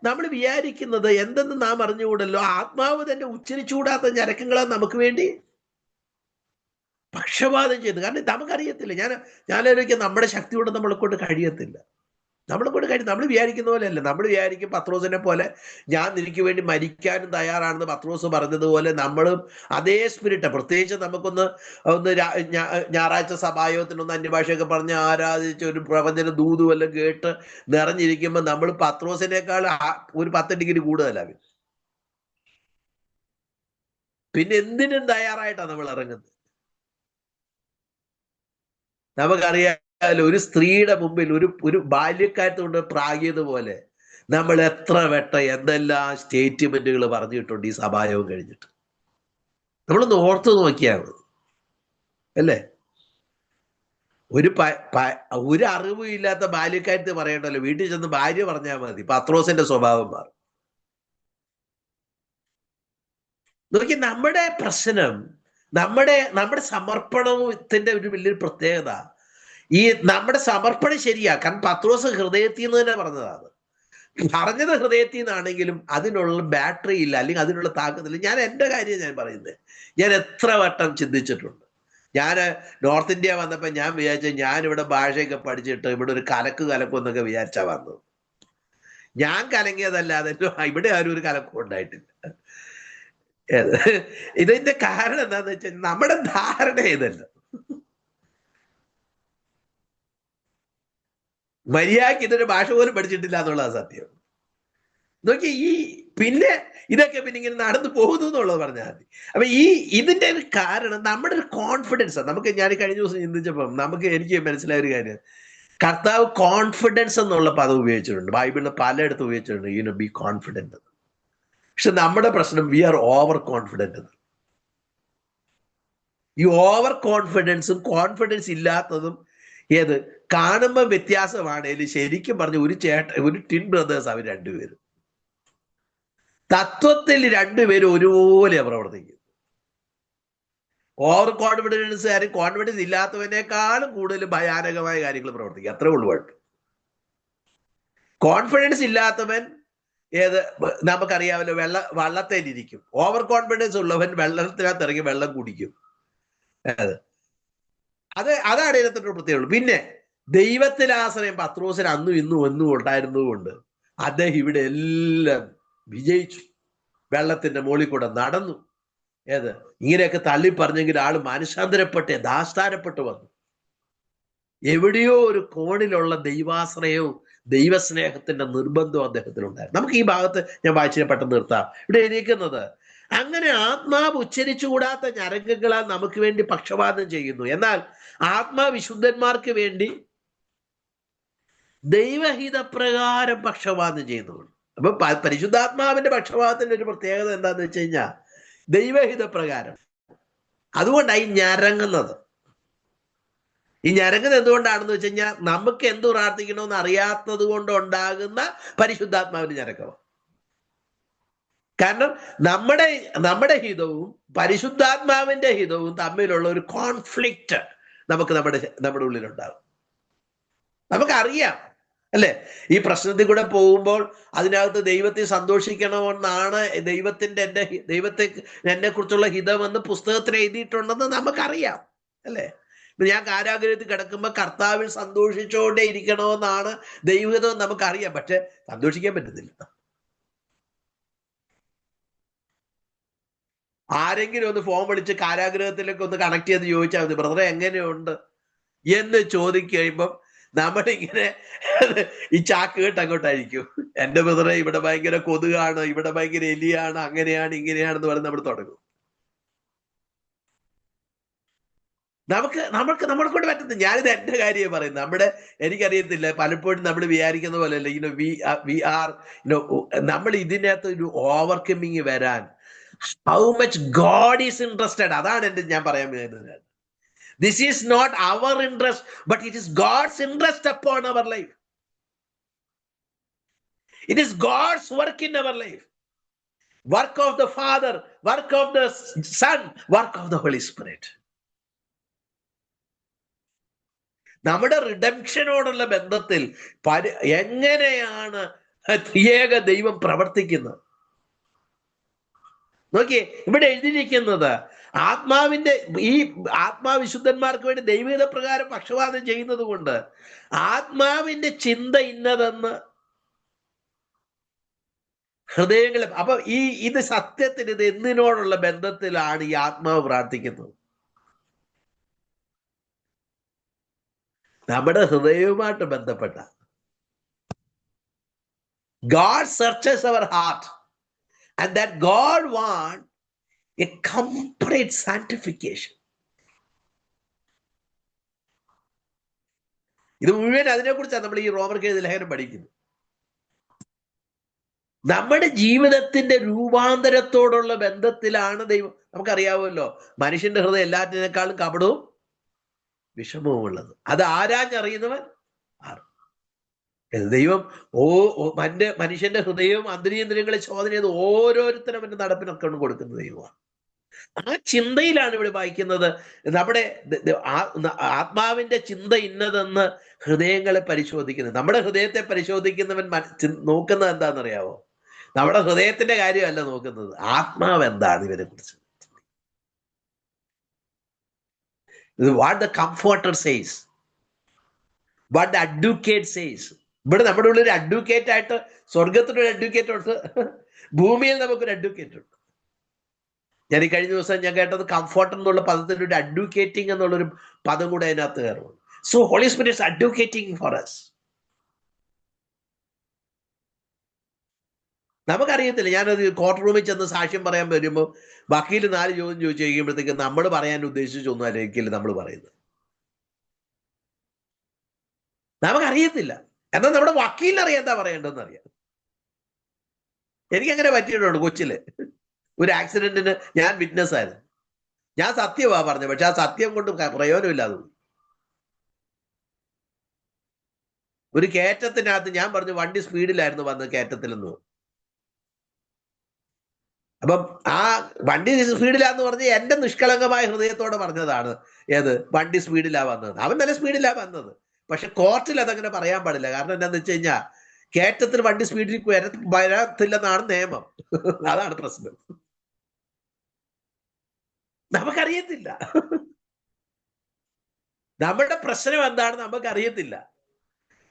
നമ്മൾ വിചാരിക്കുന്നത് എന്തെന്ന് നാം അറിഞ്ഞുകൂടല്ലോ, ആത്മാവ് തന്നെ ഉച്ചരിച്ചുകൂടാത്ത ഞരക്കങ്ങളെ നമുക്ക് വേണ്ടി പക്ഷപാതം ചെയ്തു. കാരണം നമുക്കറിയത്തില്ല. ഞാനൊരിക്കലും നമ്മുടെ ശക്തിയോട് നമ്മളെ കൊണ്ട് കഴിയത്തില്ല. നമ്മൾ വിചാരിക്കുന്ന പോലെ അല്ല. നമ്മൾ വിചാരിക്കും പത്രോസിനെ പോലെ ഞാൻ നിനക്ക് വേണ്ടി മരിക്കാനും തയ്യാറാണെന്ന് പത്രോസ് പറഞ്ഞതുപോലെ നമ്മളും അതേ സ്പിരിറ്റ്. പ്രത്യേകിച്ച് നമുക്കൊന്ന് ഞായറാഴ്ച സഭായോഗത്തിനൊന്ന് അന്യഭാഷയൊക്കെ പറഞ്ഞ് ആരാധിച്ച് ഒരു പ്രവചന ദൂത് വല്ലതും കേട്ട് നിറഞ്ഞിരിക്കുമ്പോൾ നമ്മൾ പത്രോസിനേക്കാൾ ഒരു 10 ഡിഗ്രി കൂടുതലാണ്. പിന്നെ എന്തിനും തയ്യാറായിട്ടാണ് നമ്മൾ ഇറങ്ങുന്നത്. നമുക്കറിയാം, ഒരു സ്ത്രീയുടെ മുമ്പിൽ ഒരു ബാല്യക്കാരത്ത് കൊണ്ട് പ്രാഗിയതുപോലെ നമ്മൾ എത്ര എന്തെല്ലാം സ്റ്റേറ്റ്മെന്റുകൾ പറഞ്ഞിട്ടുണ്ട് ഈ സഭായോഗം കഴിഞ്ഞിട്ട്. നമ്മളൊന്ന് ഓർത്തു നോക്കിയാണ്, അല്ലേ? ഒരു അറിവും ഇല്ലാത്ത ബാല്യക്കാരത്ത് പറയണ്ടല്ലോ, വീട്ടിൽ ചെന്ന് ഭാര്യ പറഞ്ഞാൽ മതി, പത്രോസിന്റെ സ്വഭാവം മാറും. നോക്കി, നമ്മുടെ പ്രശ്നം നമ്മുടെ സമർപ്പണത്തിന്റെ ഒരു വലിയൊരു പ്രത്യേകത, ഈ നമ്മുടെ സമർപ്പണം ശരിയാ. കാരണം പത്രോസ് ഹൃദയത്തിൽ നിന്ന് തന്നെ പറഞ്ഞതാണ്. പറഞ്ഞത് ഹൃദയത്തിൽ നിന്നാണെങ്കിലും അതിനുള്ള ബാറ്ററി ഇല്ല, അല്ലെങ്കിൽ അതിനുള്ള താക്കത്തില്ല. ഞാൻ എൻ്റെ കാര്യം ഞാൻ പറയുന്നത്, ഞാൻ എത്ര വട്ടം ചിന്തിച്ചിട്ടുണ്ട്. ഞാൻ നോർത്ത് ഇന്ത്യ വന്നപ്പോൾ ഞാൻ വിചാരിച്ച ഞാനിവിടെ ഭാഷയൊക്കെ പഠിച്ചിട്ട് ഇവിടെ ഒരു കലക്കുമെന്നൊക്കെ വിചാരിച്ചാ വന്നത്. ഞാൻ കലങ്ങിയതല്ലാതെ ഇവിടെ ആരും ഒരു കലക്കും ഉണ്ടായിട്ടില്ല. ഇതിന്റെ കാരണം എന്താന്ന് വെച്ചാൽ നമ്മുടെ ധാരണ ഇതല്ല. മര്യാദക്ക് ഇതൊരു ഭാഷ പോലും പഠിച്ചിട്ടില്ല എന്നുള്ളതാണ് സത്യം. നോക്കി, പിന്നെ ഇതൊക്കെ പിന്നെ ഇങ്ങനെ നടന്നു പോകുന്നു എന്നുള്ളത് പറഞ്ഞാൽ മതി. അപ്പൊ ഇതിന്റെ ഒരു കാരണം നമ്മുടെ ഒരു കോൺഫിഡൻസ് ആണ്. ഞാൻ കഴിഞ്ഞ ദിവസം ചിന്തിച്ചപ്പം എനിക്ക് മനസ്സിലായ ഒരു കാര്യം, കർത്താവ് കോൺഫിഡൻസ് എന്നുള്ള പദം ഉപയോഗിച്ചിട്ടുണ്ട്. ബൈബിളിൽ പലയിടത്തും ഉപയോഗിച്ചിട്ടുണ്ട്, ബി കോൺഫിഡന്റ്. പക്ഷെ നമ്മുടെ പ്രശ്നം വി ആർ ഓവർ കോൺഫിഡന്റ്. ഈ ഓവർ കോൺഫിഡൻസും കോൺഫിഡൻസ് ഇല്ലാത്തതും ഏത് കാണുമ്പോൾ വ്യത്യാസമാണേലും ശരിക്കും പറഞ്ഞ ഒരു ട്വിൻ ബ്രദേഴ്സ് അവർ രണ്ടുപേരും. തത്വത്തിൽ രണ്ടുപേരും ഒരുപോലെ പ്രവർത്തിക്കും. ഓവർ കോൺഫിഡൻസുകാരും കോൺഫിഡൻസ് ഇല്ലാത്തവനേക്കാളും കൂടുതൽ ഭയാനകമായ കാര്യങ്ങൾ പ്രവർത്തിക്കും. അത്രേ ഉള്ളു കുഴപ്പം. കോൺഫിഡൻസ് ഇല്ലാത്തവൻ നമുക്കറിയാമല്ലോ, വള്ളത്തേലിരിക്കും. ഓവർ കോൺഫിഡൻസ് ഉള്ളവൻ വെള്ളത്തിനകത്ത് ഇറങ്ങി വെള്ളം കുടിക്കും. അതാണ് ഇതിനകത്തൊരു പ്രത്യേകത. പിന്നെ ദൈവത്തിൽ ആശ്രയം പത്രോസിന് അന്നും ഇന്നും ഒന്നും ഉണ്ടായിരുന്നതുകൊണ്ട് അദ്ദേഹം ഇവിടെ എല്ലാം വിജയിച്ചു. വെള്ളത്തിന്റെ മുകളിൽ കൂടെ നടന്നു. ഇങ്ങനെയൊക്കെ തള്ളി പറഞ്ഞെങ്കിൽ ആള് മാനസാന്തരപ്പെട്ട് ദാസ്ഥാനപ്പെട്ട് വന്നു. എവിടെയോ ഒരു കോണിലുള്ള ദൈവാശ്രയവും ദൈവസ്നേഹത്തിന്റെ നിർബന്ധവും അദ്ദേഹത്തിനുണ്ടായിരുന്നു. നമുക്ക് ഈ ഭാഗത്ത് ഞാൻ വായിച്ചു പെട്ടെന്ന് നിർത്താം. ഇവിടെ എഴുതിയിരിക്കുന്നത്, അങ്ങനെ ആത്മാവ് ഉച്ചരിച്ചുകൂടാത്ത ഞരക്കങ്ങളാൽ നമുക്ക് വേണ്ടി പക്ഷപാതം ചെയ്യുന്നു, എന്നാൽ ആത്മാവിശുദ്ധന്മാർക്ക് വേണ്ടി ദൈവഹിതപ്രകാരം പക്ഷപാതം ചെയ്യുന്നു. അപ്പൊ പരിശുദ്ധാത്മാവിന്റെ പക്ഷപാതത്തിന്റെ ഒരു പ്രത്യേകത എന്താന്ന് വെച്ച് കഴിഞ്ഞാൽ ദൈവഹിതപ്രകാരം. അതുകൊണ്ടാണ് ഈ ഞരങ്ങുന്നത്. ഈ ഞരങ്ങുന്നത് എന്തുകൊണ്ടാണെന്ന് വെച്ച് കഴിഞ്ഞാൽ നമുക്ക് എന്ത് പ്രാർത്ഥിക്കണമെന്ന് അറിയാത്തത് കൊണ്ട് ഉണ്ടാകുന്ന പരിശുദ്ധാത്മാവിന്റെ ഞരക്കമാണ്. കാരണം നമ്മുടെ ഹിതവും പരിശുദ്ധാത്മാവിന്റെ ഹിതവും തമ്മിലുള്ള ഒരു കോൺഫ്ലിക്റ്റ് നമുക്ക് നമ്മുടെ ഉള്ളിലുണ്ടാകും. നമുക്കറിയാം അല്ലെ, ഈ പ്രശ്നത്തിൽ കൂടെ പോകുമ്പോൾ അതിനകത്ത് ദൈവത്തെ സന്തോഷിക്കണമെന്നാണ് ദൈവത്തെ എന്നെ കുറിച്ചുള്ള ഹിതമെന്ന് പുസ്തകത്തിൽ എഴുതിയിട്ടുണ്ടെന്ന് നമുക്കറിയാം അല്ലെ. ഞാൻ കാരാഗ്രഹത്തിൽ കിടക്കുമ്പോൾ കർത്താവിൽ സന്തോഷിച്ചോണ്ടേ ഇരിക്കണമെന്നാണ് ദൈവഹിതം നമുക്കറിയാം. പക്ഷെ സന്തോഷിക്കാൻ പറ്റുന്നില്ല. ആരെങ്കിലും ഒന്ന് ഫോൺ വിളിച്ച് കാരാഗ്രഹത്തിലേക്ക് ഒന്ന് കണക്ട് ചെയ്ത് ചോദിച്ചാൽ മതി, ബ്രദറെ എങ്ങനെയുണ്ട് എന്ന് ചോദിക്കുമ്പം നമ്മളിങ്ങനെ ഈ ചാക്ക് കേട്ട് അങ്ങോട്ടായിരിക്കും. എൻ്റെ ബ്രദറെ ഇവിടെ ഭയങ്കര കൊതുകാണ്, ഇവിടെ ഭയങ്കര എലിയാണ്, അങ്ങനെയാണ് ഇങ്ങനെയാണെന്ന് പറഞ്ഞ് നമ്മൾ തുടങ്ങും. നമ്മളെ കൊണ്ട് പറ്റുന്നത്. ഞാനിത് എൻ്റെ കാര്യം പറയുന്നത്. എനിക്കറിയത്തില്ല, പലപ്പോഴും നമ്മൾ വിചാരിക്കുന്ന പോലെ അല്ല. നമ്മൾ ഇതിനകത്ത് ഒരു ഓവർകമ്മിങ് വരാൻ how much God is interested, അതാണ് ഞാൻ പറയാൻ വരുന്നത്. This is not our interest, but it is God's interest upon our life. It is God's work in our life. Work of the Father, work of the Son, work of the Holy Spirit. നമ്മുടെ റിഡംഷനോടുള്ള ബന്ധത്തിൽ എങ്ങനെയാണ് ത്രിയേക ദൈവം പ്രവർത്തിക്കുന്നത് നോക്കിയേ. ഇവിടെ എഴുതിയിരിക്കുന്നത് ആത്മാവിശുദ്ധന്മാർക്ക് വേണ്ടി ദൈവഹിത പ്രകാരം പക്ഷപാതം ചെയ്യുന്നത് കൊണ്ട് ആത്മാവിന്റെ ചിന്ത ഇന്നതെന്ന് ഹൃദയങ്ങൾ. അപ്പൊ ഇത് സത്യത്തിന് ഇത് എന്തിനോടുള്ള ബന്ധത്തിലാണ് ഈ ആത്മാവ് പ്രാർത്ഥിക്കുന്നത്? നമ്മുടെ ഹൃദയവുമായിട്ട് ബന്ധപ്പെട്ട. God searches our heart. And that God wants a complete sanctification. ഇത് മുഴുവൻ അതിനെക്കുറിച്ചാണ് നമ്മൾ ഈ റോമർക്കെഴുതിയ ലേഖനം പഠിക്കുന്നത്. നമ്മുടെ ജീവിതത്തിന്റെ രൂപാന്തരത്തോടുള്ള ബന്ധത്തിലാണ് ദൈവം. നമുക്കറിയാവുമല്ലോ, മനുഷ്യന്റെ ഹൃദയം എല്ലാറ്റിനേക്കാളും കപടവും വിഷമവും ഉള്ളത്. അത് ആരാഞ്ഞറിയുന്നവൻ ദൈവം. മനുഷ്യന്റെ ഹൃദയവും അന്തരീന്ദ്രിയങ്ങളെ ചോദന ചെയ്ത് ഓരോരുത്തരും അവന്റെ നടപ്പിനൊക്കെ കൊടുക്കുന്ന ദൈവമാണ്. ആ ചിന്തയിലാണ് ഇവിടെ വായിക്കുന്നത്. നമ്മുടെ ആത്മാവിന്റെ ചിന്ത ഇന്നതെന്ന് ഹൃദയങ്ങളെ പരിശോധിക്കുന്നത്. നമ്മുടെ ഹൃദയത്തെ പരിശോധിക്കുന്നവൻ നോക്കുന്നത് എന്താണെന്നറിയാവോ? നമ്മുടെ ഹൃദയത്തിന്റെ കാര്യമല്ല നോക്കുന്നത്, ആത്മാവ് എന്താണ് ഇവരെ കുറിച്ച്. What the comforter says, what the advocate says. ഇവിടെ നമ്മുടെ ഉള്ളിൽ ഒരു അഡ്വക്കേറ്റ് ആയിട്ട്, സ്വർഗത്തിനൊരു അഡ്വക്കേറ്റ് ഉണ്ട്, ഭൂമിയിൽ നമുക്കൊരു അഡ്വക്കേറ്റ് ഉണ്ട്. ഞാൻ ഈ കഴിഞ്ഞ ദിവസം ഞാൻ കേട്ടത് കംഫർട്ട് എന്നുള്ള പദത്തിന്റെ ഒരു അഡ്വക്കേറ്റിംഗ് എന്നുള്ളൊരു പദം കൂടെ അതിനകത്ത് കയറുന്നു. So Holy Spirit is advocating for us. നമുക്കറിയത്തില്ല. ഞാനത് കോർട്ട് റൂമിൽ ചെന്ന് സാക്ഷ്യം പറയാൻ വരുമ്പോൾ വക്കീൽ 4 ചോദ്യം ചോദിച്ചു കഴിയുമ്പോഴത്തേക്ക് നമ്മൾ പറയാൻ ഉദ്ദേശിച്ചൊന്നും ആയിരിക്കില്ല നമ്മൾ പറയുന്നത്. നമുക്കറിയത്തില്ല. എന്നാൽ നമ്മുടെ വക്കീലിനറിയാം എന്താ പറയേണ്ടതെന്ന് അറിയാം. എനിക്കങ്ങനെ പറ്റിയിട്ടുണ്ട്. കൊച്ചില് ഒരു ആക്സിഡന്റിന് ഞാൻ വിറ്റ്നസ് ആയിരുന്നു. ഞാൻ സത്യമാ പറഞ്ഞത്, പക്ഷെ ആ സത്യം കൊണ്ട് പ്രയോജനമില്ലാതെ പോയി. ഒരു കയറ്റത്തിനകത്ത് ഞാൻ പറഞ്ഞു വണ്ടി സ്പീഡിലായിരുന്നു വന്നത് കയറ്റത്തിൽ നിന്ന്. അപ്പം ആ വണ്ടി സ്പീഡിലാന്ന് പറഞ്ഞ് എന്റെ നിഷ്കളങ്കമായ ഹൃദയത്തോടെ പറഞ്ഞതാണ്. ഏത് വണ്ടി സ്പീഡിലാ വന്നത്? അവൻ നല്ല സ്പീഡിലാ വന്നത്. പക്ഷെ കോർട്ടിൽ അതങ്ങനെ പറയാൻ പാടില്ല. കാരണം എന്താന്ന് വെച്ച് കഴിഞ്ഞാൽ കയറ്റത്തിൽ വണ്ടി സ്പീഡിൽ വരത്തില്ലെന്നാണ് നിയമം. അതാണ് പ്രശ്നം. നമുക്കറിയത്തില്ല. നമ്മുടെ പ്രശ്നം എന്താണെന്ന് നമുക്കറിയത്തില്ല.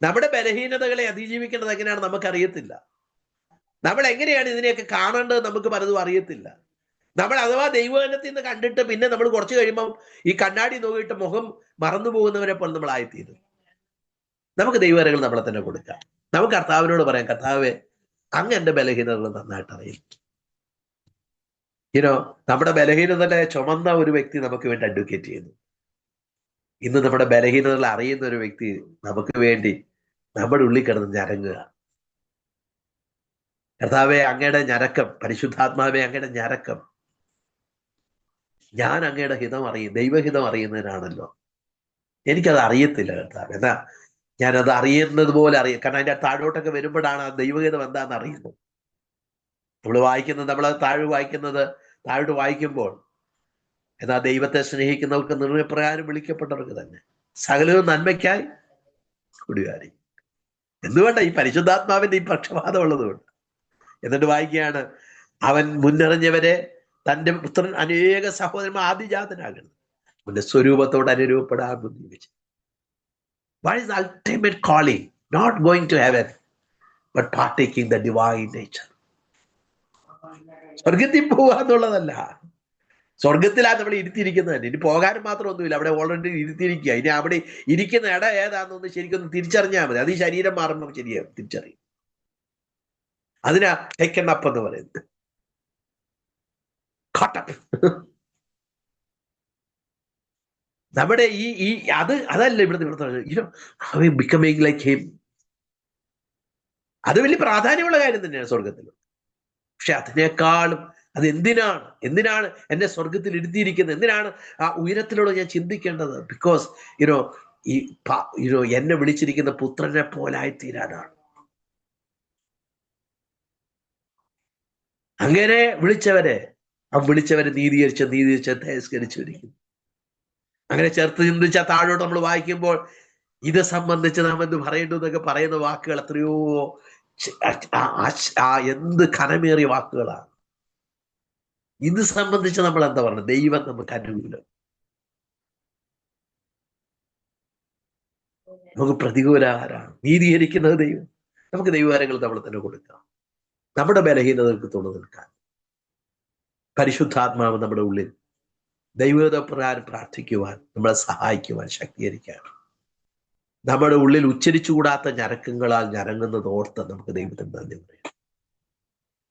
നമ്മുടെ ബലഹീനതകളെ അതിജീവിക്കേണ്ടത് എങ്ങനെയാണ് നമുക്കറിയത്തില്ല. നമ്മൾ എങ്ങനെയാണ് ഇതിനെയൊക്കെ കാണേണ്ടത് നമുക്ക് പലതും അറിയത്തില്ല. നമ്മൾ അഥവാ ദൈവജനത്തിൽ നിന്ന് കണ്ടിട്ട് പിന്നെ നമ്മൾ കുറച്ച് കഴിയുമ്പം ഈ കണ്ണാടി നോക്കിയിട്ട് മുഖം മറന്നു പോകുന്നവരെ പോലെ നമ്മൾ ആയിത്തീരും. നമുക്ക് ദൈവവരങ്ങൾ നമ്മളെ തന്നെ കൊടുക്കാം. നമുക്ക് കർത്താവിനോട് പറയാം, കർത്താവേ, അങ്ങ് എൻ്റെ ബലഹീനതകൾ നന്നായിട്ട് അറിയും. നമ്മുടെ ബലഹീനതകളെ ചുമന്ന ഒരു വ്യക്തി നമുക്ക് വേണ്ടി അഡ്വക്കേറ്റ് ചെയ്യുന്നു. ഇന്ന് നമ്മുടെ ബലഹീനതകൾ അറിയുന്ന ഒരു വ്യക്തി നമുക്ക് വേണ്ടി നമ്മുടെ ഉള്ളിൽ കിടന്ന് ഞരങ്ങുക. കർത്താവെ, അങ്ങയുടെ ഞരക്കം, പരിശുദ്ധാത്മാവെ, അങ്ങയുടെ ഞരക്കം. ഞാൻ അങ്ങയുടെ ഹിതം അറിയും, ദൈവഹിതം അറിയുന്നതിനാണല്ലോ. എനിക്കത് അറിയത്തില്ല കർത്താവ്. എന്നാ ഞാനത് അറിയുന്നത് പോലെ അറിയാം. കാരണം അതിൻ്റെ താഴോട്ടൊക്കെ വരുമ്പോഴാണ് ആ ദൈവഹിതം എന്താണെന്ന് അറിയുന്നത്. നമ്മൾ താഴോട്ട് വായിക്കുമ്പോൾ എന്നാൽ ദൈവത്തെ സ്നേഹിക്കുന്നവർക്ക് നിർണയപ്രകാരം വിളിക്കപ്പെട്ടവർക്ക് തന്നെ സകലവും നന്മയ്ക്കായി കുടികാരി. എന്തുകൊണ്ടാണ്? ഈ പരിശുദ്ധാത്മാവിന്റെ ഈ പക്ഷപാതം ഉള്ളതുകൊണ്ട്. എന്നിട്ട് വായിക്കുകയാണ്, അവൻ മുന്നറിഞ്ഞവരെ തൻ്റെ പുത്രൻ അനേക സഹോദരന്മാർ ആദിജാതനാകണം, അവന്റെ സ്വരൂപത്തോട് അനുരൂപപ്പെടാൻ ബുദ്ധിവെച്ചു. What is the ultimate calling? Not going to heaven, but partaking the divine nature. സ്വർഗത്തിൽ പോവുക എന്നുള്ളതല്ല. സ്വർഗത്തിലാണ് നമ്മൾ ഇരുത്തിയിരിക്കുന്നത് തന്നെ. ഇനി പോകാനും മാത്രമൊന്നുമില്ല, അവിടെ ഓൾറെഡി ഇരുത്തിയിരിക്കുക. ഇനി അവിടെ ഇരിക്കുന്ന ഇടം ഏതാണെന്നൊന്ന് ശരിക്കൊന്ന് തിരിച്ചറിഞ്ഞാൽ മതി. അത് ഈ ശരീരം മാറുമ്പോൾ ശരിയാവും, തിരിച്ചറിയും. അതിനാ ടേക്കൺ അപ്പ് എന്ന് പറയുന്നത്. നമ്മുടെ അതല്ല ഇവിടുത്തെ ബിക്കമിങ് ലൈക്ക് ഹിം. അത് വലിയ പ്രാധാന്യമുള്ള കാര്യം തന്നെയാണ് സ്വർഗത്തിൽ. പക്ഷെ അതിനേക്കാളും അത് എന്തിനാണ് എന്നെ സ്വർഗത്തിൽ ഇരുത്തിയിരിക്കുന്നത്? എന്തിനാണ് ആ ഉയരത്തിലൂടെ ഞാൻ ചിന്തിക്കേണ്ടത്? ബിക്കോസ് എന്നെ വിളിച്ചിരിക്കുന്ന പുത്രനെ പോലായി തീരാനാണ്. അങ്ങനെ വിളിച്ചവരെ നീതീകരിച്ച് തിരസ്കരിച്ചിരിക്കുന്നു. അങ്ങനെ ചേർത്ത് ചിന്തിച്ച താഴോട്ട് നമ്മൾ വായിക്കുമ്പോൾ ഇത് സംബന്ധിച്ച് നാം എന്ത് പറയേണ്ടു എന്നൊക്കെ പറയുന്ന വാക്കുകൾ എത്രയോ എന്ത് ഘനമേറിയ വാക്കുകളാണ്. ഇത് സംബന്ധിച്ച് നമ്മൾ എന്താ പറയുന്നത്? ദൈവം നമുക്ക് അനുകൂലം, നമുക്ക് പ്രതികൂലകാരാണ്. നീതീകരിക്കുന്നത് ദൈവം. നമുക്ക് ദൈവകാര്യങ്ങൾ നമ്മൾ തന്നെ കൊടുക്കാം. നമ്മുടെ ബലഹീനതകൾക്ക് തുണ നിൽക്കാൻ പരിശുദ്ധാത്മാവ് നമ്മുടെ ഉള്ളിൽ ദൈവത പ്രകാരം പ്രാർത്ഥിക്കുവാൻ, നമ്മളെ സഹായിക്കുവാൻ, ശക്തീകരിക്കാൻ. നമ്മുടെ ഉള്ളിൽ ഉച്ചരിച്ചുകൂടാത്ത ഞരക്കങ്ങളാൽ ഞരങ്ങുന്നത് ഓർത്ത് നമുക്ക് ദൈവത്തിന് നന്ദി പറയാം.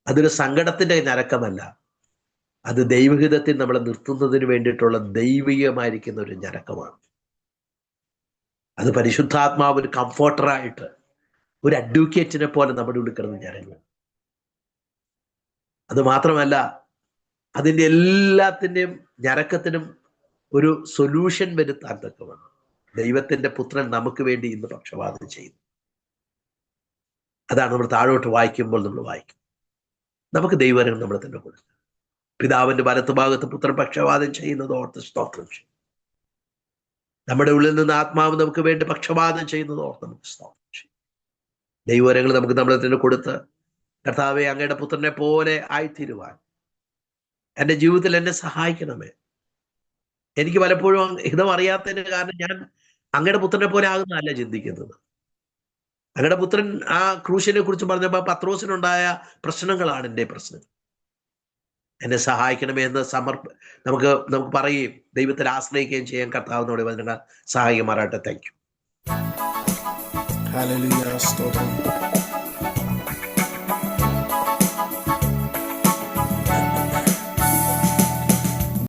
അതൊരു സങ്കടത്തിന്റെ ഞരക്കമല്ല, അത് ദൈവഹിതത്തിൽ നമ്മളെ നിർത്തുന്നതിന് വേണ്ടിയിട്ടുള്ള ദൈവികമായിരിക്കുന്ന ഒരു ഞരക്കമാണ്. അത് പരിശുദ്ധാത്മാവ് ഒരു കംഫോർട്ടറായിട്ട്, ഒരു അഡ്വക്കേറ്റിനെ പോലെ നമ്മുടെ ഉള്ളിൽ കിടന്ന് ഞരങ്ങുക. അത് മാത്രമല്ല, അതിൻ്റെ എല്ലാത്തിൻ്റെയും ഞരക്കത്തിനും ഒരു സൊല്യൂഷൻ വരുത്താൻ തക്കമാണ് ദൈവത്തിന്റെ പുത്രൻ നമുക്ക് വേണ്ടി ഇന്ന് പക്ഷപാതം ചെയ്യുന്നു. അതാണ് നമ്മൾ താഴോട്ട് വായിക്കുമ്പോൾ നമ്മൾ വായിക്കും. നമുക്ക് ദൈവവരം നമ്മൾ തന്നെ കൊടുക്കുക. പിതാവിന്റെ വലത്തുഭാഗത്ത് പുത്രൻ പക്ഷപാതം ചെയ്യുന്നത് ഓർത്ത് സ്തോത്രം ചെയ്യും. നമ്മുടെ ഉള്ളിൽ നിന്ന് ആത്മാവ് നമുക്ക് വേണ്ടി പക്ഷപാതം ചെയ്യുന്നത് ഓർത്ത് നമുക്ക് സ്തോത്രം ചെയ്യും. ദൈവവരങ്ങൾ നമുക്ക് നമ്മളെ തന്നെ കൊടുത്ത്, കർത്താവെ, അങ്ങയുടെ പുത്രനെ പോലെ ആയിത്തീരുവാൻ എൻ്റെ ജീവിതത്തിൽ എന്നെ സഹായിക്കണമേ. എനിക്ക് പലപ്പോഴും ഹിതം അറിയാത്തതിന് കാരണം ഞാൻ അങ്ങയുടെ പുത്രനെ പോലെ ആകുന്നതല്ല ചിന്തിക്കുന്നത്. അങ്ങയുടെ പുത്രൻ ആ ക്രൂശിനെ കുറിച്ച് പറഞ്ഞപ്പോൾ പത്രോസിനുണ്ടായ പ്രശ്നങ്ങളാണ് എൻ്റെ പ്രശ്നം. എന്നെ സഹായിക്കണമേ എന്ന് നമുക്ക് പറയുകയും ദൈവത്തിൽ ആശ്രയിക്കുകയും ചെയ്യാൻ കർത്താവിനോട് വന്നിട്ട് സഹായിക്കുമാറാട്ടെ. Thank you.